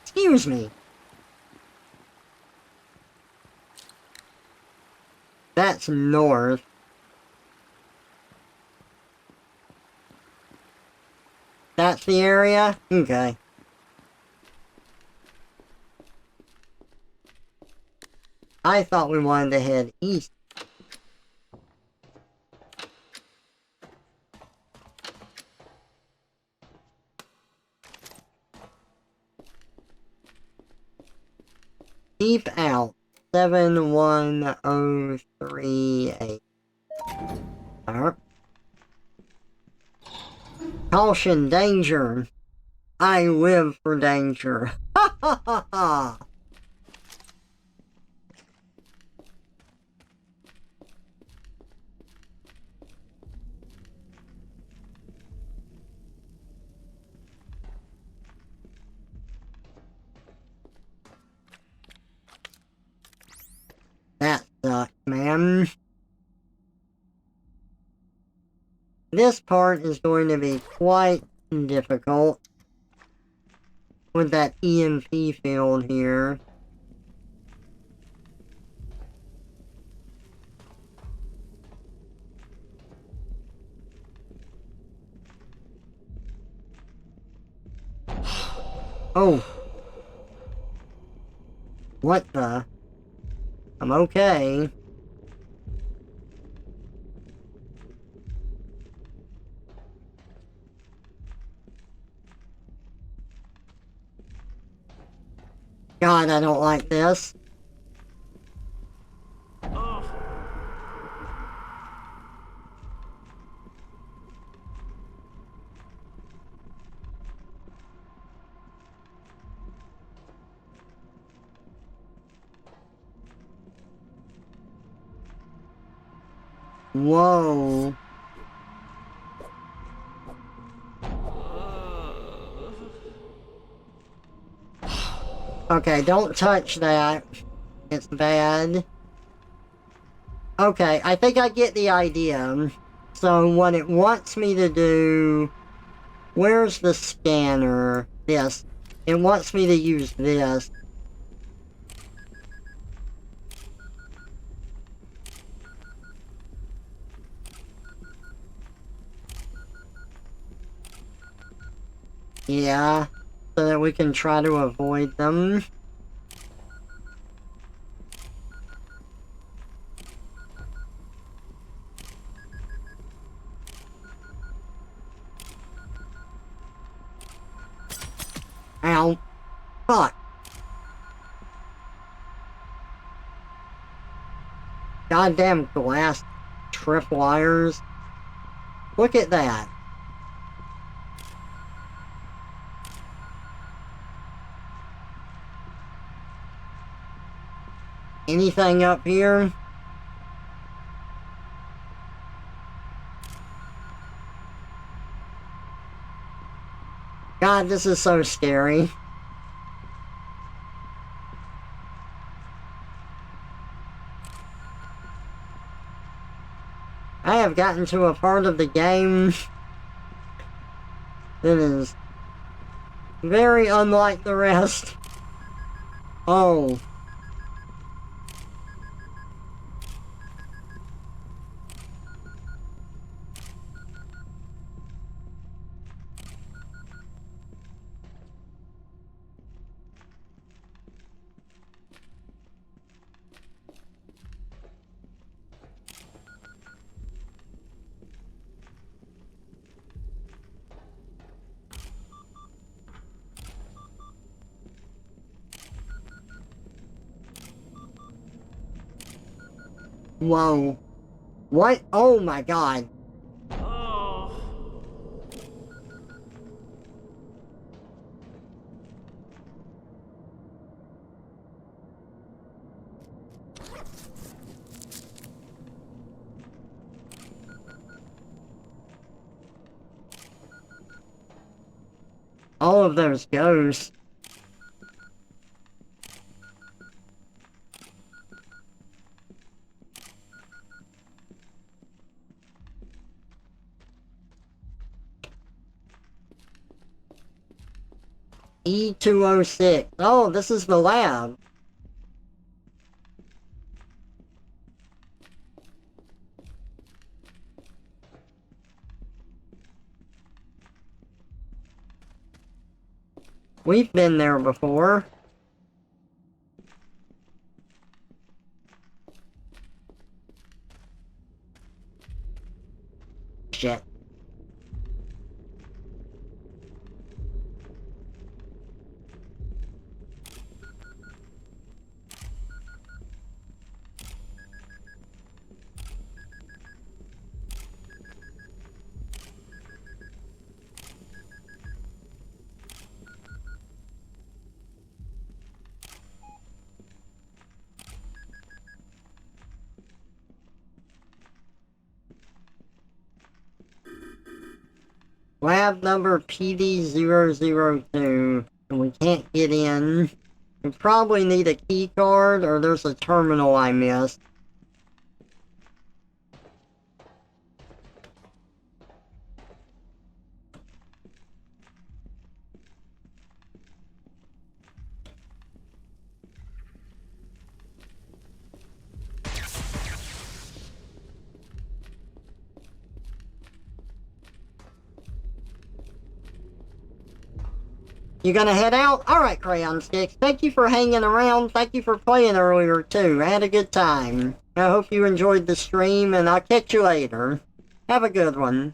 Excuse me. That's north. That's the area? Okay. I thought we wanted to head east. Keep out. 71038. Alright. Caution, danger. I live for danger. Ha ha ha ha! That sucks, man. This part is going to be quite difficult with that EMP field here. Oh. What the? I'm okay. God, I don't like this. Whoa. Okay, don't touch that. It's bad. Okay, I think I get the idea. So what it wants me to do... Where's the scanner? This. It wants me to use this. Yeah, so that we can try to avoid them. Ow. Fuck. Goddamn glass tripwires. Look at that. Anything up here? God, this is so scary. I have gotten to a part of the game that is very unlike the rest. Oh. Whoa. What? Oh my god. All of those ghosts. E206. Oh, this is the lab. We've been there before. Shit. Lab number PD002, and we can't get in. We probably need a key card, or there's a terminal I missed. You gonna head out? Alright, Crayon Sticks. Thank you for hanging around. Thank you for playing earlier, too. I had a good time. I hope you enjoyed the stream, and I'll catch you later. Have a good one.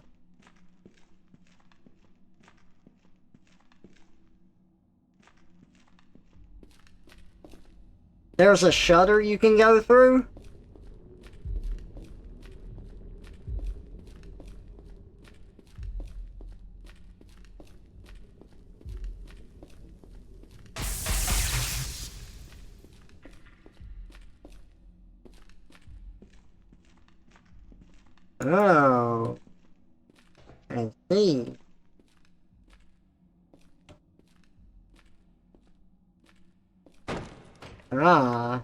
There's a shutter you can go through? Oh. I see. Ah.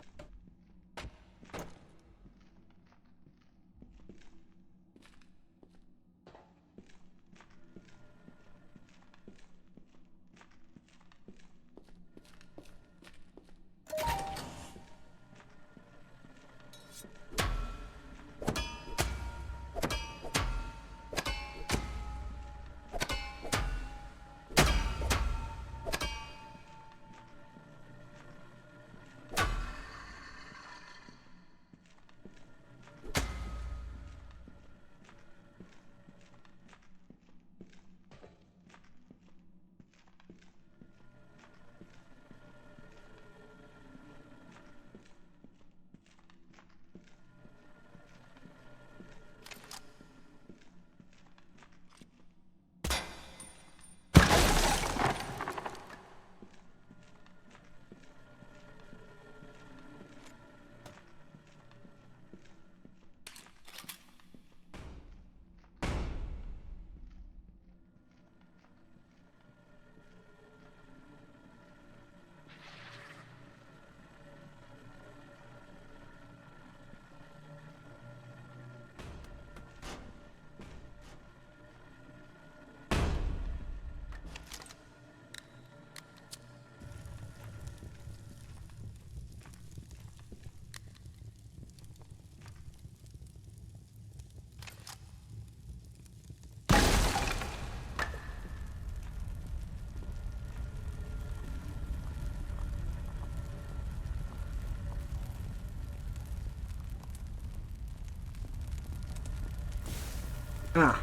Ah.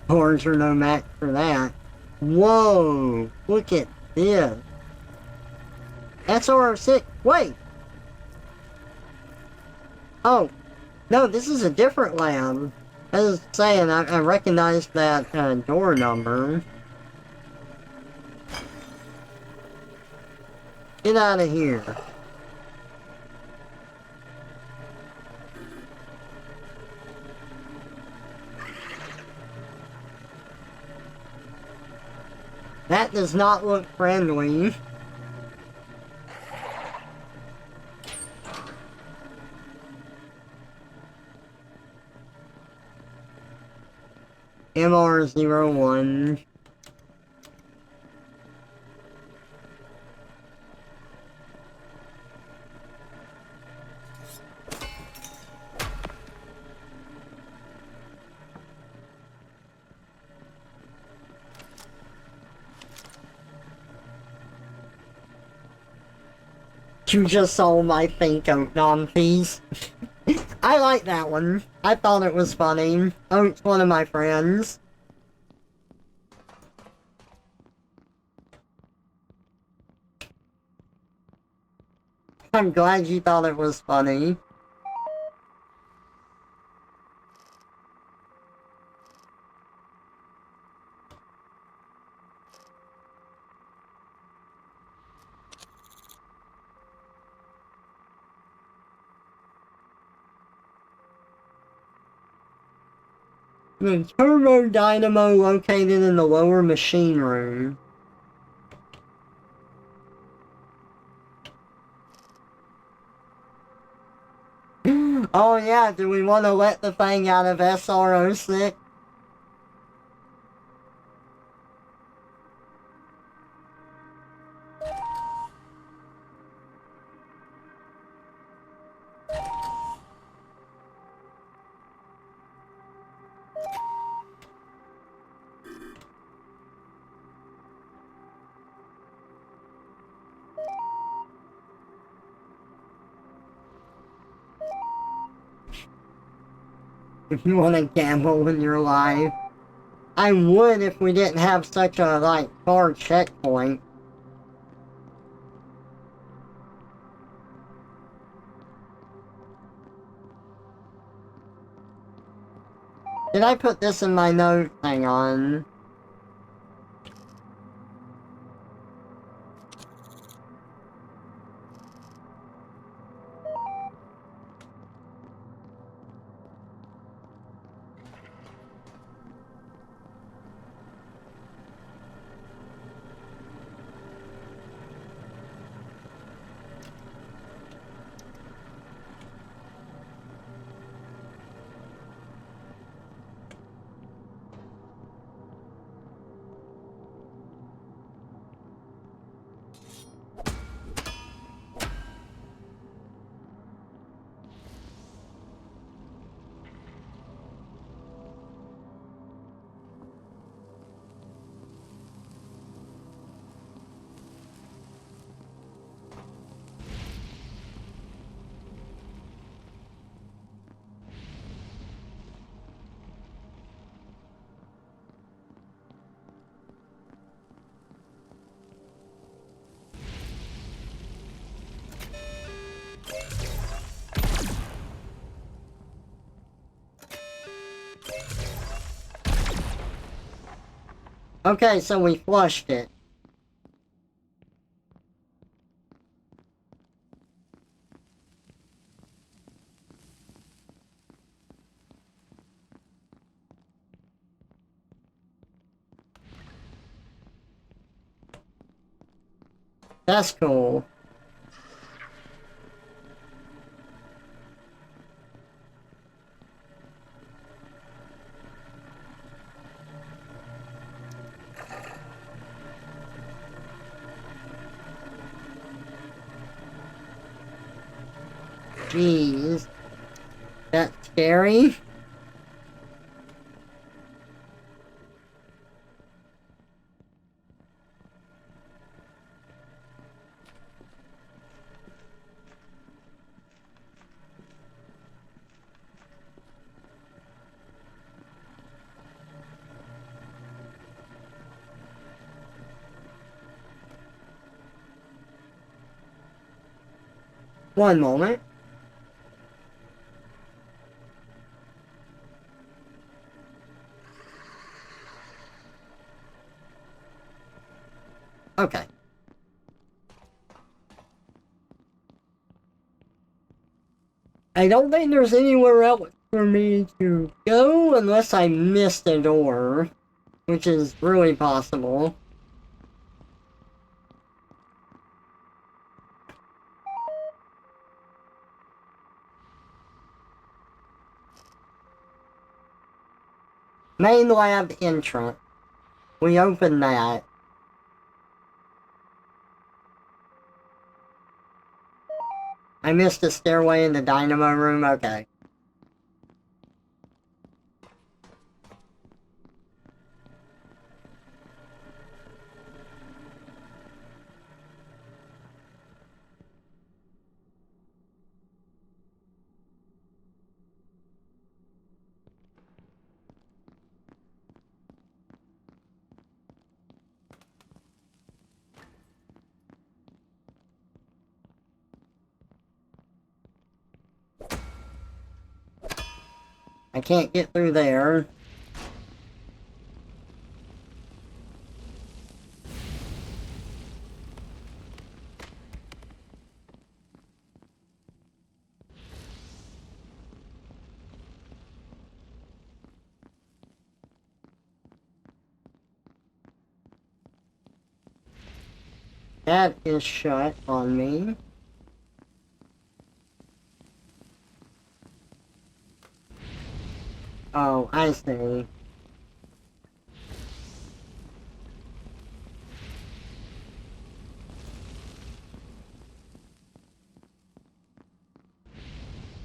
Horns are no match for that. Whoa! Look at this. SR6. Wait! Oh, no, this is a different lab. I was saying, I recognized that door number. Get out of here. That does not look friendly. MR01. You just saw my think oat non-piece. I like that one. I thought it was funny. Oat's one of my friends. I'm glad you thought it was funny. The turbo dynamo located in the lower machine room. Oh yeah, do we want to let the thing out of SR06? If you want to gamble in your life. I would if we didn't have such a, like, far checkpoint. Did I put this in my note? Hang on. Okay, so we flushed it. That's cool. Jeez. That's scary. One moment. Okay. I don't think there's anywhere else for me to go unless I missed a door, which is really possible. Main lab entrance. We open that. I missed the stairway in the dynamo room? Okay. I can't get through there. That is shut on me. Oh, I see.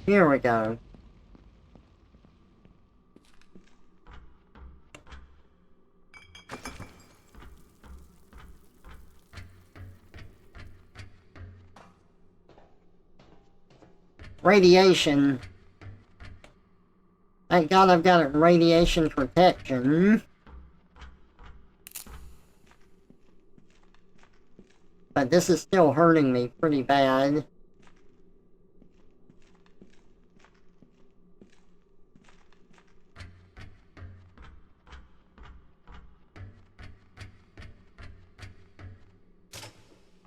Here we go. Radiation. Thank God I've got radiation protection. But this is still hurting me pretty bad.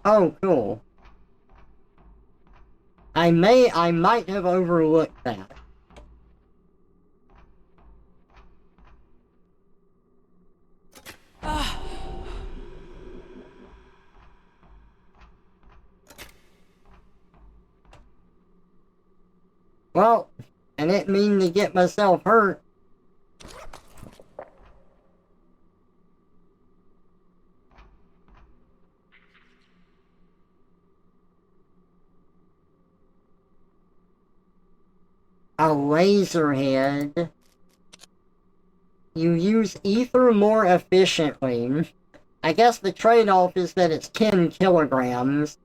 Oh, cool. I might have overlooked that. Well, I didn't mean to get myself hurt. A laser head. You use ether more efficiently. I guess the trade-off is that it's 10 kilograms.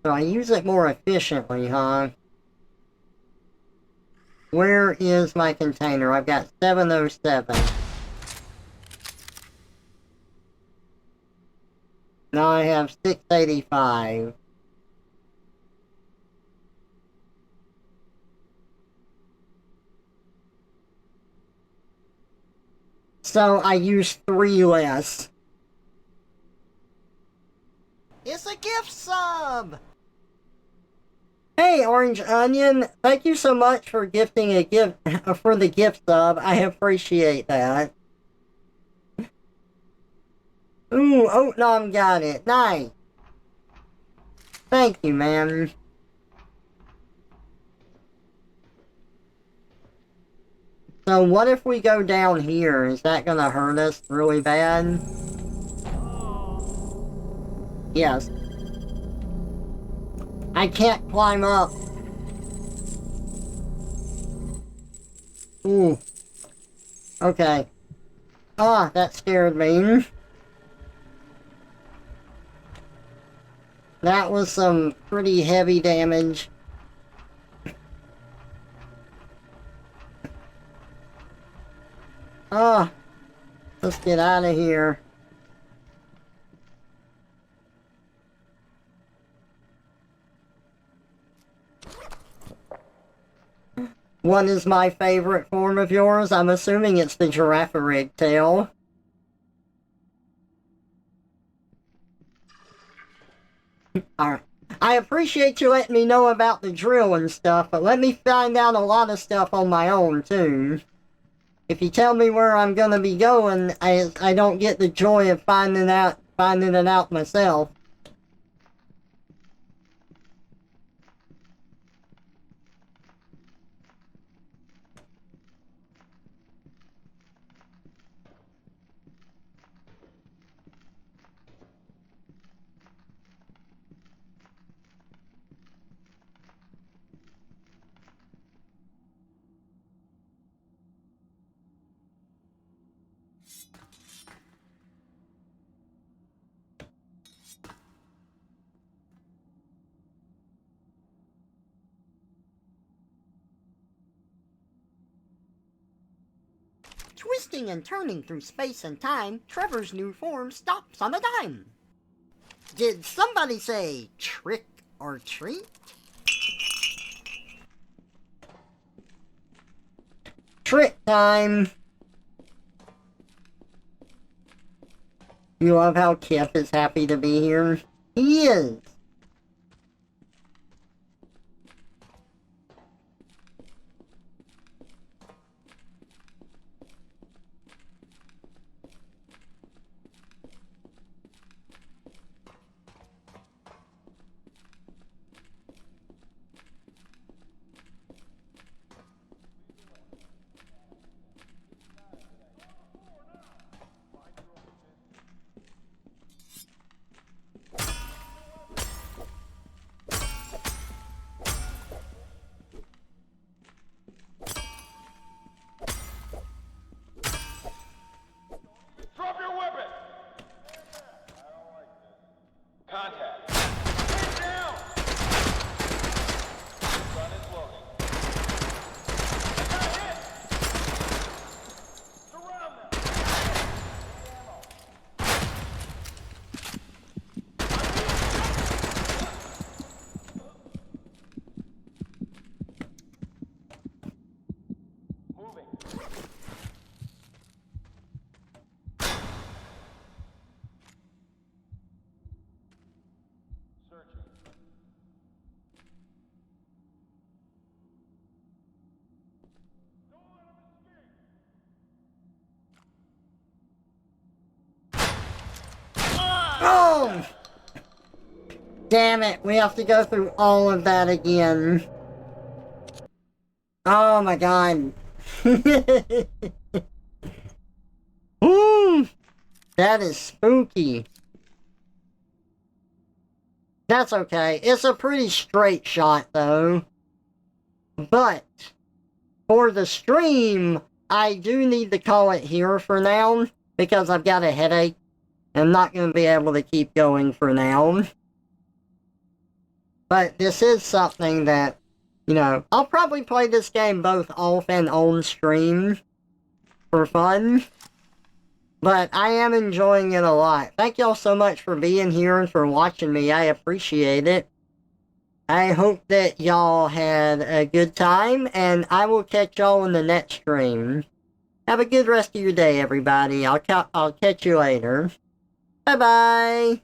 So I use it more efficiently, huh? Where is my container? I've got 707. Now I have 685. So I use 3 less. It's a gift sub! Hey, Orange Onion, thank you so much for gifting a gift for the gift sub. I appreciate that. Ooh, Oatnom got it. Nice. Thank you, man. So what if we go down here? Is that gonna hurt us really bad? Yes. I can't climb up. Ooh. Okay. Ah, that scared me. That was some pretty heavy damage. Ah, let's get out of here. What is my favorite form of yours? I'm assuming it's the giraffe rig tail. Alright. I appreciate you letting me know about the drill and stuff, but let me find out a lot of stuff on my own, too. If you tell me where I'm gonna be going, I don't get the joy of finding it out myself. Twisting and turning through space and time, Trevor's new form stops on a dime. Did somebody say trick or treat? Trick time! You love how Kip is happy to be here? He is! Drop your weapon! I don't like this. Contact. Get down! Gun is loading. I got hit! Surround them! Ammo. Moving. Searching. Don't let him escape! Oh! Damn it, we have to go through all of that again. Oh my god. Ooh, that is spooky. That's okay. It's a pretty straight shot, though. But, for the stream, I do need to call it here for now, because I've got a headache. I'm not going to be able to keep going for now. But this is something that, you know, I'll probably play this game both off and on stream for fun. But I am enjoying it a lot. Thank y'all so much for being here and for watching me. I appreciate it. I hope that y'all had a good time, and I will catch y'all in the next stream. Have a good rest of your day, everybody. I'll catch you later. Bye-bye.